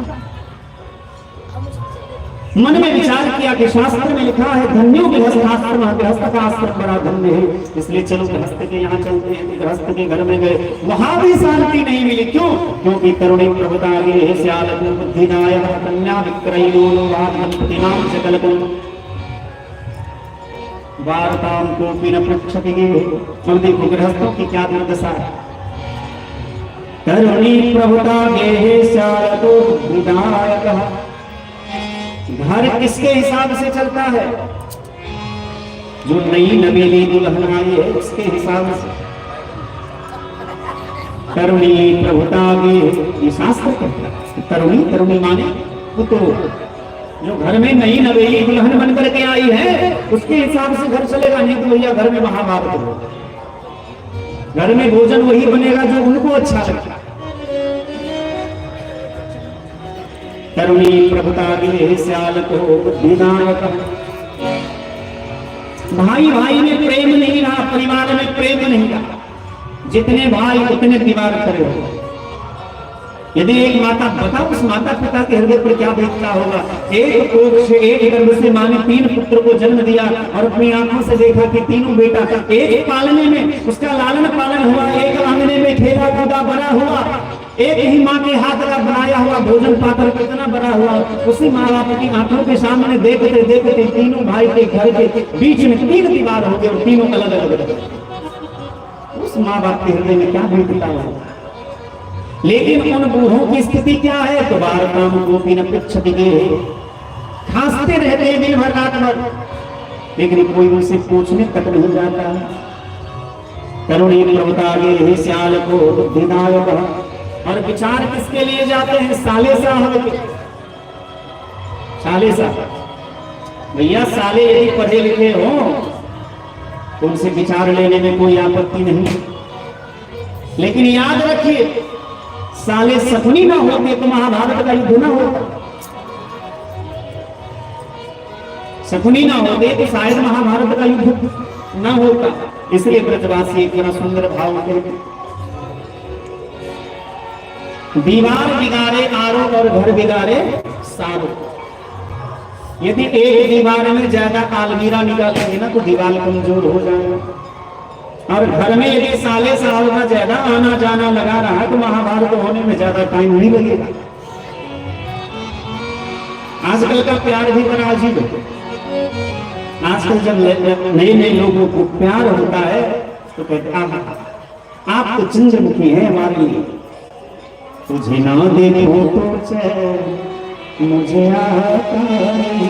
Speaker 1: मन में विचार किया कि शास्त्र में लिखा है धन्यो गृहस्थाश्रम, गृहस्थ का आश्रम बड़ा धन्य है, इसलिए चलो गृहस्थ के यहाँ चलते हैं। गृहस्थ के घर में गए, वहां भी शांति नहीं मिली। क्यों? क्योंकि करुणे प्रभुता गे श्याल बुद्धिनाय कन्या विक्रयणो वादनाम सकलकम वार्ताम कोपि न पृच्छति। और देखो गृहस्थों की क्या दुर्दशा है। तरुणी प्रभुता गेहे शारदो विधायक। घर किसके हिसाब से चलता है? जो नई नवेली दुल्हन आई है उसके हिसाब से। तरुणी प्रभुता गे, ये शास्त्र कहता है। तरुणी तरुणी माने वो तो जो घर में नई नवेली दुल्हन बन करके आई है उसके हिसाब से घर चलेगा, नहीं तो भैया घर में महाभारत होगा। घर में भोजन वही बनेगा जो उनको अच्छा लगता है। तरुणी प्रभुता गे श्याल को बुद्धिनायक। भाई भाई में प्रेम नहीं रहा, परिवार में प्रेम नहीं रहा। जितने भाई उतने दीवार खड़े हो। यदि एक माता, बताओ उस माता पिता के हृदय पर क्या बीतता होगा। एक कोख से, एक गर्भ से माँ ने 3 पुत्र को जन्म दिया और अपनी आंखों से देखा कि तीनों बेटा एक पालने में उसका लालन पालन हुआ, एक आंगने में खेला कूदा बड़ा हुआ, एक ही माँ के हाथ का बनाया हुआ भोजन पात्र कितना बड़ा हुआ। उसी माँ बाप की आंखों के सामने देखते देखते तीनों भाई के घर के बीच में 3 दीवार हो गए और तीनों अलग अलग। उस माँ बाप के हृदय में क्या बीतता होगा। लेकिन उन बूढ़ों की स्थिति क्या है? तो बार काम गोपी न पृच्छति गे, खांसते रहते हैं दिन भर रात भर, लेकिन कोई उनसे पूछने तक नहीं जाता। तरुणी प्रभुता गे श्याल को बुद्धिनायक। और विचार किसके लिए जाते हैं? साले साहब के। साले साहब भैया, साले यदि पढ़े लिखे हो तो उनसे विचार लेने में कोई आपत्ति नहीं, लेकिन याद रखिए साले सपनी ना होते तो महाभारत का युद्ध ना होता। सपनी ना होते तो शायद महाभारत का युद्ध ना होता। इसलिए ब्रजवासी एक बड़ा सुंदर भाव कहते, दीवार बिगाड़े आरो और घर बिगाड़े सारो। यदि एक दीवार में ज्यादा आलमीरा निकालेंगे ना तो दीवार कमजोर हो जाएगा। और घर में यदि साले साल का ज्यादा आना जाना लगा रहा है तो महाभारत होने में ज्यादा टाइम नहीं लगेगा। आजकल का प्यार भी बड़ा अजीब है। आजकल जब नए नए लोगों को प्यार होता है तो कहते आप तो चंद्रमुखी है हमारे लिए, तुझे ना देखो तो चैन मुझे आता नहीं।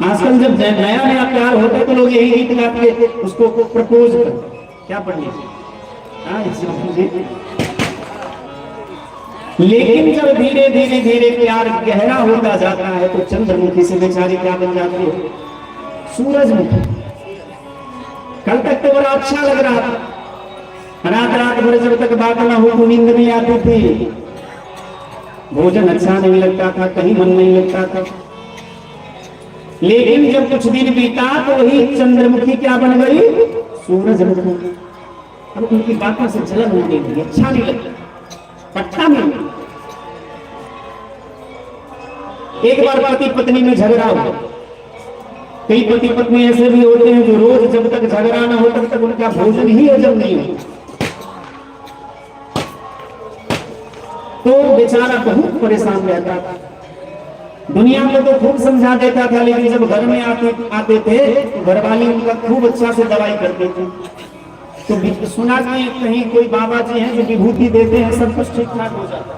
Speaker 1: आजकल जब नया नया प्यार होता है तो लोग यही गीत गाते हैं, उसको प्रपोज कर क्या पढ़नी चाहिए। लेकिन जब धीरे धीरे धीरे प्यार गहरा होता जाता है तो चंद्रमुखी से बेचारी क्या बन जाती है? सूरजमुखी। कल तक तो बड़ा अच्छा लग रहा था, रात रात भर जब तक बात ना हो तो नींद नहीं आती थी, भोजन अच्छा नहीं लगता था, कहीं मन नहीं लगता था। लेकिन जब कुछ दिन बीता तो वही चंद्रमुखी क्या बन गई? सूरजमुखी। अब उनकी बातों से जलन होने लगी, अच्छा नहीं लगता, पट्टा नहीं। एक बार पति पत्नी में झगड़ा हुआ। कई पति पत्नी ऐसे भी होते हैं जो रोज जब तक झगड़ा ना हो तब तक उनका भोजन ही हजम नहीं होता। तो बेचारा बहुत परेशान रहता था। दुनिया में तो खूब समझा देता था, लेकिन जब घर में आते थे तो घरवाली उनका खूब अच्छा से दवाई करते थे। तो सुना कि कहीं कोई बाबा जी हैं जो विभूति देते हैं, सब कुछ ठीक ठाक हो जाता।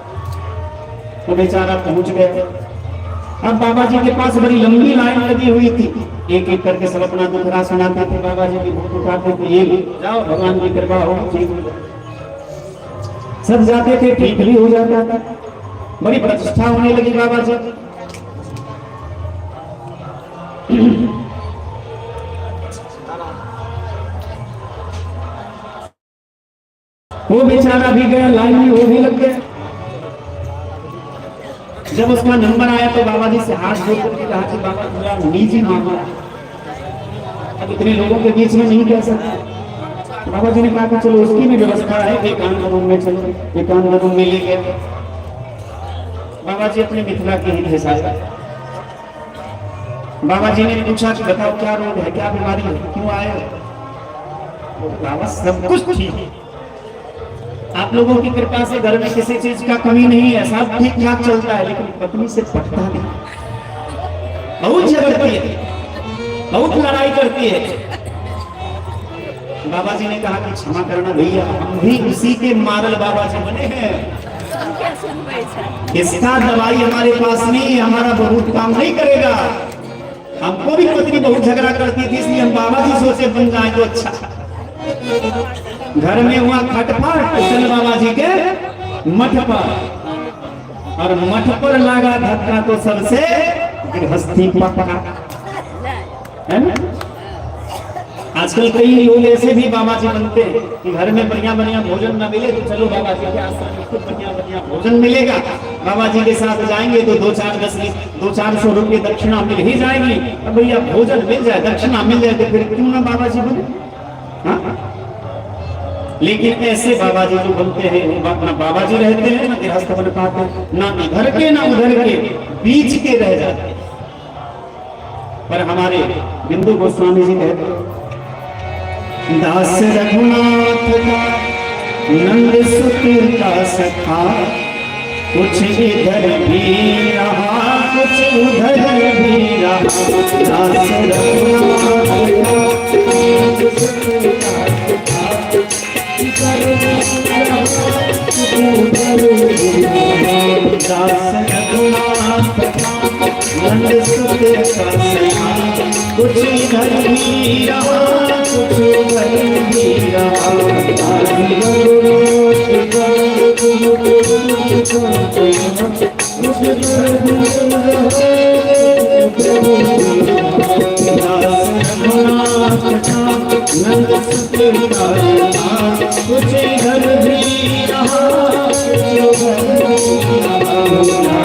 Speaker 1: तो बेचारा पहुंच गए। अब बाबा जी के पास बड़ी लंबी लाइन लगी हुई थी, एक एक करके सब अपना दुखड़ा सुनाते थे। बाबा जी विभूति उठाते थे, ये जाओ भगवान की कृपा हो ठीक हो जाए। सब जाते थे, ठीक भी हो जाता था। बड़ी प्रतिष्ठा होने लगी बाबा जी। वो बेचारा भी गया, लाइन में वो भी लग गया। जब उसका नंबर आया तो बाबा जी से हाथ जोड़कर के कहा कि बाबा मेरा निजी मामला है, अब इतने लोगों के बीच में नहीं कह सकते। बाबा जी ने कहा कि चलो उसकी भी व्यवस्था है, एकांत रूम में चलो। एकांत रूम में ले गए। बाबा जी अपने मिथिला के ही घिसाए। बाबा जी ने पूछा कि बताओ क्या रोग है, क्या बीमारी है, क्यों आए हो? बाबा सब कुछ ठीक है, आप लोगों की कृपा से घर में किसी चीज का कमी नहीं है, सब ठीक ठाक चलता है, लेकिन पत्नी से पटता नहीं, बहुत झगड़ती है, बहुत लड़ाई करती है। बाबा जी ने कहा कि क्षमा करना भैया, हम भी उसी के मारल बाबा जी बने हैं, इसका दवाई हमारे पास नहीं है, हमारा बहुत काम नहीं करेगा। हमको भी पत्नी बहुत झगड़ा करती थी, इसलिए हम बाबा जी सोचे बन जाए तो अच्छा। घर में हुआ खटपट, चल बाबा जी के मठ पर, और मठ पर लगा धक्का तो सबसे गृहस्थी पक्का है ना। आजकल कई लोग ऐसे भी बाबा जी बनते हैं कि घर में बढ़िया बढ़िया भोजन न मिले तो चलो बाबा जी के आश्रम में खूब बढ़िया बढ़िया भोजन मिलेगा, बाबा जी के साथ जाएंगे तो 200-400 रुपये दक्षिणा मिल ही जाएगी। अब भैया भोजन मिल जाए, दक्षिणा मिल जाए तो फिर क्यों ना बाबा जी बने। हाँ? लेकिन ऐसे बाबा जी जो बनते हैं ना बाबा जी रहते हैं ना गृहस्थ बन पाते, ना इधर के ना उधर के, बीच के रह जाते हैं। पर हमारे बिंदु गोस्वामी जी कहते हैं, दास रघुनाथ का नंद सुत का सखा, कुछ इधर भी रहा कुछ उधर भी रहा। दास रघुनाथ नंद सुत का सखा, कुछ इधर भी रहा कुछ उधर भी रहा। नंद सुत का सखा, कुछ इधर भी रहा कुछ उधर भी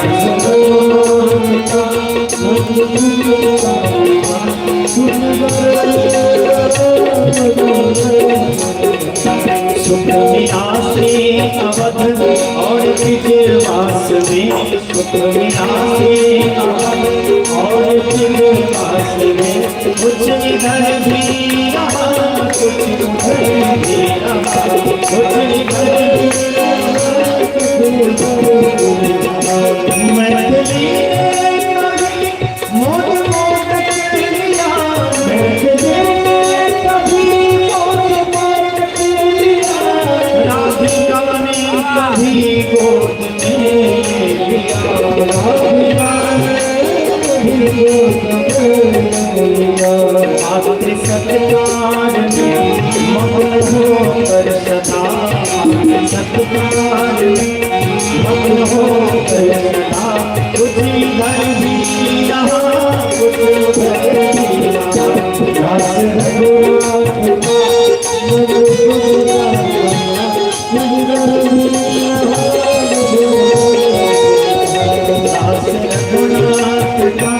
Speaker 1: सुखमियासी अवध और ब्रजवास में, सुखमियासी अवध और ब्रजवास में, कुछ इधर भी रहा कुछ उधर भी रहा। कुछ इधर मैथिली मोद मोद के लिया, राधिका ने कभी गोद में लिया, आखिर सत्कार में मग्न होकर सदा, सत्कार में मग्न होकर सदा, कुछ इधर भी रहा कुछ उधर भी रहा। दास रघुनाथ का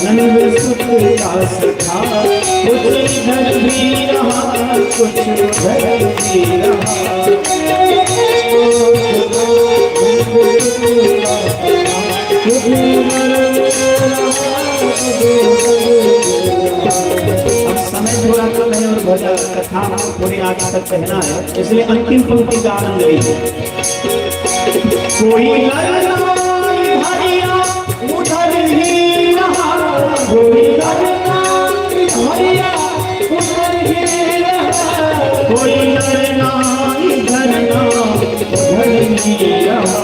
Speaker 1: नंद सुत का सखा, कुछ इधर भी रहा कुछ उधर भी रहा। अब समय थोड़ा कम है और भजन कथा थोड़ी आगे तक कहना है, इसलिए अंतिम पंक्ति का आनंद लीजिए। कोई उधर ही रहा कोई कोई लड़ना इधर ना उधर ही रहा।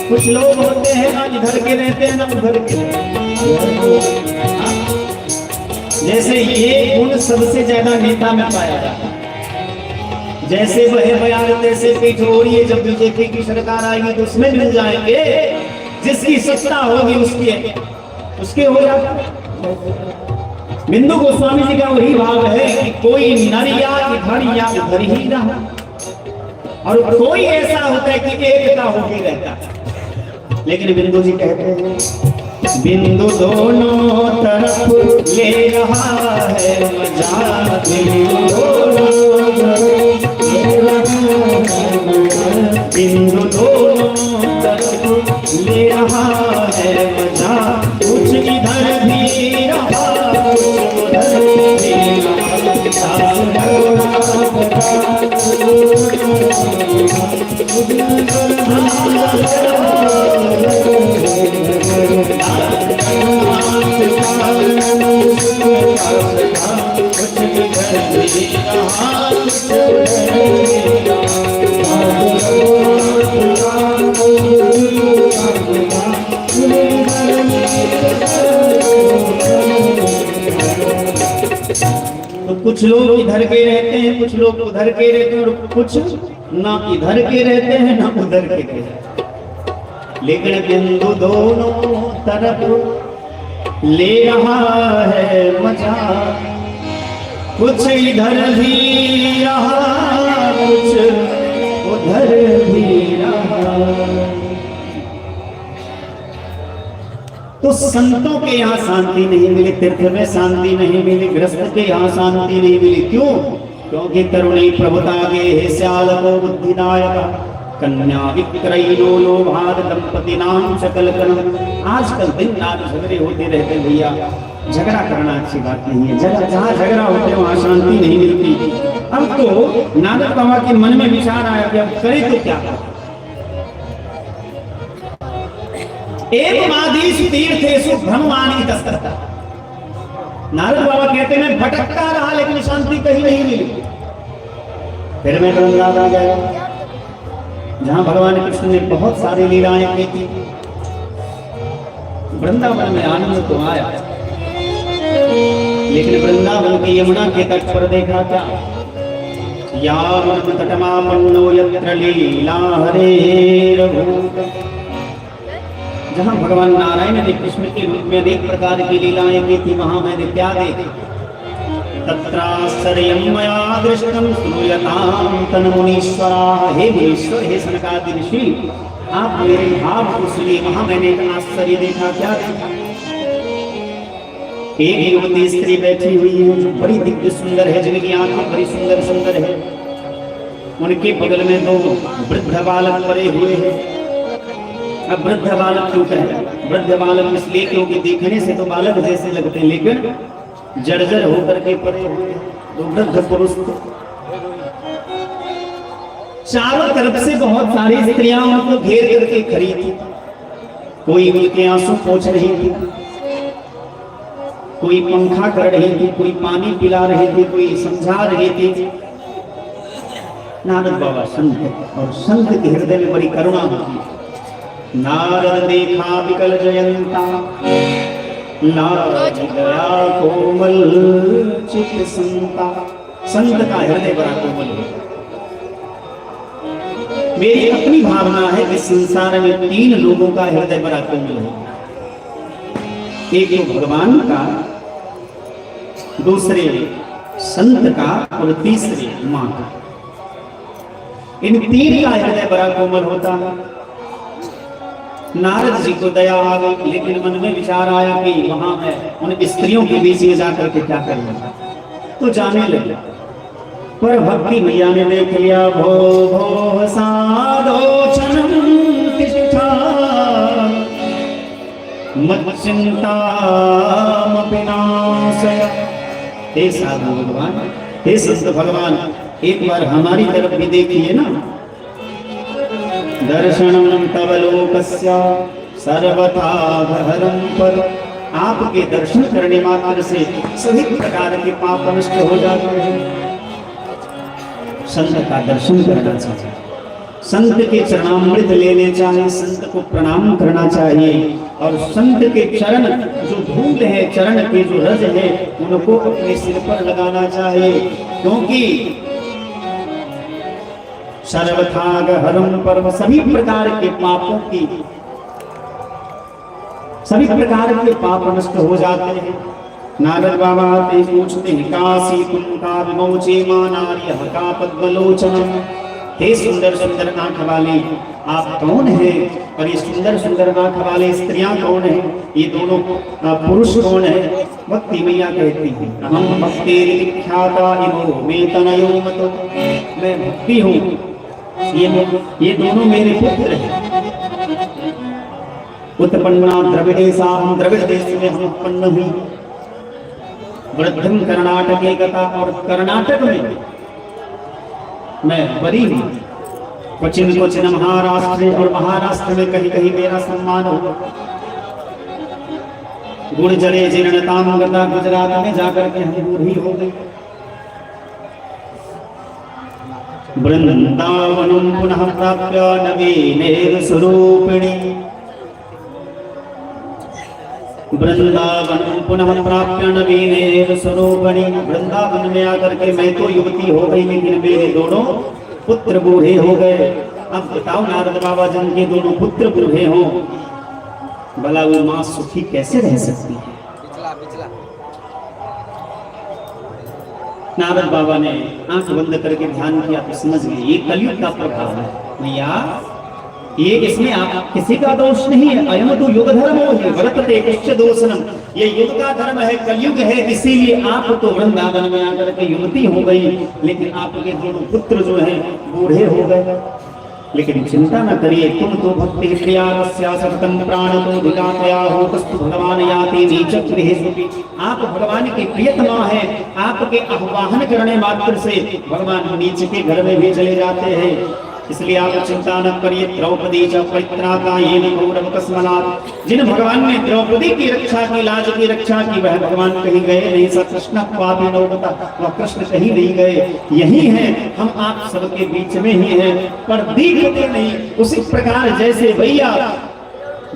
Speaker 1: कुछ लोग होते हैं ना इधर के रहते हैं ना उधर के, जैसे ये गुण सबसे ज्यादा नेता में पाया जाता है। जैसे वह बयान तैसे पिछोड़िए, जब बीजेपी की सरकार आएगी तो उसमें मिल जाएंगे, जिसकी सत्ता होगी उसके हो जाता। बिंदु गोस्वामी जी का वही भाव है कि कोई नर या इधर या उधर ही रहा, और कोई ऐसा होता है कि एक का होके रहता है। लेकिन बिंदु जी कहते हैं बिंदु दोनों तरफ ले रहा है मजा, बिंदु दोनों तरफ ले रहा है, बिंदु दोनों तरफ ले रहा है मजा, कुछ इधर भी रहा कुछ उधर भी रहा। तो कुछ लोग इधर के रहते हैं, कुछ लोग उधर के रहते हैं, और कुछ ना इधर के रहते हैं ना उधर के रहते हैं। लेकिन बिंदु दोनों तरफ ले रहा है मजा, कुछ इधर भी रहा कुछ उधर भी रहा। तो संतों के यहाँ शांति नहीं मिली, तीर्थ में शांति नहीं मिली, गृहस्थ के यहाँ शांति नहीं मिली। क्यों? क्योंकि तरुणी प्रभुता गे हे श्याल को बुद्धिदायक कन्या विक्रयिनो लोभाद दंपति नाम सकल कनम। आजकल दिन रात झगड़े होते रहते भैया, झगड़ा करना अच्छी बात नहीं है। जहाँ झगड़ा होते वहाँ शांति नहीं मिलती। अब तो नारद बाबा के मन में विचार आया कि अब करे तो क्या। एक मादीश तीर्थेषु भ्रमवाणी तस्करता। नारद बाबा कहते हैं भटकता रहा लेकिन शांति कहीं नहीं मिली। फिर मैं वृंदावन आ गया, जहां भगवान कृष्ण ने बहुत सारी लीलाएं की थी। वृंदावन में आनंद तो आया, लेकिन वृंदावन की यमुना के तट पर देखा क्या, यावन् तटमापन्नो यत्र लीला हरेरभूत। जहां भगवान नारायण ने कृष्ण के रूप में अनेक प्रकार की लीलाएं की थी, वहां मैंने क्या देखा। तत्राश्चर्यं मया दृष्टं श्रूयतां तन्मुनीश्वराः। हे मुनीश्वर, हे सनकादि ऋषि, आप मेरे भाव को सुनिए। वहां मैंने एक आश्चर्य देखा। क्या देखा? एक युवती स्त्री बैठी हुई है जो बड़ी दिव्य सुंदर है, जिनकी आंखें बड़ी सुंदर सुंदर है। उनके बगल में दो वृद्ध बालक पड़े हुए हैं। अब वृद्ध बालक क्यों कहे? वृद्ध बालक इसलिए क्योंकि देखने से तो बालक जैसे लगते हैं, लेकिन जर्जर होकर के पड़े हुए दो वृद्ध पुरुष। चारों तरफ से बहुत सारी स्त्रियां उनको घेर करके खड़ी थी। कोई उनके आंसू पोंछ रही थी, कोई पंखा कर रही थी, कोई पानी पिला रही थी, कोई समझा रही थी। नारद बाबा संत है, और संत के हृदय में बड़ी करुणा होती है। नारद देखा विकल जयंता, लाज गया कोमल चित संता। संत का हृदय बड़ा कोमल है। मेरी अपनी भावना है कि संसार में तीन लोगों का हृदय बड़ा कोमल है। एक तो भगवान का, दूसरे संत का, और तीसरे मां का। इन तीन का हृदय बड़ा कोमल होता है। नारद जी को दया आ गई, लेकिन मन में विचार आया कि वहां मैं उन स्त्रियों के बीच में जाकर के क्या करूंगा, तो जाने लगे। पर भक्ति मैया ने देख लिया। भो भो साधोचनम तिष्ठा मच्चिंता मपिनाशय। हे साधु भगवान, हे संत भगवान, एक बार हमारी तरफ भी देखिए ना। दर्शनम तव लोकस्य सर्वथा हरम पर। आपके दर्शन करने मात्र से सभी प्रकार के पाप नष्ट हो जाते हैं। संत का दर्शन करना चाहिए, संत के चरणामृत लेने चाहिए, संत को प्रणाम करना चाहिए, और संत के चरण जो धूल है, चरण के जो रज है, उनको अपने सिर पर लगाना चाहिए। क्योंकि सर्वथाग हरम परम, सभी प्रकार के पापों की, सभी प्रकार के पाप नष्ट हो जाते हैं। नारद बाबा आते पूछते हैं, काशी तुम का विमोचे मां नार्यः का पद्मलोचनम। हे सुंदर सुंदर आंख वाली, आप कौन हैं? और ये सुंदर सुंदर आंख वाले स्त्रियां कौन हैं? ये दोनों पुरुष कौन है? भक्ति मैया कहती है, हम भक्ति विख्याता इमो मे तनयो मतो। मैं भक्ति हूँ, ये दोनों मेरे पुत्र हैं। उत्पन्ना द्रविडेशा, हम द्रविड़ देश में हम उत्पन्न हुई। वृद्धम कर्नाटके गता, और कर्नाटक में मैं बड़ी हूँ। क्वचिन क्वचिन महाराष्ट्र, और महाराष्ट्र में कहीं कहीं मेरा सम्मान हो। गुड़ जले जीर्णताम गता, गुजरात में जाकर के हम बूढ़ी हो गई। वृंदावनं पुनः प्राप्य नवीनेव स्वरूपिणी वृंदावन पुनः प्राप्य नवीनेव स्वरूपिणी। वृंदावन में आकर के मैं तो युवती हो गई, लेकिन मेरे दोनों पुत्र बूढ़े हो गए। अब बताओ नारद बाबा, जिनके दोनों पुत्र बूढ़े हों, भला वो माँ सुखी कैसे रह सकती है? नारद बाबा ने आंख बंद करके ध्यान किया तो समझ गए ये कलयुग का प्रभाव है। भैया ये इसमें आप किसी का दोष नहीं है। अयम तो युग धर्म है वर्तते कश्च दोषनम, ये युग का धर्म है, कलयुग है, इसीलिए आप तो वृंदावन में आकर के युवती हो गई, लेकिन आपके दोनों पुत्र जो हैं बूढ़े हो गए। लेकिन चिंता न करिए, तुम तो भक्ति प्रिया सततम प्राण तो धिकातया हो तस्तु भगवान याति नीच गृहेषु। आप भगवान की प्रियतमा है, आपके आह्वान करने मात्र से भगवान नीच के घर में भी चले जाते हैं। इसलिए आप चिंता न करिए। द्रौपदी च परित्राता येन गौरव कस्मलात्, जिन भगवान ने द्रौपदी की रक्षा की, लाज की रक्षा की, वह भगवान कहीं गए नहीं। स कृष्ण पापी नौबता, वह कृष्ण कहीं नहीं गए, यही है, हम आप सबके बीच में ही हैं, पर दिखते नहीं। उसी प्रकार जैसे भैया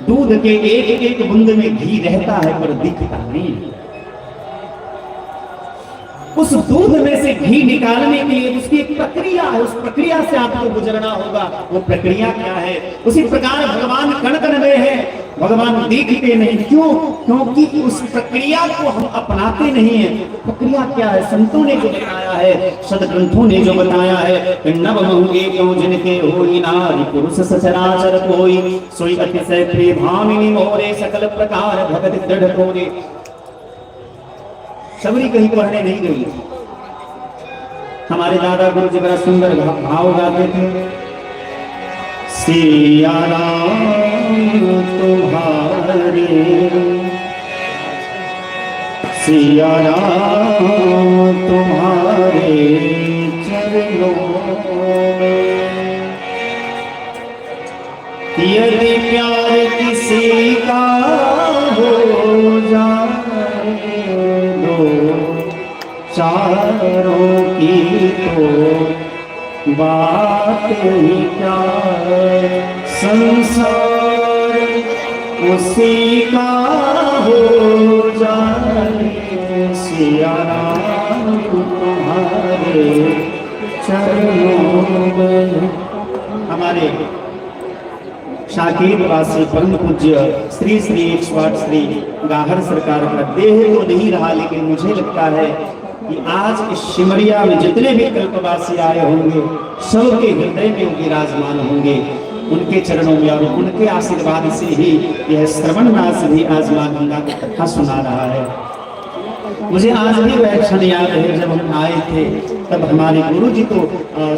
Speaker 1: दूध के एक एक बूंद में घी रहता है पर दिखता नहीं, उस दूध में से घी निकालने के लिए उसकी एक प्रक्रिया है, उस प्रक्रिया से आपको गुजरना होगा। वो प्रक्रिया क्या है? उसी प्रकार भगवान कण कण में है, भगवान दिखते नहीं। क्यों? क्योंकि उस प्रक्रिया को हम अपनाते नहीं है। प्रक्रिया क्या है? संतों ने जो बताया है, सदग्रंथों ने जो बताया है, नव मंगे क्यों जिनके होई नारी पुरुष सचराचर कोई, सोई अतिशय प्रिय भामिनी मोरे सकल प्रकार भगत दृढ़ कोरे। सबरी कहीं पढ़ने नहीं गई। हमारे दादा गुरु जी बड़ा सुंदर भाव गाते थे, सिया राम तुम्हारे, सिया राम तुम्हारे चरणों में, यदि प्यार किसी का हो जाए चारों की तो बात ही क्या है, संसार उसी का हो जाए, सिया राम तुम्हारे चरणों में। हमारे शाकीर वासी परम पूज्य श्री श्री 108 श्री गाहर सरकार का देह तो नहीं रहा, लेकिन मुझे लगता है कि आज इस सिमरिया में जितने भी कल्पवासी आए होंगे, सबके हृदय में विराजमान होंगे। उनके चरणों में और उनके आशीर्वाद से ही यह श्रवण मास भी आज मां गंगा की कथा सुना रहा है। मुझे आज भी वह क्षण याद है जब हम आए थे, तब हमारे गुरु जी तो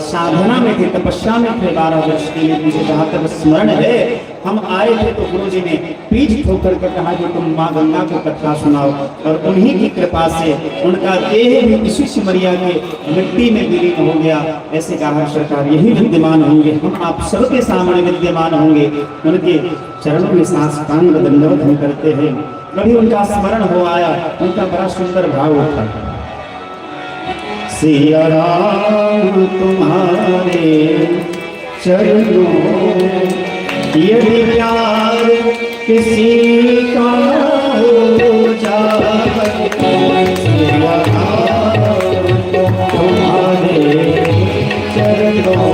Speaker 1: साधना में थे, तपस्या में थे 12 वर्ष के लिए। मुझे जहाँ तक स्मरण है, हम आए थे तो गुरु जी ने पीठ ठोकर कर कहा कि तुम माँ गंगा को कथा सुनाओ, और उन्हीं की कृपा से उनका देह भी इसी सिमरिया के मिट्टी में विलीन हो गया। ऐसे गाहर सरकार यही विद्यमान होंगे, हम आप सबके सामने विद्यमान होंगे। उनके चरणों में साष्टांग दंडवत हम करते हैं। कभी उनका स्मरण हो आया, उनका बड़ा सुंदर भाव होता है, सिया राम तुम्हारे चरणों, यदि प्यार किसी का हो जाए, सिया राम तुम्हारे चरणों,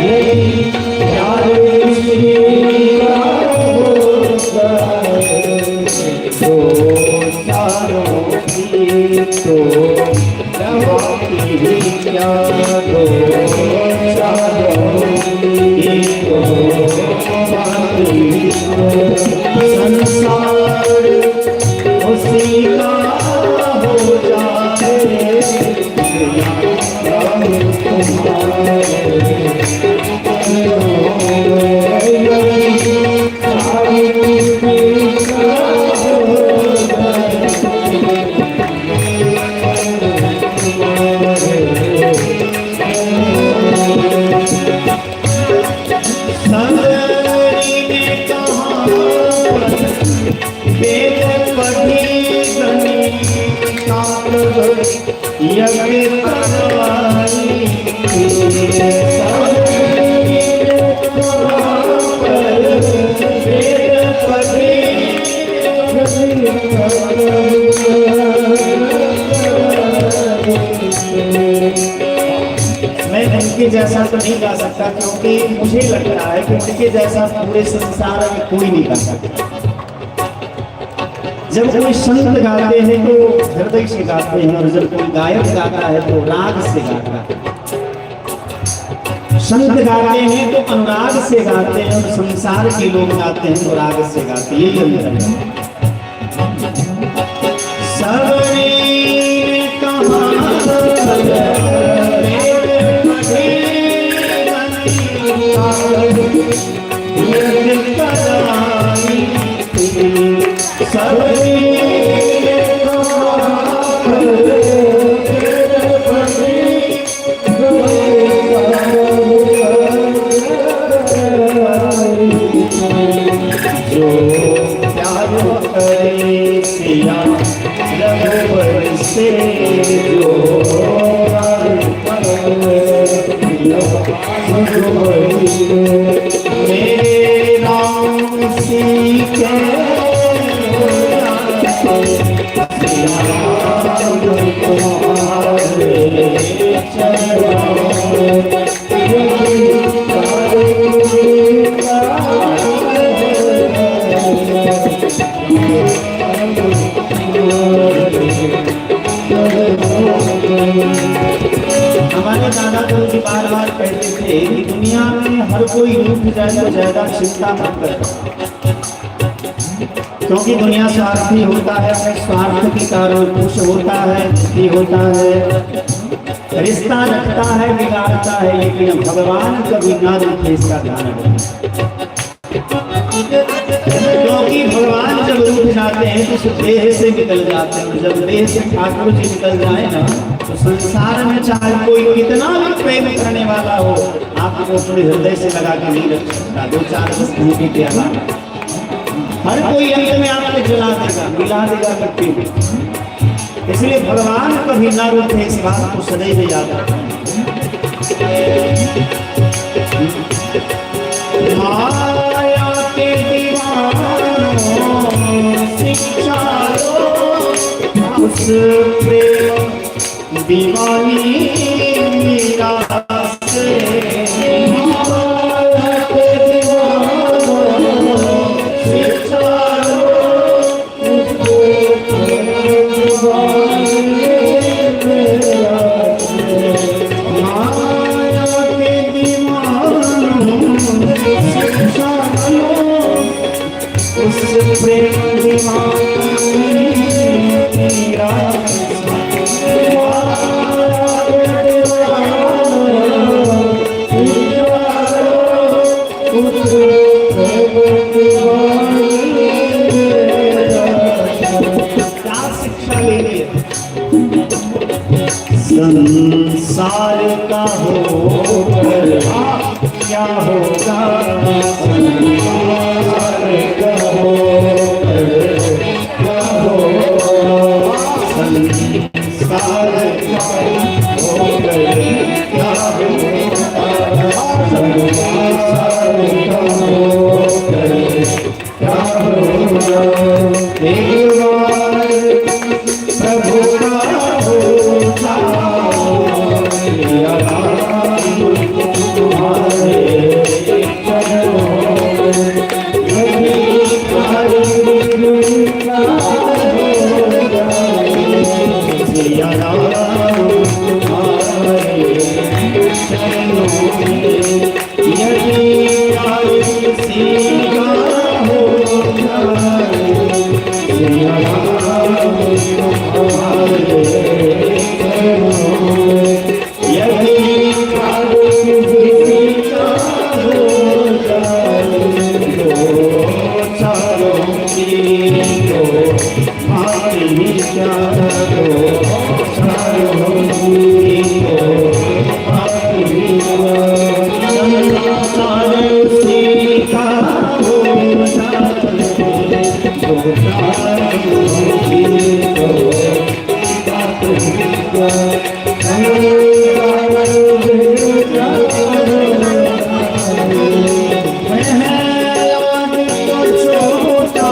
Speaker 1: यदि प्यार किसी का हो जाए, तो चारों की तो क्या दो चारों की तो संसार उसी का हो जाए, वेद पढ़ी मैं उनके जैसा तो नहीं गा सकता, क्योंकि मुझे लगता है कि उनके जैसा पूरे संसार में कोई नहीं गा सकता। जब कोई संत गाते हैं तो हृदय से गाते हैं, और जब कोई गायक गाता है तो राग से गाता है। संत गाते हैं तो अनुराग से गाते हैं, और संसार के लोग गाते हैं तो राग से गाते हैं। यही अंतर है। सबने कहा मेरे राम सीखे हमारे दादा तो जी बार बार कहते थे कि दुनिया में हर कोई रूठ जाए तो ज्यादा चिंता मत कर, क्योंकि दुनिया स्वार्थी होता है, स्वार्थ के कारण कुछ होता है, दुखी होता है, रिश्ता रखता है, बिगाड़ता है, लेकिन भगवान कभी ना रूठे इसका ध्यान रखें। क्योंकि भगवान जब रूठ जाते हैं तो इस देह से निकल जाते हैं। जब देह से ठाकुर जी निकल जाए ना तो संसार में चाहे कोई कितना भी प्रेम करने वाला हो, आपको अपने हृदय से लगा के नहीं रख सकता। दो चार घूमने के अलावा हर कोई अंत में आपको जला देगा, मिला देगा मिट्टी में। इसलिए भगवान कभी ना रूठे, इस बात को सदैव याद रखें। माया के दीवानों शिक्षा लो, उस प्रेम दीवानी मीरा से। माया के दीवानों शिक्षा लो, उस प्रेम दीवानी मीरा से। माया के दीवानों शिक्षा लो, उस प्रेम दीवानी मीरा से। संसार का होकर क्या होगा, संसार का होकर क्या होगा, संसार का होकर क्या होगा, संसार का होकर क्या होगा। एक बार प्रभु का होता छोटा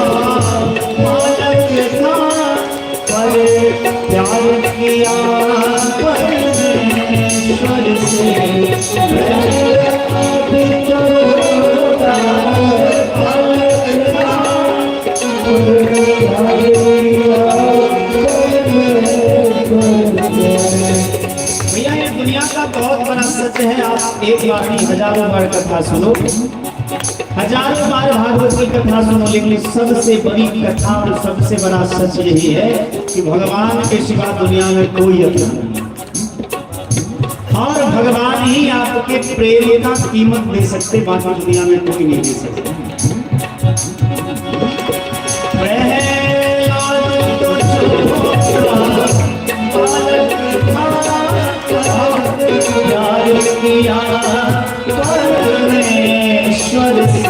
Speaker 1: किया परमेश्वर से भैया ये दुनिया का बहुत बड़ा सत्य है। आप एक बार नहीं हजारों बार कथा सुनो, हजारों बार भागवत की कथा सुनो, लेकिन सबसे बड़ी कथा और सबसे बड़ा सच यही है कि भगवान के सिवा दुनिया में कोई अपना नहीं, और भगवान ही आपके प्रेम का कीमत दे सकते, बाकी दुनिया में कोई नहीं दे सकता। किया परमेश्वर से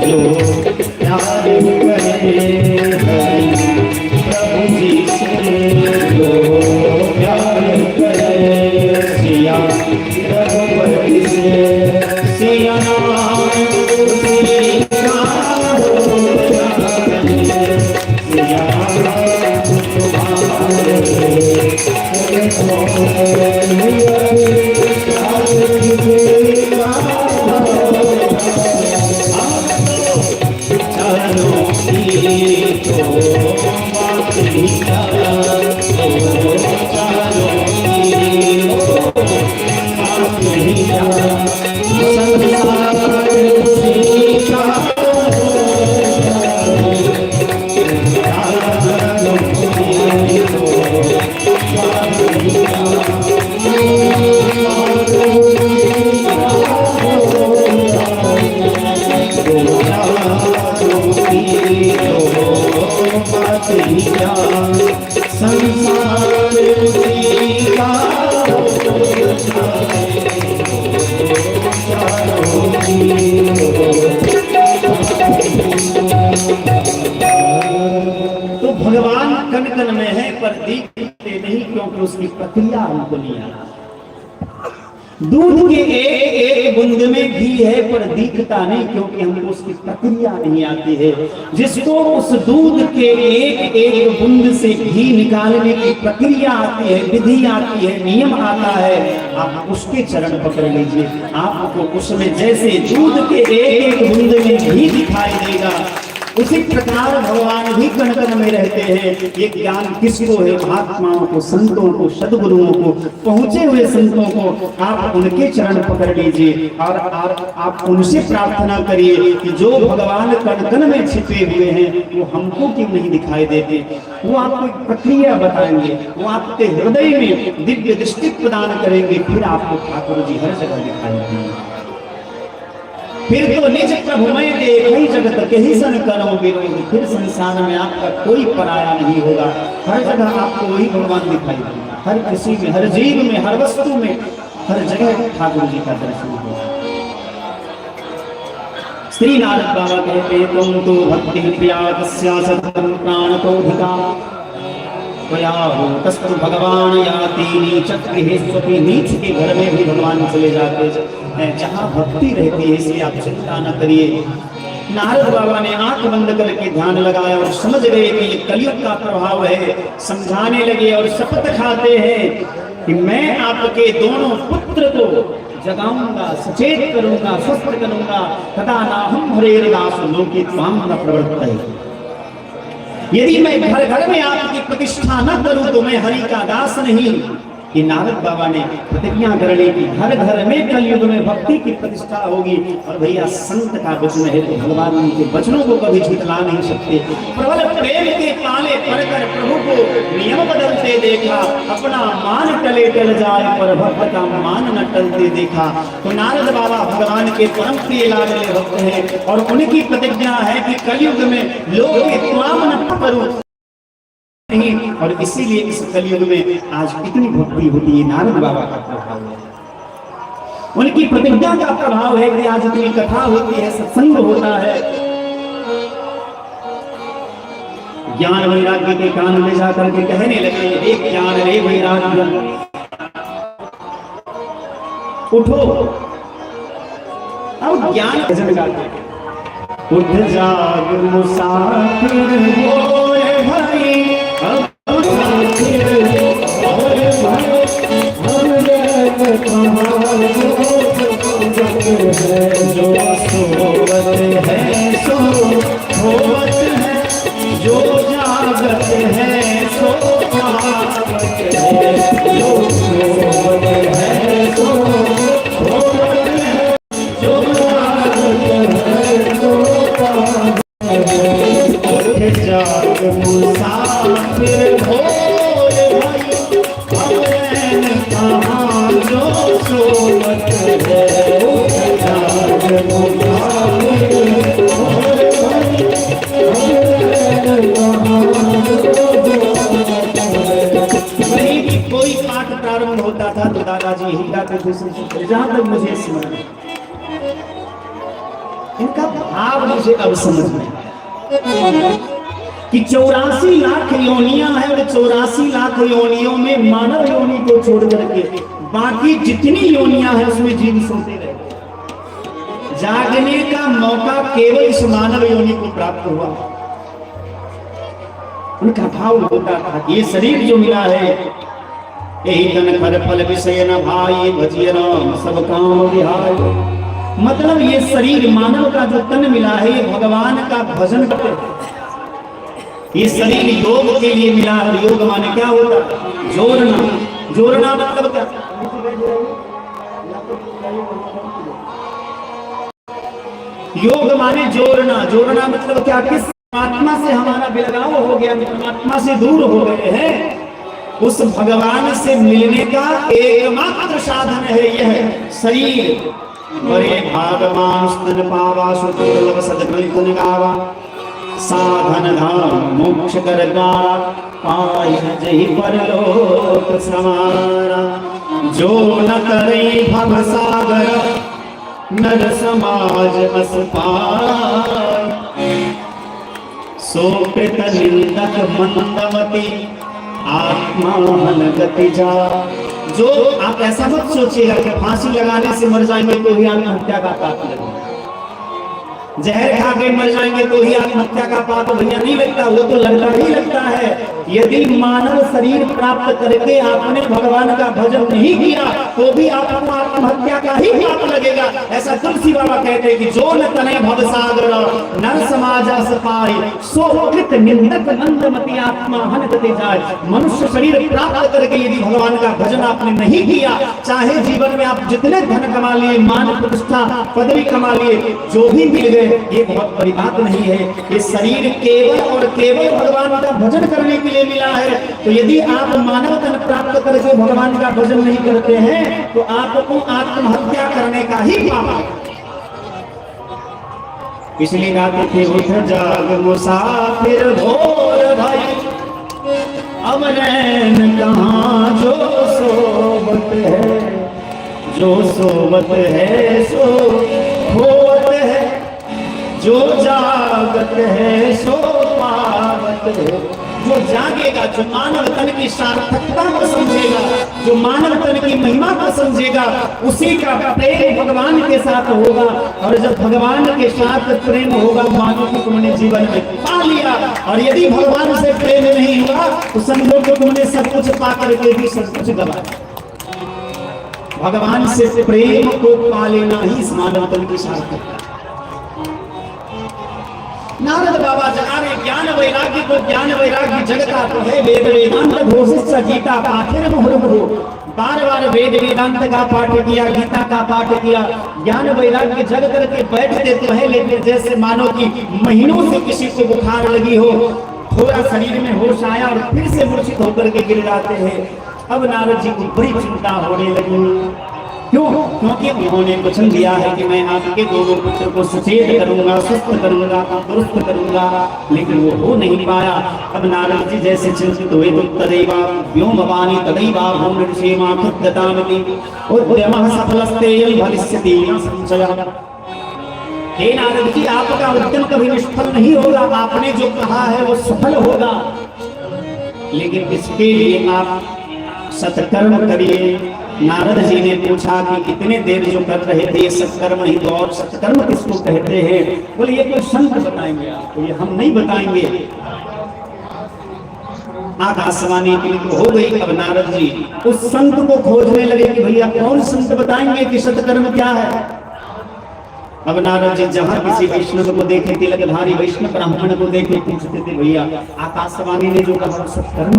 Speaker 1: जो प्यार करे प्रभु जी से, जो प्यार करे सिया रघुपति से, सिया तो भगवान कण कण में है पर दिखते नहीं, क्योंकि उसकी प्रक्रिया हमको नहीं आती। दूध के एक एक बूंद में घी है पर दिखता नहीं, क्योंकि हमको उसकी प्रक्रिया नहीं आती है। जिसको उस दूध के एक एक बूंद से घी निकालने की प्रक्रिया आती है, विधि आती है, नियम आता है, आप उसके चरण पकड़ लीजिए, आपको उसमें जैसे दूध के एक एक बूंद में घी दिखाई देगा, उसी प्रकार भगवान भी कण कण में रहते हैं। ये ज्ञान किसको है? महात्माओं को, संतों को, सद्गुरुओं को, पहुंचे हुए संतों को। आप उनके चरण पकड़ लीजिए और आप उनसे प्रार्थना करिए कि जो भगवान कण कण में छिपे हुए हैं वो हमको क्यों नहीं दिखाई देते। वो आपको एक प्रक्रिया बताएंगे, वो आपके हृदय में दिव्य दृष्टि प्रदान करेंगे, फिर आपको ठाकुर जी हर जगह दिखाई देंगे। फिर तो निज प्रभु में देखई जगत कहीं सन करो विरोध, फिर संसार में आपका कोई पराया नहीं होगा। हर जगह आपको वही भगवान दिखाई देगा, हर किसी में, हर जीव में, हर वस्तु में, हर जगह ठाकुर जी का दर्शन होगा। श्री नारद बाबा कहते हैं तुम तो भक्ति प्रिया तस्या सततं प्राण तोधिका तस्तु भगवान याति नीचक्रिहेश्वती। नीच के घर में भी भगवान चले जाते हैं, जहाँ भक्ति रहती है, इसलिए आप चिंता न करिए। नारद बाबा ने आंख बंद करके ध्यान लगाया और समझ गए कि ये कलयुग का प्रभाव है। समझाने लगे और शपथ खाते हैं कि मैं आपके दोनों पुत्र को जगाऊंगा, सचेत करूंगा, स्वस्थ करूंगा। तथा नाहम हरेर्दास लोके त्वां न प्रवर्तते। यदि मैं घर घर में आपकी प्रतिष्ठा न करूं तो मैं हरि का दास नहीं। कि नारद बाबा ने प्रतिज्ञा कर ली कि हर घर में कलयुग में भक्ति की प्रतिष्ठा होगी। और भैया संत का वचन है तो भगवान उनके वचनों को कभी झुठला नहीं सकते। प्रबल प्रेम के पाले पड़कर प्रभु को नियम बदलते देखा, अपना मान टले टल जाए पर भक्त का मान न टलते देखा। तो नारद बाबा भगवान के परम प्रिय लाडले भक्त हैं और उनकी प्रतिज्ञा है कि कलयुग में लोग त्वाम न करो नहीं। और इसीलिए इस कलयुग में आज इतनी भक्ति होती है, नारद बाबा का प्रभाव है, उनकी प्रतिज्ञा का प्रभाव है कि आज इतनी कथा होती है, सत्संग होता है। ज्ञान वैराग्य के कान में जाकर के कहने लगे, एक ज्ञान रे वैराग्य उठो। अब ज्ञान भजन गाते हैं। उठ जाग मुसाफिर होए भाई, अब मुसाफिर होए भाई, हमने कहा जो सोवत है सो होवत है, जो जागत है सो पावत है, जो सोवत है सो होवत है, जो जागत है सो पावत है। उठ जाग मुसाफिर होए भाई, हमने कहा जो सोवत है, कोई पाठ प्रारंभ होता था तो दादाजी यही गाते थे, जहां तक मुझे स्मरण है। इनका भाव मुझे अब समझ में कि 84 लाख योनियां हैं और 84 लाख योनियों में मानव योनि को छोड़ करके बाकी जितनी योनियां हैं उसमें जीव सोते रहे। जागने का मौका केवल इस मानव योनि को प्राप्त हुआ। उनका भाव होता था ये शरीर जो मिला है, यही तन कर फल विषय न भाई, भजिए राम सब काम विहाय। मतलब ये शरीर मानव का जो तन मिला है, ये भगवान का भजन करते हैं। ये शरीर योग के लिए मिला है। योग माने क्या होता है? जोड़ना। जोड़ना मतलब क्या? योग माने जोड़ना। जोड़ना मतलब क्या? किस परमात्मा से हमारा विलगाव हो गया, परमात्मा से दूर हो गए हैं, उस भगवान से मिलने का एकमात्र साधन है यह शरीर। बड़े भागवान स्तन पावा, सुदुर्लभ सदगुण गावा, साधन धाम मोक्ष कर गारा, पाई जही परलोक समारा। जो न करे भव सागर, नर समाज अस पाय। सो कृत निंदक मंदमती, आत्मा हनगति जा। जो आप ऐसा मत सोचिएगा कि फांसी लगाने से मर जाएंगे तो ही आत्महत्या का पाप लगेगा, जहर खा के मर जाएंगे तो ही आत्महत्या का पाप भैया नहीं लगता। वो तो लगता ही लगता है। यदि मानव शरीर प्राप्त करके आपने भगवान का भजन नहीं किया तो भी आपको आत्महत्या का ही पाप लगेगा। ऐसा तुलसी बाबा कहते हैं कि जो न तने भवसागर, नर समाज अस पाए, सो कृत निंदक मंदमती, आत्मा हनगति जाए। मनुष्य शरीर प्राप्त करके यदि भगवान का भजन आपने नहीं किया, चाहे जीवन में आप जितने धन कमा लिए, मान प्रतिष्ठा पदवी कमा लिए, जो भी मिल गए, ये बहुत बड़ी बात नहीं है। ये शरीर केवल और केवल भगवान का भजन करने के लिए मिला है। तो यदि आप मानव तन प्राप्त करके भगवान का भजन नहीं करते हैं तो आपको आत्महत्या करने का ही पाप है। इसलिए गाते थे उठ जाग मुसाफिर भोर भाई, अब रैन कहाँ जो सोवत है, जो सोवत है सो होवत है, जो जागत है सो पावत है। जो जागेगा, जो मानव तन की सार्थकता को समझेगा, जो मानव तन की महिमा को समझेगा, उसी का प्रेम भगवान के साथ होगा। और जब भगवान के साथ प्रेम होगा, मानव को तुमने जीवन में पा लिया। और यदि भगवान से प्रेम नहीं हुआ तो समझो कि तुमने सब कुछ पा करके भी सब कुछ गवा। भगवान से प्रेम को पा लेना ही इस मानव तन की सार्थकता। नारद बाबा जगा रहे ज्ञान वैराग्य को, ज्ञान वैराग्य जगता तो है। वेद वेदांत घोषित गीता पाठेर मुहुर्मुहु, बार बार वेद वेदांत का पाठ किया, गीता का पाठ किया, ज्ञान वैराग्य जग करके बैठते तो है। लेकिन जैसे मानो कि महीनों से किसी को बुखार लगी हो, थोड़ा शरीर में होश आया और फिर से मूर्छित होकर के गिर जाते हैं। अब नारद जी को बड़ी चिंता होने लगी। क्यों? क्योंकि उन्होंने वचन दिया है कि मैं आपके दोनों पुत्र को सचेत करूंगा, स्वस्थ करूंगा, दुरुस्त करूंगा, लेकिन वो हो नहीं पाया। अब नारद जी जैसे चिंतित हुए तो तदैवा व्योमवाणी तदैवा भूम ऋषिमा कृतदामति उद्यमः सफलस्ते भविष्यति न संशयः। हे नारद जी, आपका उद्यम कभी निष्फल नहीं होगा। आपने जो कहा है वो सफल होगा, लेकिन इसके लिए आप सत्कर्म करिए, नारद जी ने पूछा कि इतने देर जो कर रहे थे ये सत्कर्म ही तो, और सत्कर्म किसको कहते हैं? बोले ये कोई संत बताएंगे आपको, ये हम नहीं बताएंगे। आकाशवाणी तो हो गई। अब नारद जी उस संत को खोजने लगे कि भैया कौन संत बताएंगे कि सत्कर्म क्या है। अब नारद जी जहां किसी वैष्णव को देखे, तिलकधारी वैष्णव ब्राह्मण को देखे, पूछते थे भैया आकाशवाणी ने जो कहा सत्कर्म।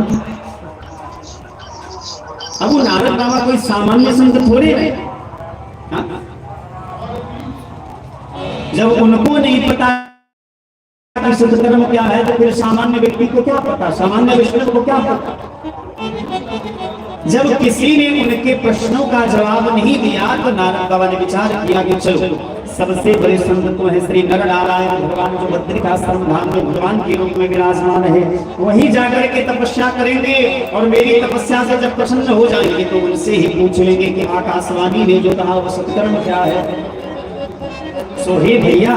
Speaker 1: अब वो नारद बाबा कोई सामान्य संत थोड़े है। जब उनको नहीं पता कि सत्कर्म क्या है तो फिर सामान्य व्यक्ति को क्या पता, सामान्य वैष्णव को क्या पता। जब किसी ने उनके प्रश्नों का जवाब नहीं दिया तो नारद बाबा ने विचार किया कि चलो सबसे बड़े संत तो है श्री नर नारायण भगवान जो बद्रिकाश्रम धाम में भगवान के रूप में विराजमान है, वहीं जाकर के तपस्या करेंगे और मेरी तपस्या से जब प्रसन्न हो जाएंगे तो उनसे ही पूछ लेंगे कि आकाशवाणी ने जो कहा वो सत्कर्म क्या है। सो हे भैया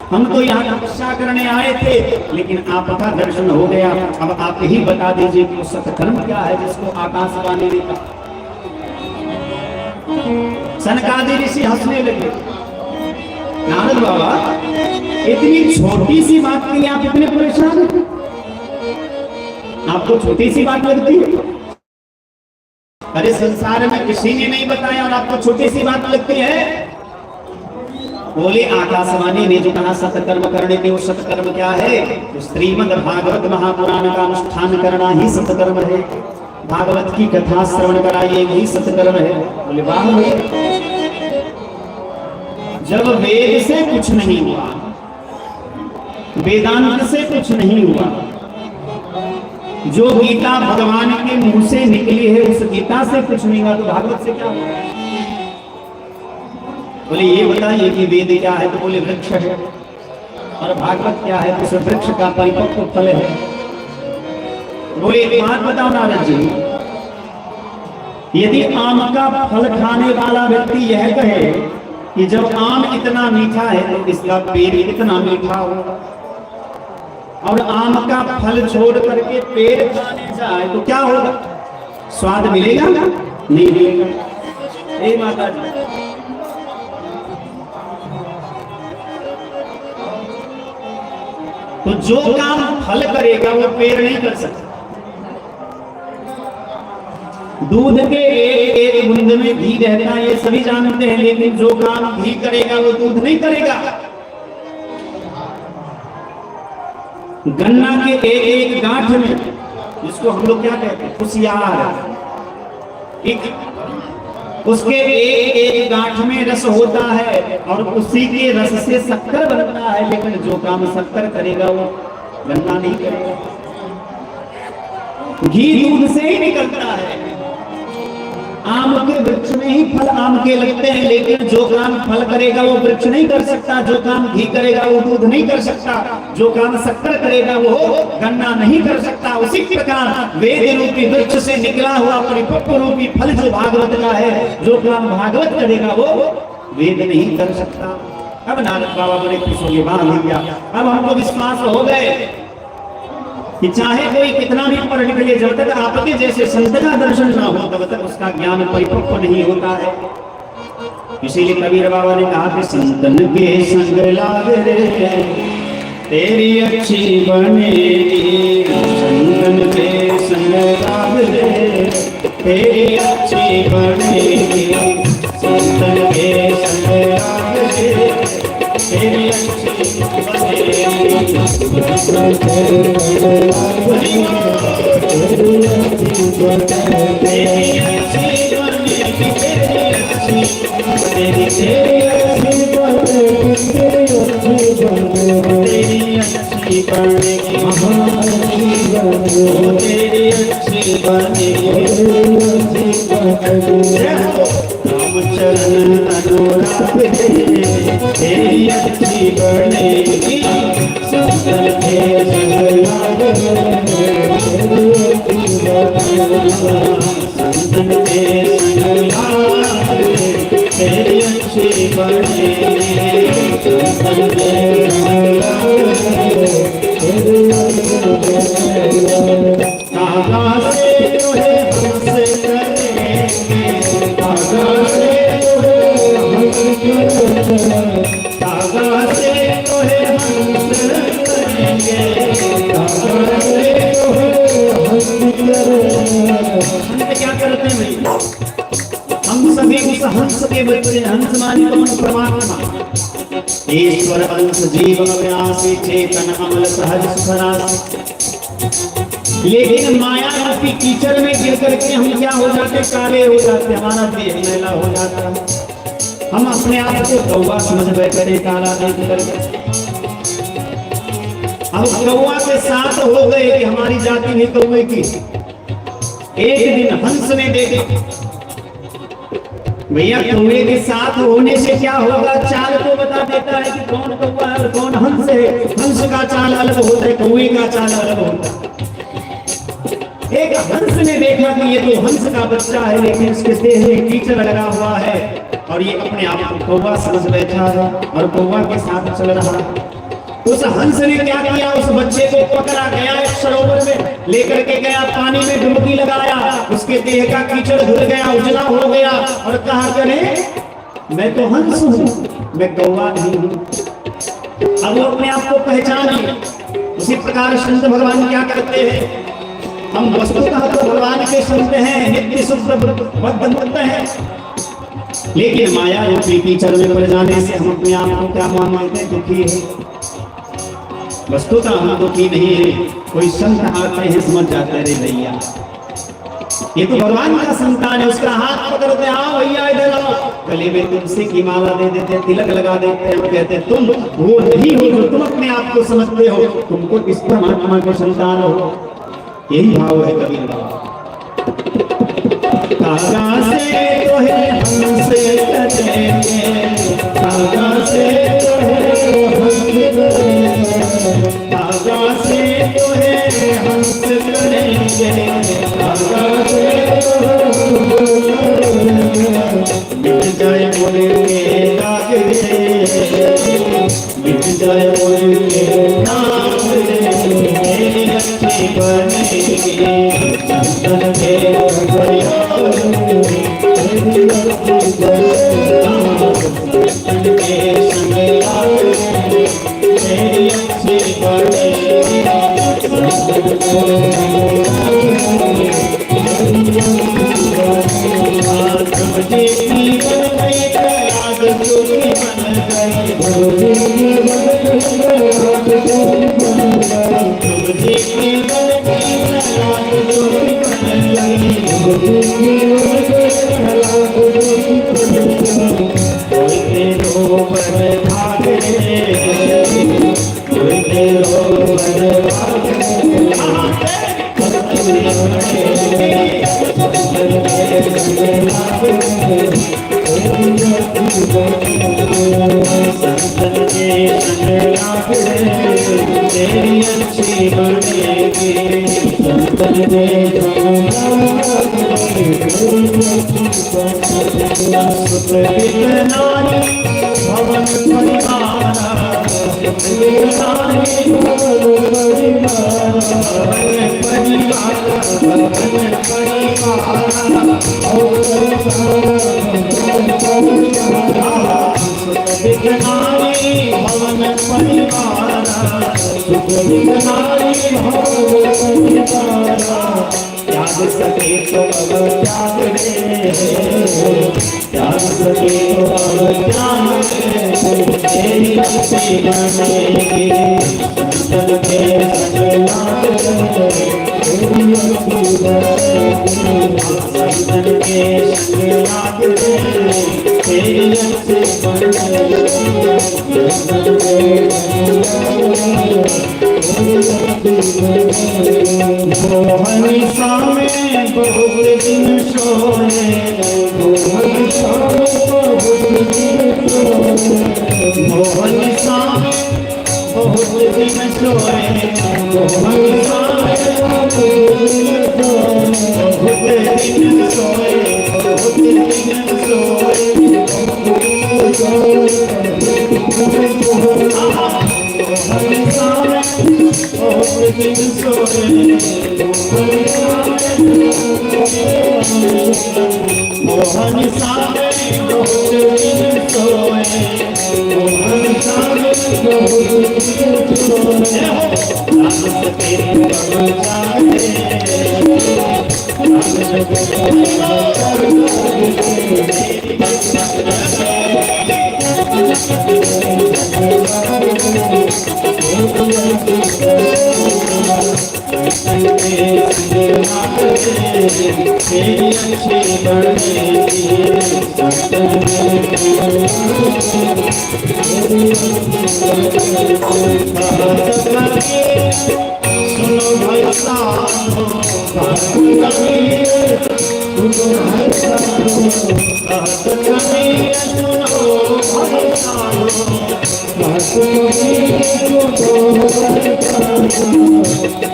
Speaker 1: हम तो यहाँ तपस्या करने आए थे लेकिन आपका दर्शन हो गया, अब आप ही बता दीजिए कि वो सत्कर्म क्या है जिसको आकाशवाणी ने कहा। सनकादि ऋषि हंसने लगे। नारद बाबा इतनी छोटी सी बात के लिए आप इतने परेशान हैं? आपको छोटी सी बात लगती है? अरे संसार में किसी ने नहीं बताया और आपको छोटी सी बात लगती है? बोले आकाशवाणी ने जो कहा सत्कर्म करने के, वो सत्कर्म क्या है? तो श्रीमद् भागवत महापुराण का अनुष्ठान करना ही सत्कर्म है। भागवत की कथा श्रवण कराइए वही सत्कर्म है। बोले वाह। जब वेद से कुछ नहीं हुआ, वेदांत से कुछ नहीं हुआ, जो गीता भगवान के मुंह से निकली है उस गीता से कुछ नहीं हुआ तो भागवत से क्या हुआ? बोले ये बताइए कि वेद क्या है? तो बोले वृक्ष है। और भागवत क्या है? तो उस वृक्ष का परिपक्व फल है। बोले एक बात बताओ नारद जी, यदि आम का फल खाने वाला व्यक्ति यह कहे कि जब आम इतना मीठा है तो इसका पेड़ इतना मीठा होगा, और आम का फल छोड़ करके पेड़ खाने जाए तो क्या होगा? स्वाद मिलेगा? नहीं मिलेगा। हे माता जी, तो जो काम फल करेगा वो पेड़ नहीं कर सकता। दूध के एक बूंद में घी रहता है ये सभी जानते हैं, लेकिन जो काम घी करेगा वो दूध नहीं करेगा। गन्ना के एक गांठ में, जिसको हम लोग क्या कहते हैं, कुसियार, उसके एक गांठ में रस होता है और उसी के रस से शक्कर बनता है, लेकिन जो काम शक्कर करेगा वो गन्ना नहीं करेगा। घी दूध से ही निकलता है। आम के वृक्ष में ही फल आम के लगते हैं, लेकिन जो काम फल करेगा वो वृक्ष नहीं कर सकता, जो काम घी करेगा वो दूध नहीं कर सकता, जो काम शक्कर करेगा वो गन्ना नहीं कर सकता। उसी प्रकार वेद रूपी वृक्ष से निकला हुआ परिपक्व रूपी फल जो भागवत का है, जो काम भागवत करेगा वो वेद नहीं कर सकता। अब नारद बाबा बड़े खुश हो गए, वाह भैया अब हमको विश्वास हो गए कि चाहे कोई कितना भी पढ़ लिख ले, जब तक आपके जैसे संत का दर्शन ना हो तब तक उसका ज्ञान परिपक्व नहीं होता है। इसीलिए कबीर बाबा ने कहा कि संतन के संग लाग रे तेरी अच्छी बनेगी, संतन के संग लाग रे तेरी अच्छी बनेगी, संतन के संग लाग रे तेरी अच्छी बनेगी। चरण अनुराग तेरी अच्छी बनेगी, संतन के संग लाग रे संतन के संग लाग रे तेरी अच्छी बनेगी, संतन के संग लाग रे कहाँ से जो है हमसे करेंगे करते हैं? हम सभी उस हंस के बच्चे, हंस माने कौन? परमात्मा, ईश्वर अंश जीव अव्यासी चेतन अमल सहज सुखरास। लेकिन माया रूपी कीचड़ में गिर करके हम क्या हो जाते? काले हो जाते, हमारा देह मैला हो जाता है। हम अपने आप को कौवा समझ बैठे, काला देख करके। हम कौवा के साथ हो गए कि हमारी जाति नहीं कौवे की। एक दिन हंस ने देखे, भैया कौवे के साथ होने से क्या होगा? चाल तो बता देता है कि कौन कौवा है और कौन हंस है। हंस का चाल अलग होता है, कौवे का चाल अलग होता है। एक हंस ने देखा कि ये तो हंस का बच्चा है, लेकिन उसके देह में कीचड़ लगा हुआ है और ये अपने आप को कौवा समझ बैठा है और कौवा के साथ चल रहा है। उस हंस ने क्या किया? उस बच्चे को पकड़ा, गया एक सरोवर में लेकर के गया, पानी में डुबकी लगाया, उसके देह का कीचड़ धुल गया, उजला हो गया और कहा करे मैं तो हंस हूँ, मैं कौवा नहीं हूँ। अब वो अपने आप को पहचाने। उसी प्रकार संत भगवान क्या करते हैं? हम वस्तुतः तो भगवान के संत हैं, नित्य शुद्ध बद्ध हैं, लेकिन माया रूपी कीचड़ में पड़ जाने से हम अपने आप को क्या मानते हैं? दुखी है। वस्तुतः हम दुखी नहीं है। कोई संत आते हैं, समझ जाते हैं भैया ये तो भगवान का संतान है, उसका हाथ पकड़ते, हाँ भैया इधर आओ, गले में तुलसी की माला दे देते, तिलक लगा देते हैं, कहते हैं तुम वो नहीं हो जो तुम अपने आप को समझते हो, तुमको किस परमात्मा के संतान हो। यही भाव है कबीर का। कागा से तो है हमसे करेंगे, कागा से तो है हमसे करेंगे, कागा से तो है हमसे करेंगे, कागा से तो मिट जाए बोले के दाग रे, मिट जाए बोले के दाग रे, मेरी अच्छी बनेगी चंदन के त्याग सके तो अब त्याग दे, त्याग सके तो अब त्याग दे, तेरी अच्छी बनेगी चंदन के संग लाग दे, तेरी अच्छी बनेगी चंदन के संग लाग दे, तेरी अच्छी बनेगी चंदन के संग लाग दे। मोहनी सामे बहुत दिन सोए, मोहनी सामे बहुत दिन सोए, मोहनी सामे बहुत दिन सोए, मोहनी सामे बहुत दिन सोए, बहुत दिन सोए, मोहनी सामे बहुत दिन सोए, मोहनी सामे बहुत दिन सोए, मोहनी सामे बहुत दिन सोए, राम सके तो जागे, राम सुनो भाई साधो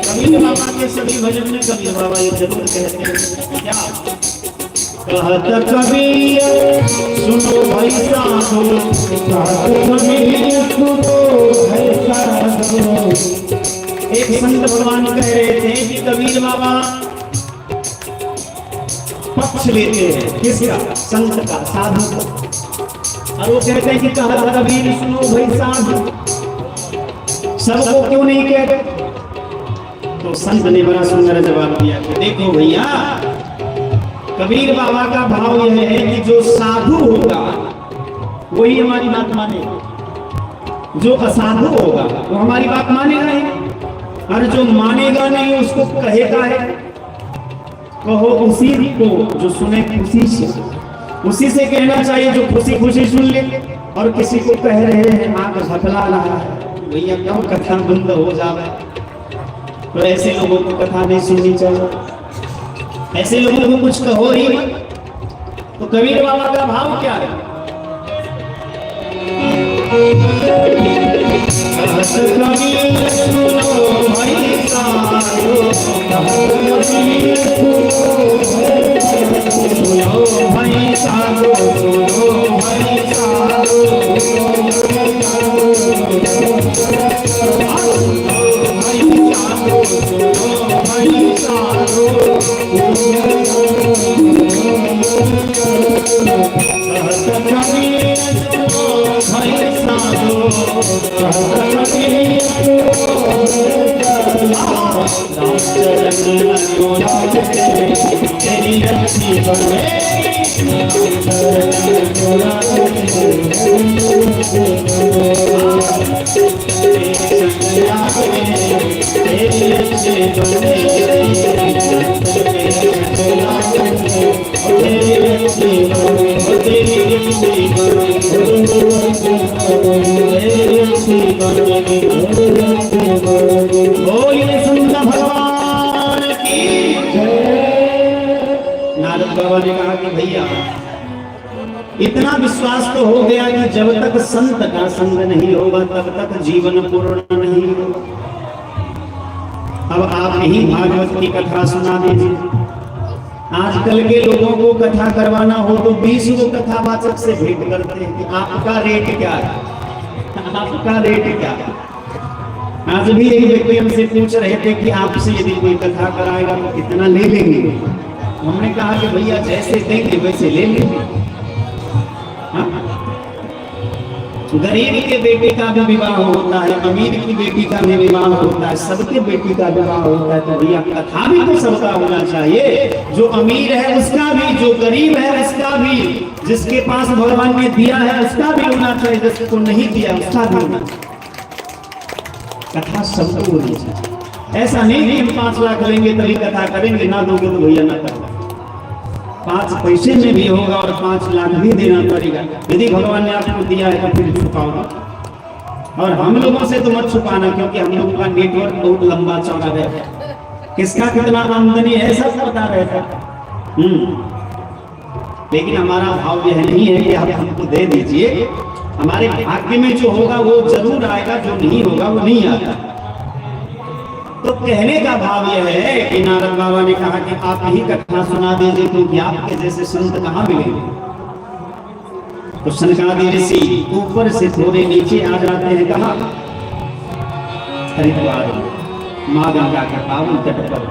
Speaker 1: कबीर बाबा के सभी भजन में कबीर बाबा ये जरूर कहते हैं क्या कहत कबीर सुनो भाई साधो कबीर सुनो भाई साधो। एक संत भगवान कह रहे थे कि कबीर बाबा पक्ष लेते हैं किसका संत का साधु का और वो कहते हैं कि कहत कबीर सुनो भाई साधु सबको क्यों नहीं कहते। तो संत ने बड़ा सुंदर जवाब दिया कि देखो भैया कबीर बाबा का भाव यह है कि जो साधु होगा वही हमारी बात मानेगा, जो असाधु होगा वो हमारी बात मानेगा नहीं, और जो मानेगा नहीं उसको कहेगा है। कहो उसी को जो सुने उसी से कहना चाहिए जो खुशी खुशी सुन ले। और किसी को कह रहे हैं आंख झपला रहा है भैया क्यों कथा बंद हो जावे, तो ऐसे लोगों को कथा नहीं सुननी चाहिए, ऐसे लोगों को कुछ कहो ही। तो कबीर बाबा का भाव क्या है? नारद बाबा ने कहा कि भैया इतना विश्वास तो हो गया कि जब तक संत का संग नहीं होगा तब तक जीवन पूर्ण नहीं होगा। अब आप ही भागवत की कथा सुना दीजिए। आजकल के लोगों को कथा करवाना हो तो 20 को कथावाचक से भेंट करते हैं कि आपका रेट क्या है, आपका रेट क्या है। आज भी एक व्यक्ति हमसे पूछ रहे थे कि आपसे यदि कोई कथा कराएगा तो कितना ले लेंगे। हमने कहा कि भैया जैसे देंगे वैसे ले लेंगे। गरीब के बेटे का भी विवाह होता है, अमीर की बेटी का भी विवाह होता है, सबके बेटी का विवाह होता है। तो भैया कथा भी तो सबका होना चाहिए, जो अमीर है उसका भी, जो गरीब है उसका भी, जिसके पास भगवान ने दिया है उसका भी होना चाहिए, जिसको नहीं दिया उसका भी होना चाहिए। कथा सबको होनी चाहिए। ऐसा नहीं कि हम 5 लाख लेंगे तभी कथा करेंगे, ना दोगे तो भैया ना करना। 5 पैसे में भी होगा और 5 लाख भी देना पड़ेगा। यदि भगवान ने आपको दिया है तो फिर छुपाओगे। और हम लोगों से तो मत छुपाना, क्योंकि हम लोगों का नेटवर्क बहुत लंबा चौड़ा है, किसका कितना आमदनी है सब पता रहता। लेकिन हमारा भाव यह नहीं है कि आप हमको दे दीजिए, हमारे भाग्य में जो होगा वो जरूर आएगा, जो नहीं होगा वो नहीं आता। तो कहने का भाव यह है कि नारद बाबा ने कहा कि आप ही कथा सुना दीजिए, क्योंकि आपके जैसे संत कहाँ मिलेंगे। तो सनकादि ऋषि ऊपर से थोड़े नीचे आ जाते हैं, कहा हरिद्वार माँ गंगा के पावन तट पर।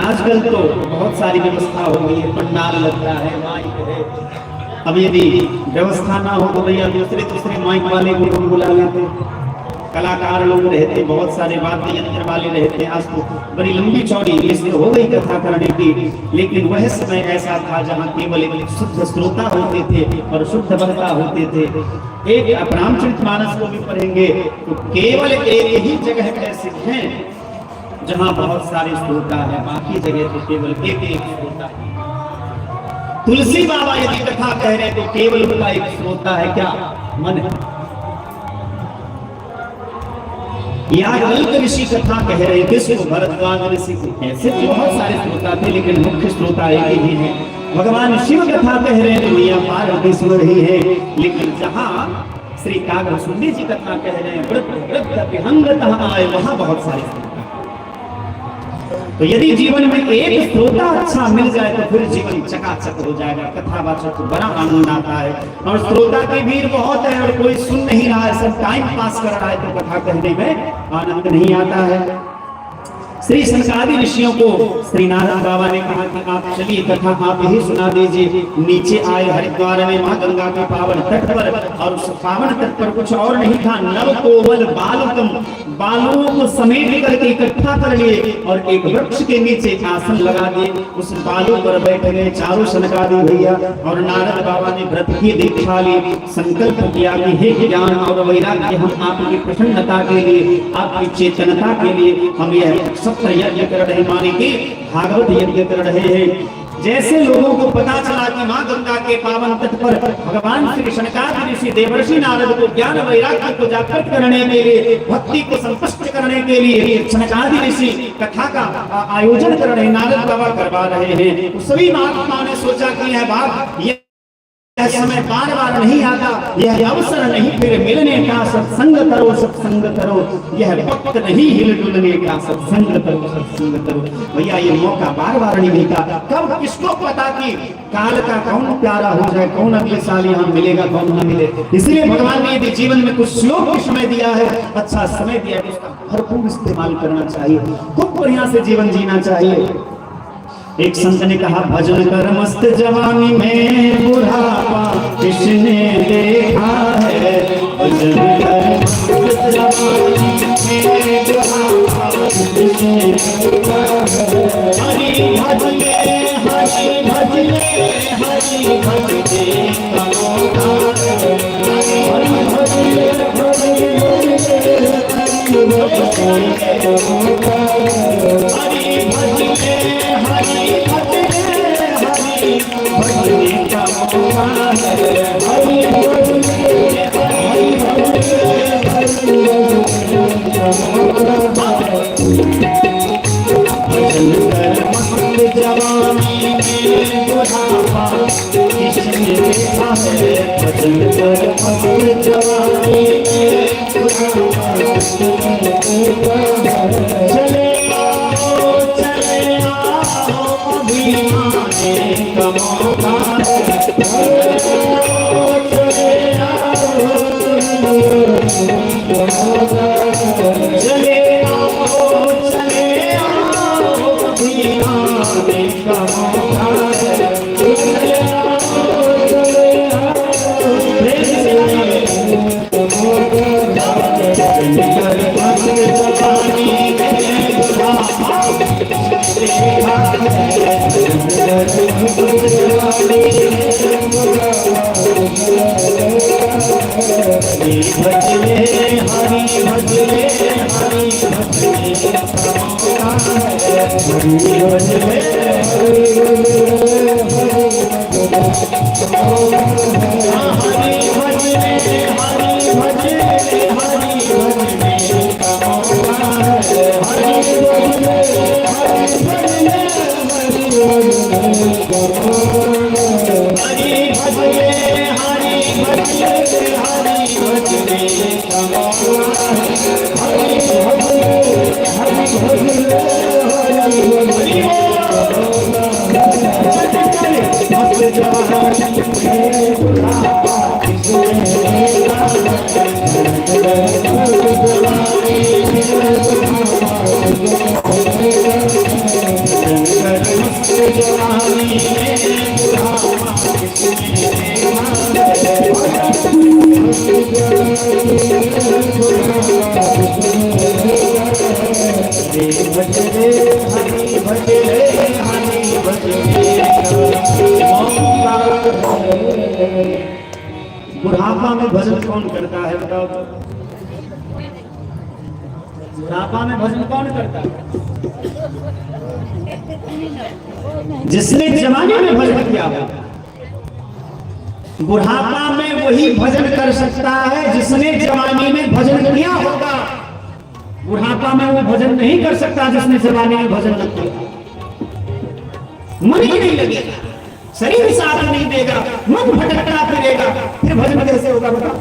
Speaker 1: आजकल तो बहुत सारी व्यवस्था हो गई है, पंडाल लगता है, माइक है। अब यदि व्यवस्था ना हो तो भैया दूसरे माइक वाले को बुला लेते, कलाकार लोग रहते, बहुत सारे वाद्य यंत्र वाले रहते। आज तो बड़ी लंबी चौड़ी लिस्ट हो गई कथा करने की, लेकिन वह समय ऐसा था जहाँ केवल एक शुद्ध श्रोता होते थे और शुद्ध वक्ता होते थे। एक रामचरितमानस को भी पढ़ेंगे तो केवल एक ही जगह ऐसे हैं जहाँ बहुत सारे श्रोता है, बाकी जगह तो केवल एक श्रोता है। तुलसी बाबा यदि कथा कह रहे तो केवल उनका एक श्रोता है, क्या मन है। याज्ञवल्क्य ऋषि कथा कह रहे थे, इसको भरद्वाज ऋषि को, ऐसे तो बहुत सारे श्रोता थे लेकिन मुख्य श्रोता एक ही है। भगवान शिव कथा कह रहे हैं तो मैया पार्वतीश्वर ही है, लेकिन जहाँ श्री कागभूषुंडी जी कथा कह रहे हैं वृद्ध विहंगतः आए, वहां बहुत सारे श्रोता। तो यदि जीवन में एक श्रोता अच्छा मिल जाए तो फिर जीवन चकाचक हो जाएगा। कथावाचक को बड़ा आनंद आता है और श्रोता की भीड़ बहुत है और कोई सुन नहीं रहा है, सब टाइम पास कर रहा है तो कथा कहने में आनंद नहीं आता है। श्री सनकादि ऋषियों को श्री नारद बाबा ने कहा कि आप चलिए कथा आप ही सुना दीजिए। नीचे आए हरिद्वार में मां गंगा के पावन तट पर, और उस पावन तट पर कुछ और नहीं था, नव कोवल बालुकम, बालुओं को समेट करके इकट्ठा कर लिए और एक वृक्ष के नीचे आसन लगा दिए। उस बालू पर बैठ गए चारों सनकादि भैया, और नारद बाबा ने व्रत की दीक्षा ली, संकल्प किया कि हे ज्ञान और वैराग्य, हम आपकी प्रसन्नता के लिए, आपकी चेतनता के लिए हम यह सत्र यज्ञ कर रहे, माने कि भागवत यज्ञ कर रहे हैं। जैसे लोगों को पता चला कि मां गंगा के पावन तट पर भगवान श्री सनकादि ऋषि देवर्षि नारद को ज्ञान वैराग्य को जागृत करने के लिए, भक्ति को संतुष्ट करने के लिए सनकादि ऋषि कथा का आयोजन कर रहे, नारद बाबा करवा रहे हैं, तो सभी महात्माओं ने सोचा कि यह बात, यह समय बार बार नहीं आता, यह अवसर नहीं फिर मिलने का, सत्संग करो सत्संग करो, यह वक्त नहीं हिल डुलने का, सत्संग करो सत्संग करो। भैया ये मौका बार बार नहीं मिलता, कब किसको पता कि काल का कौन प्यारा हो जाए, कौन अगले साल यहाँ मिलेगा कौन न मिले। इसलिए भगवान ने यदि जीवन में कुछ श्लोक के समय दिया है, अच्छा समय दिया है, उसका भरपूर इस्तेमाल करना चाहिए, खूब बढ़िया से जीवन जीना चाहिए। एक संत ने कहा, भजन कर मस्त जवानी में बुढ़ापा किसने देखा है, भजन कर मस्त जवानी में बुढ़ापा किसने देखा है। हरि भजने हरि भजने हरि भजने कमोदा, हरि भजने हरि भजने हरि भजने कमोदा, हरि भजने हरि भजने का मौका है, हरि भजने हरि भजने भजन कर मस्त जवानी में बुढ़ापा किसने देखा है, भजन कर मस्त जवानी में बुढ़ापा किसने देखा है। चले आओ अभिमाने का मौका है, चले आओ अभिमाने का मौका है, भजने हरि भजने हरि भजने हरि भजने
Speaker 4: Thank you.
Speaker 1: में भजन कौन करता है बताओ? बुढ़ापा में भजन कौन करता है? जिसने जवानी में भजन किया हो। बुढ़ापा में वही भजन कर सकता है जिसने जवानी में भजन किया होगा। बुढ़ापा में वो भजन नहीं कर सकता जिसने जवानी में भजन न किया। मन ही नहीं लगेगा, शरीर साथ नहीं देगा, मन भटकता फिरेगा, फिर भजन कैसे होगा बताओ?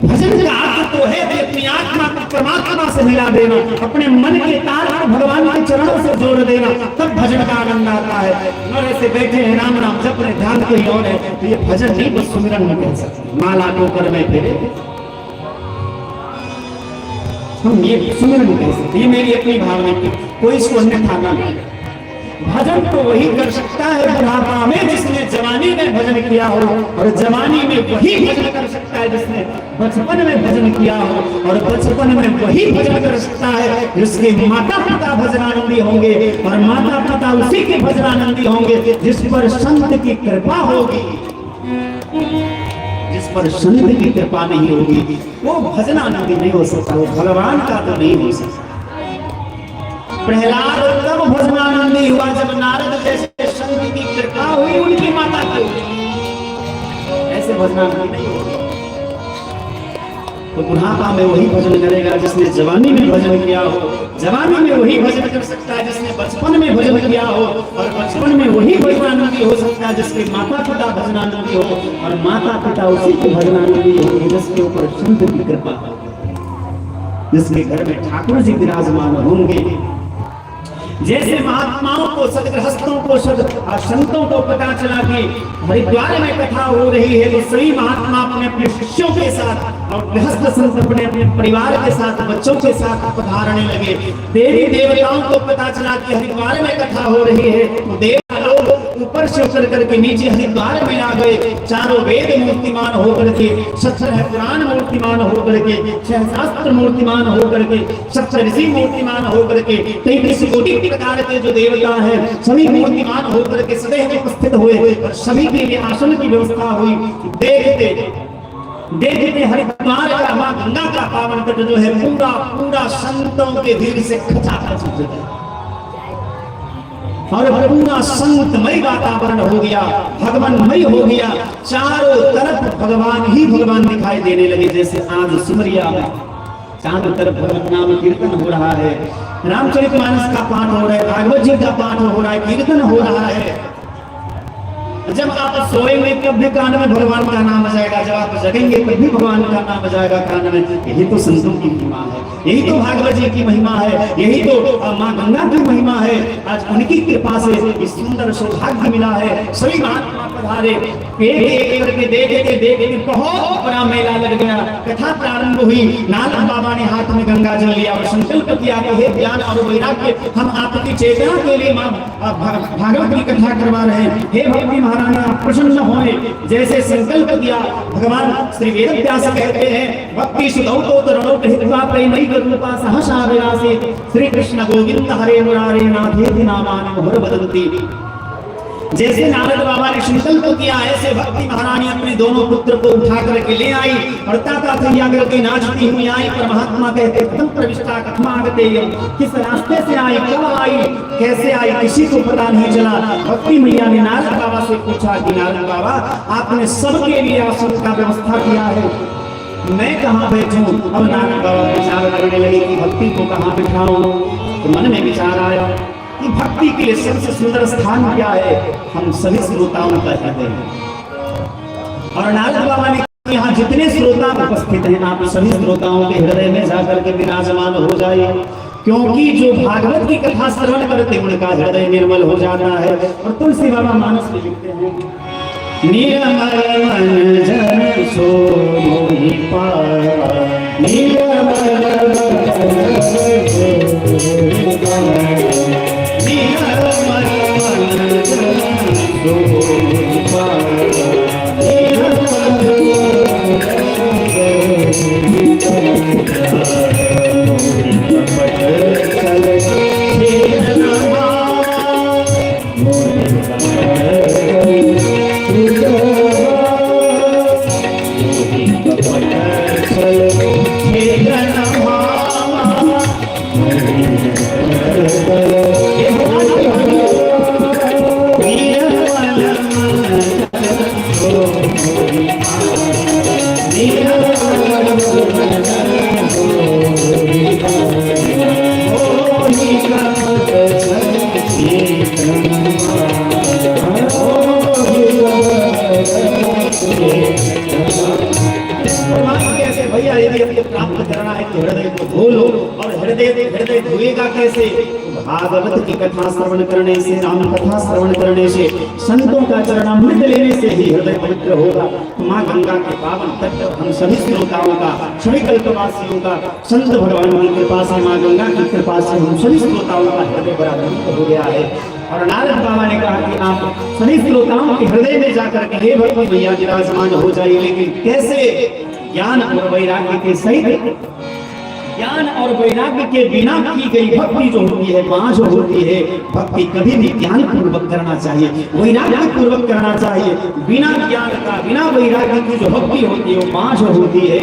Speaker 1: भजन का अर्थ तो है अपनी आत्मा को परमात्मा से मिला देना, अपने मन के तार को भगवान के चरणों से जोड़ देना, तब भजन का आनंद आता है। और ऐसे बैठे हैं राम नाम जप रहे, ध्यान कोई और है, तो ये भजन नहीं बस सुमिरन में कह सकते। माला ठोकर में फिरे, हम ये सुमिरन में कह सकते। ये मेरी अपनी भावना की, कोई इसको अन्यथा ना ले। भजन तो वही कर सकता है बुढ़ापा में जिसने जवानी में भजन किया हो, और जवानी में वही भजन कर सकता है जिसने बचपन में भजन किया हो, और बचपन में वही भजन कर सकता है जिसके माता पिता भजनानंदी होंगे, और माता पिता उसी के भजनानंदी होंगे जिस पर संत की कृपा होगी। जिस पर संत की कृपा नहीं होगी वो भजनानंदी नहीं हो सकता, वो भगवान का तो नहीं हो सकता। प्रहलाद तब भजनानंदी हुआ जब नारद जैसे संत की कृपा हुई उनकी माता की, ऐसे भजनानंदी नहीं होगा। तो बुढ़ापा में वही भजन करेगा जिसने जवानी में भजन किया हो, जवानी में वही भजन कर सकता है जिसने बचपन में भजन किया हो, और बचपन में वही भजनानंदी हो सकता है जिसके माता पिता भजनानंदी हो, और माता पिता उसी के भजनानंदी होंगे जिसके ऊपर संत की कृपा हो, जिसके घर में ठाकुर जी विराजमान होंगे। जैसे महात्माओं को, सदगृहस्थों को, संतों को पता चला कि हरिद्वार में कथा हो रही है, तो सभी महात्मा अपने अपने शिष्यों के साथ और गृहस्थ संत अपने अपने परिवार के साथ, बच्चों के साथ पधारने लगे। देवी देवताओं को पता चला कि हरिद्वार में कथा हो रही है, तो देवता लोग ऊपर से उतर करके नीचे हरिद्वार में आ गए। चारों वेद मूर्तिमान होकर के, 17 पुराण मूर्तिमान होकर के, 6 शास्त्र मूर्तिमान होकर के, 17 ऋषि मूर्तिमान होकर के, 33 कोटि प्रकार के जो देवता है सभी मूर्तिमान होकर के सदैव उपस्थित हुए, और सभी के लिए आसन की व्यवस्था हुई। देखते हरिद्वार का, मां गंगा का पावन तट जो है पूरा पूरा संतों के भीड़ से खचाखच हो गया, और पूरा संतमय वातावरण हो गया, भगवानमय हो गया। चारों तरफ भगवान ही भगवान दिखाई देने लगे। जैसे आज सिमरिया में चारों तरफ भगवत नाम कीर्तन हो रहा है, रामचरितमानस का पाठ हो रहा है, भागवत जी का पाठ हो रहा है, कीर्तन हो रहा है। जब आप सोएंगे तब भी कान में भगवान का नाम बजाएगा, जब आप जगेंगे तब भी भगवान का नाम बजाएगा कान में। यही तो संतों की महिमा है, यही तो भागवत जी की महिमा है, यही तो मां गंगा की महिमा है। आज उनकी कृपा से इस सुंदर सौभाग्य मिला है। सभी महात्मा पधारे, एक करके देखते बहुत बड़ा मेला लग गया। कथा प्रारंभ हुई, नारद बाबा ने हाथ में गंगा जल लिया और संकल्प किया कि हे ज्ञान और वैराग्य, हम आपकी चेतना के लिए भागवत की कथा करवा रहे हैं। हे भक्ति महारानी आप प्रसन्न होने, जैसे संकल्प किया भगवान श्री वेद व्यास कहते हैं, भक्ति सुदौतो तरणोत हित्वा प्रेमई रूपा सहसा विलासे, श्री कृष्ण गोविंद हरे मुरारे नाथेति नामानि मुहुर वदन्ति। जैसे नारद बाबा ने संकल्प किया, ऐसे भक्ति महारानी अपने दोनों पुत्र को उठा करके ले आई और ताता थैया करके नाचती हुई आई। पर महात्मा कहते कथम प्रविष्टा कथमागते, किस रास्ते से आई, कब आई, कैसे आई, किसी को पता नहीं चला। भक्ति मैया ने नारद बाबा से पूछा कि नारद बाबा आपने सबके लिए आसन का व्यवस्था किया है, मैं कहाँ बैठूं? अब नारद बाबा विचार करने लगे कि भक्ति को कहाँ बिठाऊं। तो मन में विचार आया कि भक्ति के लिए सबसे सुंदर स्थान क्या है? हम सभी श्रोताओं का हृदय है। और नारद बाबा ने यहाँ जितने श्रोता उपस्थित हैं, आप सभी श्रोताओं के हृदय में जाकर के विराजमान हो जाए, क्योंकि जो भागवत की कथा श्रवण करते उनका हृदय निर्मल हो जाता है। और तुलसी बाबा मानस में लिखते हैं, निर्मल मन जन सो मोहि पावा, निर्मल मन जन सो मोहि पावा, भंग करना है तो हृदय को धो लो, और हृदय धोएगा कैसे? भागवत की कथा श्रवण करने से, राम कथा श्रवण करने से, संतों का चरणामृत लेने से ही हृदय पवित्र होगा। माँ गंगा के पावन तट पर हम सभी श्रोताओं का, सभी कल्पवासियों का, संत भगवान की कृपा से, माँ गंगा की कृपा से हम सभी श्रोताओं का हृदय बड़ा पवित्र हो गया है। और नारद बाबा ने कहा कि आप सभी श्रोताओं के हृदय में जाकर के हे भक्ति भैया विराजमान हो जाइए। लेकिन कैसे? ज्ञान और वैराग्य के सहित। ज्ञान और वैराग्य के बिना की गई भक्ति जो होती है, मां जो होती है, भक्ति कभी भी ज्ञान पूर्वक करना चाहिए, वैराग्य पूर्वक करना चाहिए। बिना ज्ञान का, बिना वैराग्य की जो भक्ति होती है, वो मां जो होती है,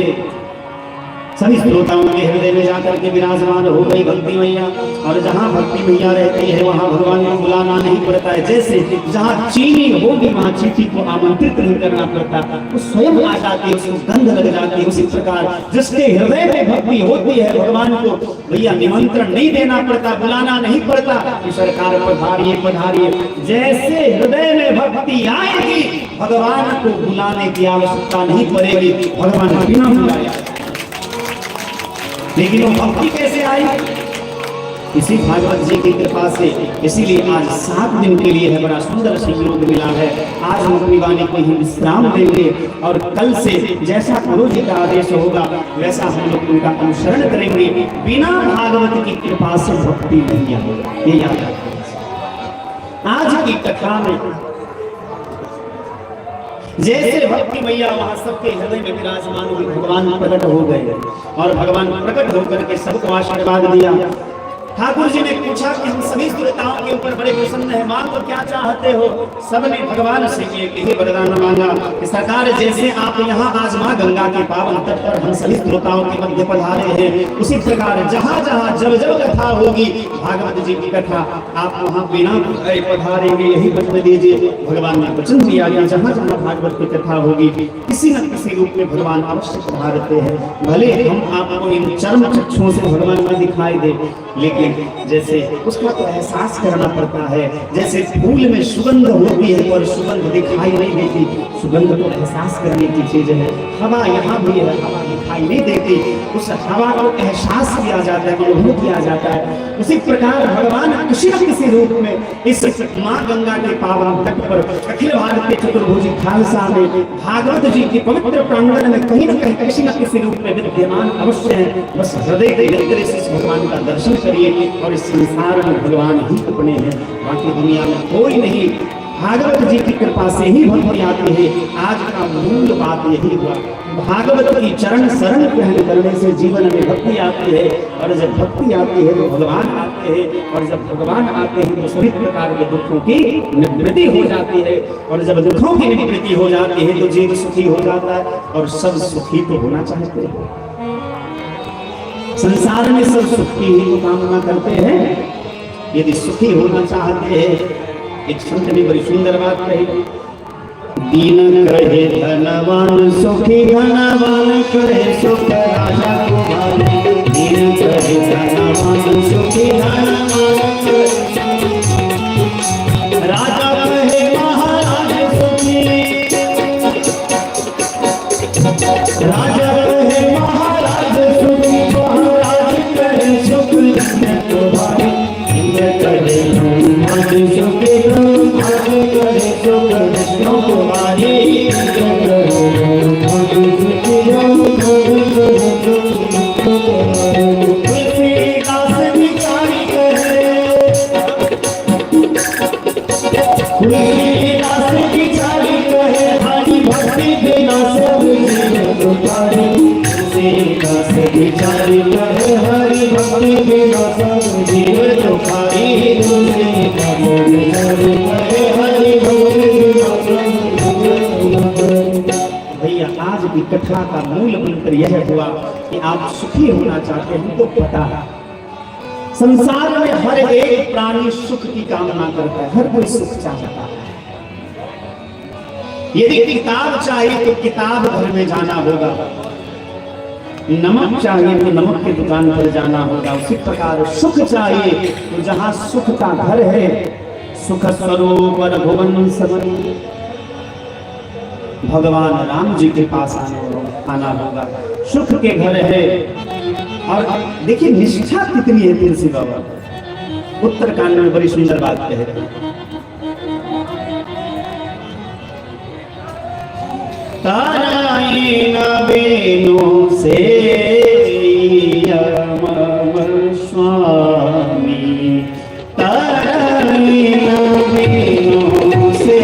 Speaker 1: सभी श्रोताओं के हृदय में जाकर के विराजमान हो गई भक्ति मैया। और जहाँ भक्ति मैया रहती है वहाँ भगवान को बुलाना नहीं पड़ता है। जैसे जहाँ चीनी होगी वहाँ चीटी को आमंत्रित नहीं करना पड़ता, वो स्वयं आ जाती है, उसको गंध लग जाती है। उसी प्रकार जिसके हृदय में भक्ति होती है, भगवान को भैया निमंत्रण नहीं देना पड़ता, बुलाना नहीं पड़ता कि सरकार पधारिए पधारिए। जैसे हृदय में भक्ति आएगी, भगवान को बुलाने की आवश्यकता नहीं पड़ेगी, भगवान बिना बुलाया। लेकिन वो भक्ति कैसे आई? इसी भागवत जी की कृपा से। इसीलिए आज 7 दिन के लिए है बड़ा सुंदर संयोग मिला है। आज हम अपनी वाणी को ही विश्राम देंगे और कल से जैसा गुरु जी का आदेश होगा वैसा हम लोग उनका अनुसरण करेंगे। बिना भागवत की कृपा से भक्ति नहीं होगा, ये याद रखिए। आज की कथा में जैसे भक्ति मैया वहां सबके हृदय में विराजमान हुई, भगवान प्रकट हो गए और भगवान प्रकट होकर के सबको आशीर्वाद दिया। ठाकुर जी ने पूछा कि हम सभी श्रोताओं के ऊपर बड़े प्रसन्न है, मांगो क्या चाहते हो? सबने भगवान से एक ही वरदान मांगा कि सरकार जैसे आप यहाँ आज माँ गंगा के पावन तट पर हम सभी श्रोताओं के मध्य पधारे हैं, उसी प्रकार जहाँ जहाँ जब जब कथा होगी भागवत जी की कथा, आप वहाँ बिना पधारेंगे, यही वचन दीजिए। भगवान ने वचन दिया कि जहाँ जहाँ भागवत की कथा होगी किसी न किसी रूप में भगवान अवश्य पधारते हैं। भले हम आपको इन चर्म चक्षुओं से भगवान न दिखाई दे, लेकिन जैसे उसका तो एहसास करना पड़ता है। जैसे फूल में सुगंध होती है पर सुगंध दिखाई नहीं देती, सुगंध तो एहसास करने की चीज है। हवा यहाँ भी है, हवा दिखाई नहीं देती, उस हवा को एहसास किया जाता है, अनुभव किया जाता है। उसी प्रकार भगवान किसी न किसी रूप में इस माँ गंगा के पावन तट पर अखिल भारतीय चतुर्भुजी खालसा में भागवत जी की पवित्र प्रांगण में कहीं न कहीं किसी न किसी रूप में विद्यमान अवश्य है। बस हृदय के नेत्र से इस भगवान का दर्शन करिए और इस संसार में भगवान ही अपने हैं, बाकी दुनिया में कोई नहीं। भागवत जी की कृपा से ही भक्ति आती है। आज का मूल बात यही हुआ, भागवत की चरण शरण ग्रहण करने से जीवन में भक्ति आती है, और जब भक्ति आती है तो भगवान आते हैं, और जब भगवान आते हैं तो सभी प्रकार के दुखों की निवृत्ति हो जाती है, और जब दुखों की निवृत्ति हो जाती है तो जीव सुखी हो जाता है, और सब सुखी तो होना चाहते हैं। संसार में सब सुख की ही तो कामना करते हैं। यदि सुखी होना चाहते हैं, एक संत ने बड़ी सुंदर बात कही, दीन कहे धनवान सुखी, धनवान कहे सुख राजा कुमारी। दीन कहे धनवान सुखी, धनवान कहे राजा कहे महाराज सुखी, राजा कहे महाराज सुखी, महाराज कहे सुख तुम्हारी। दीन कहे धनवान सुखी, भैया आज की कथा का मूल मंत्र यह हुआ कि आप सुखी होना चाहते हैं तो पता है संसार में हर एक प्राणी सुख की कामना करता है, हर कोई सुख चाहता है। यदि किताब चाहिए तो किताब घर में जाना होगा, नमक चाहिए तो नमक की दुकान पर जाना होगा। उसी प्रकार सुख चाहिए तो जहां सुख का घर है, सुख स्वरूप भुवन सवन, भगवान राम जी के पास आना होगा। खाना होगा, सुख के घर है। और देखिए निष्ठा कितनी है तुलसी बाबा, उत्तरकांड में बड़ी सुंदर बात कह रहे हैं। तारायण बेनो से स्वामी, तारायण बेनो से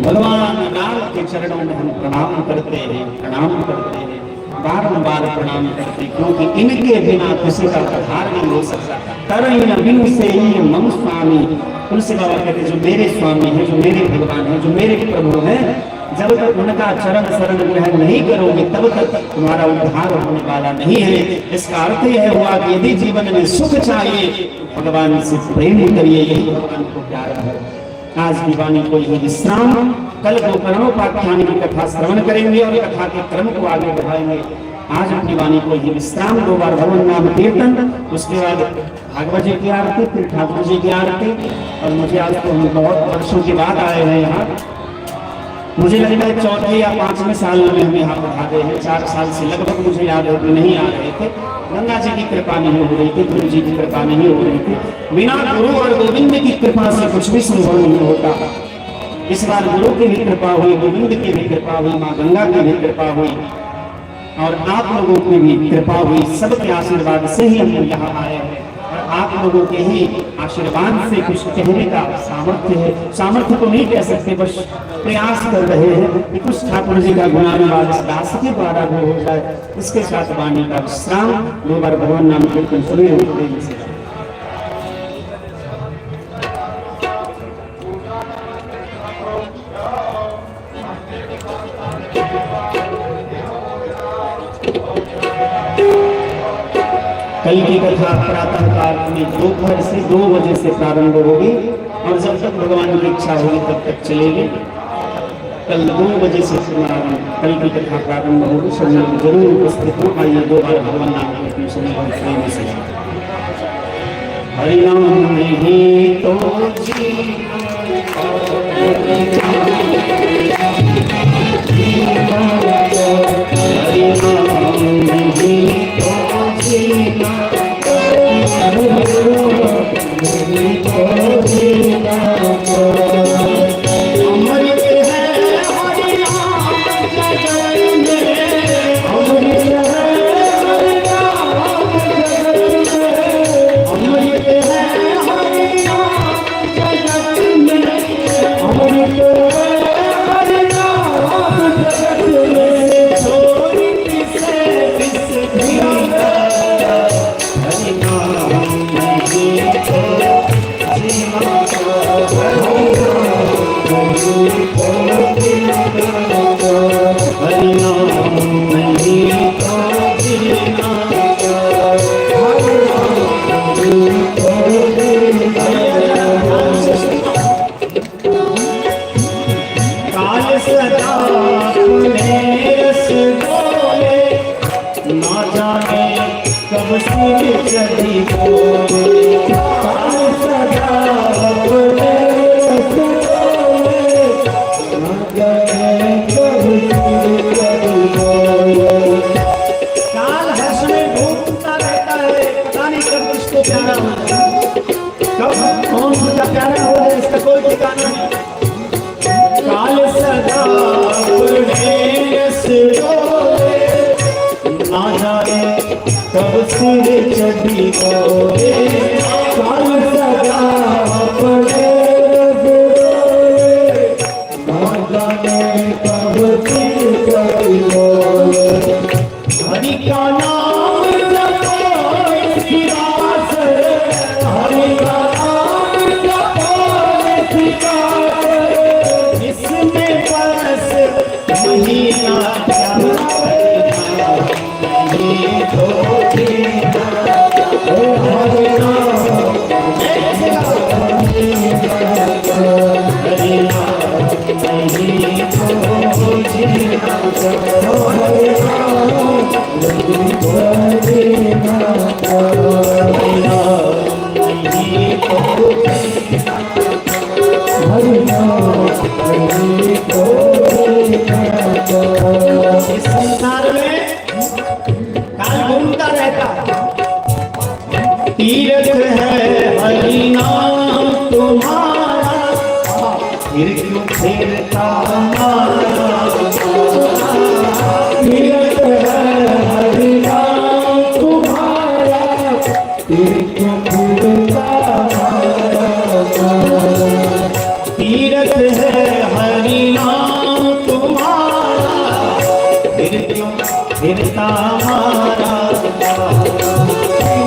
Speaker 1: भगवान नाम के चरणों में हम प्रणाम करते हैं, प्रणाम करते हैं, बारंबार प्रणाम करते हैं, क्योंकि इनके बिना किसी का उद्धार नहीं हो सकता। तरैन बिनु से ही मम स्वामी, तुलसी बाबा कहते जो मेरे स्वामी हैं, जो मेरे भगवान हैं, जो मेरे प्रभु हैं, जब तक उनका चरण शरण ग्रहण नहीं करोगे तब तक तुम्हारा उद्धार होने वाला नहीं है। इसका अर्थ यह हुआ कि यदि जीवन में सुख चाहिए भगवान से प्रेम करिए, यही भगवान को प्यार है। आज की वाणी को यही विश्राम, कल गोकर्णोपाख्यान की कथा श्रवण करेंगे और कथा के क्रम को आगे बढ़ाएंगे। आज अपनी वाणी को यही विश्राम, 2 बार भगवान नाम कीर्तन, उसके बाद भागवत जी की आरती, फिर ठाकुर जी की आरती। और मुझे आज तो हम बहुत वर्षों के बाद आए हैं यहाँ, मुझे लगता है 4 या 5वें साल में हम यहाँ पढ़ा रहे हैं। 4 साल से लगभग मुझे याद है कि नहीं आ रहे थे, गंगा जी की कृपा नहीं हो रही थी, गुरु जी की कृपा नहीं हो रही थी। बिना गुरु और गोविंद की कृपा से कुछ भी संभव नहीं होता। इस बार गुरु की भी कृपा हुई, गोविंद की भी कृपा हुई, माँ गंगा की भी कृपा हुई और आप लोगों की भी कृपा हुई। सबके आशीर्वाद से ही हम यहाँ आए हैं और आप लोगों के ही आशीर्वाद से कुछ कहने का सामर्थ्य है। सामर्थ्य तो नहीं कह सकते, बस प्रयास कर रहे हैं कि कुछ ठाकुर जी का गुणानुवाद इस दास के द्वारा भी हो जाए। इसके साथ वाणी का विश्राम, 2 बार भगवान नाम कीर्तन सुने होते हैं। कल की कथा प्रातः काल में दोपहर से 2 बजे से प्रारंभ होगी और जब तक भगवान की इच्छा होगी तब तक चलेगी। कल 2 बजे से कल की कथा प्रारंभ होगी। सब लोग जरूर उपस्थित हो। आइए 2 बार भगवान नाम कीर्तन सुने और प्रेम से हरि नाम नहीं तो काल हर्ष में भूत सिर चढ़ी ओरे काल सजा पड़े हरि का नाम जपो इसकी आस हरि का नाम जपो इसकी आस इसमें बरस महीना ये तो हरि नाम इस संसार में काल घूमता रहता तीर्थ है हरि नाम तुम्हारा फिर क्यों फिरता हमारा तीर्थ है हरि नाम तुम्हारा फिर क्यों फिरता तीर्थ है हरि नाम तुम्हारा फिर क्यों फिरता हमारा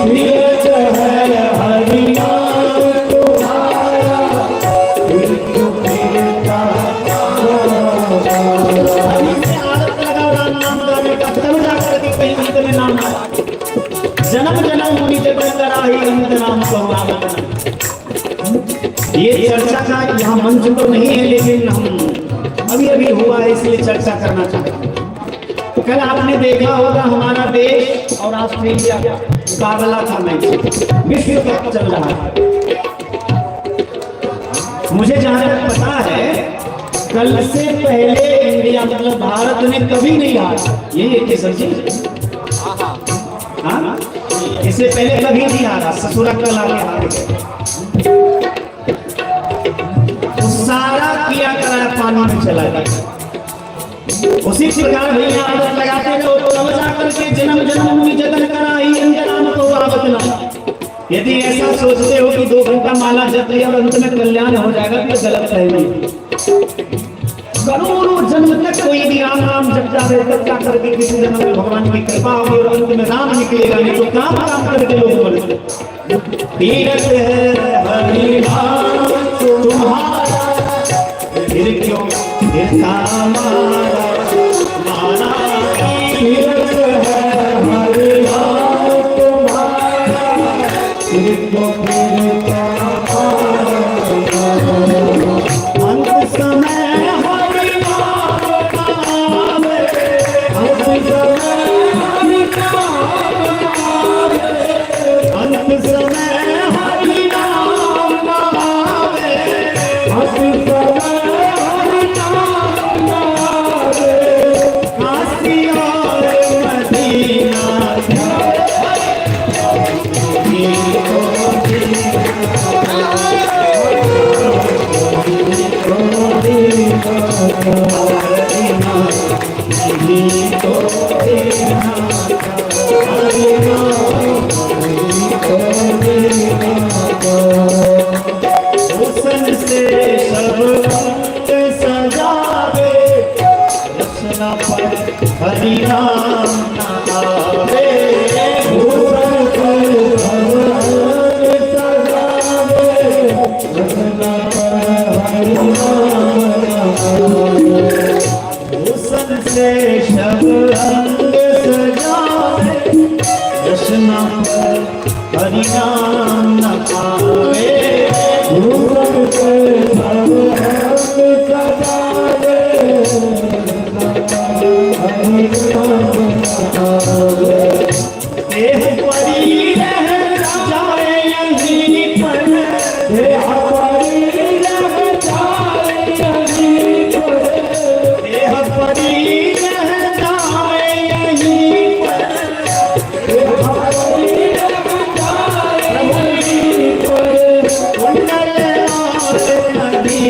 Speaker 1: तीर्थ है हरि नाम तुम्हारा फिर क्यों फिरता जन्म जन्म मुनि जगन कराही अंत नाम कहो। ये चर्चा का यहाँ मंच तो नहीं है, लेकिन हम अभी अभी हुआ है इसलिए चर्चा करना चाहते हैं। तो कल आपने देखा होगा हमारा देश और ऑस्ट्रेलिया का मुकाबला था, मैच विश्व कप चल रहा है। मुझे जहाँ तक पता है कल से पहले इंडिया मतलब भारत ने कभी नहीं हारा। यही है कि सर जी, हाँ इससे पहले कभी नहीं हारा, ससुरा कल आके हारे तो सारा किया कराया पानी में चला गया। उसी प्रकार भैया आदत लगाते रहो तब जाकर के जन्म जन्म मुनि जतन कराई अंजनाम तो आवत ना। यदि ऐसा सोचते हो कि 2 घंटा माला जप लिया और अंत में कल्याण हो जाएगा तो गलत है। नहीं, करोड़ों जन्म तक कोई भी राम राम जप जावे तब जा करके किसी जन्म में भगवान की कृपा होगी और अंत में राम निकलेगा, नहीं तो काम काम करके लोग बोलते तीर्थ है हरि नाम तुम्हारा फिर क्यों फिरता हमारा माना तीर्थ है हरि नाम तुम्हारा फिर क्यों फिरता अंत समय हरि नाम आवे भूषण से शब अंग सजावे रचना पर हरि नाम न पावे भूषण से शब अंग सजावे देह परी रह जाए यहीं पर देह परी रह जाए यहीं पर देह परी रह जाए यहीं पर देह परी रह जाए यहीं पर कुंडल नदी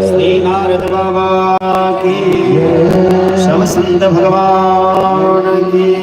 Speaker 1: श्री नारद बाबा की, शव संत भगवान की।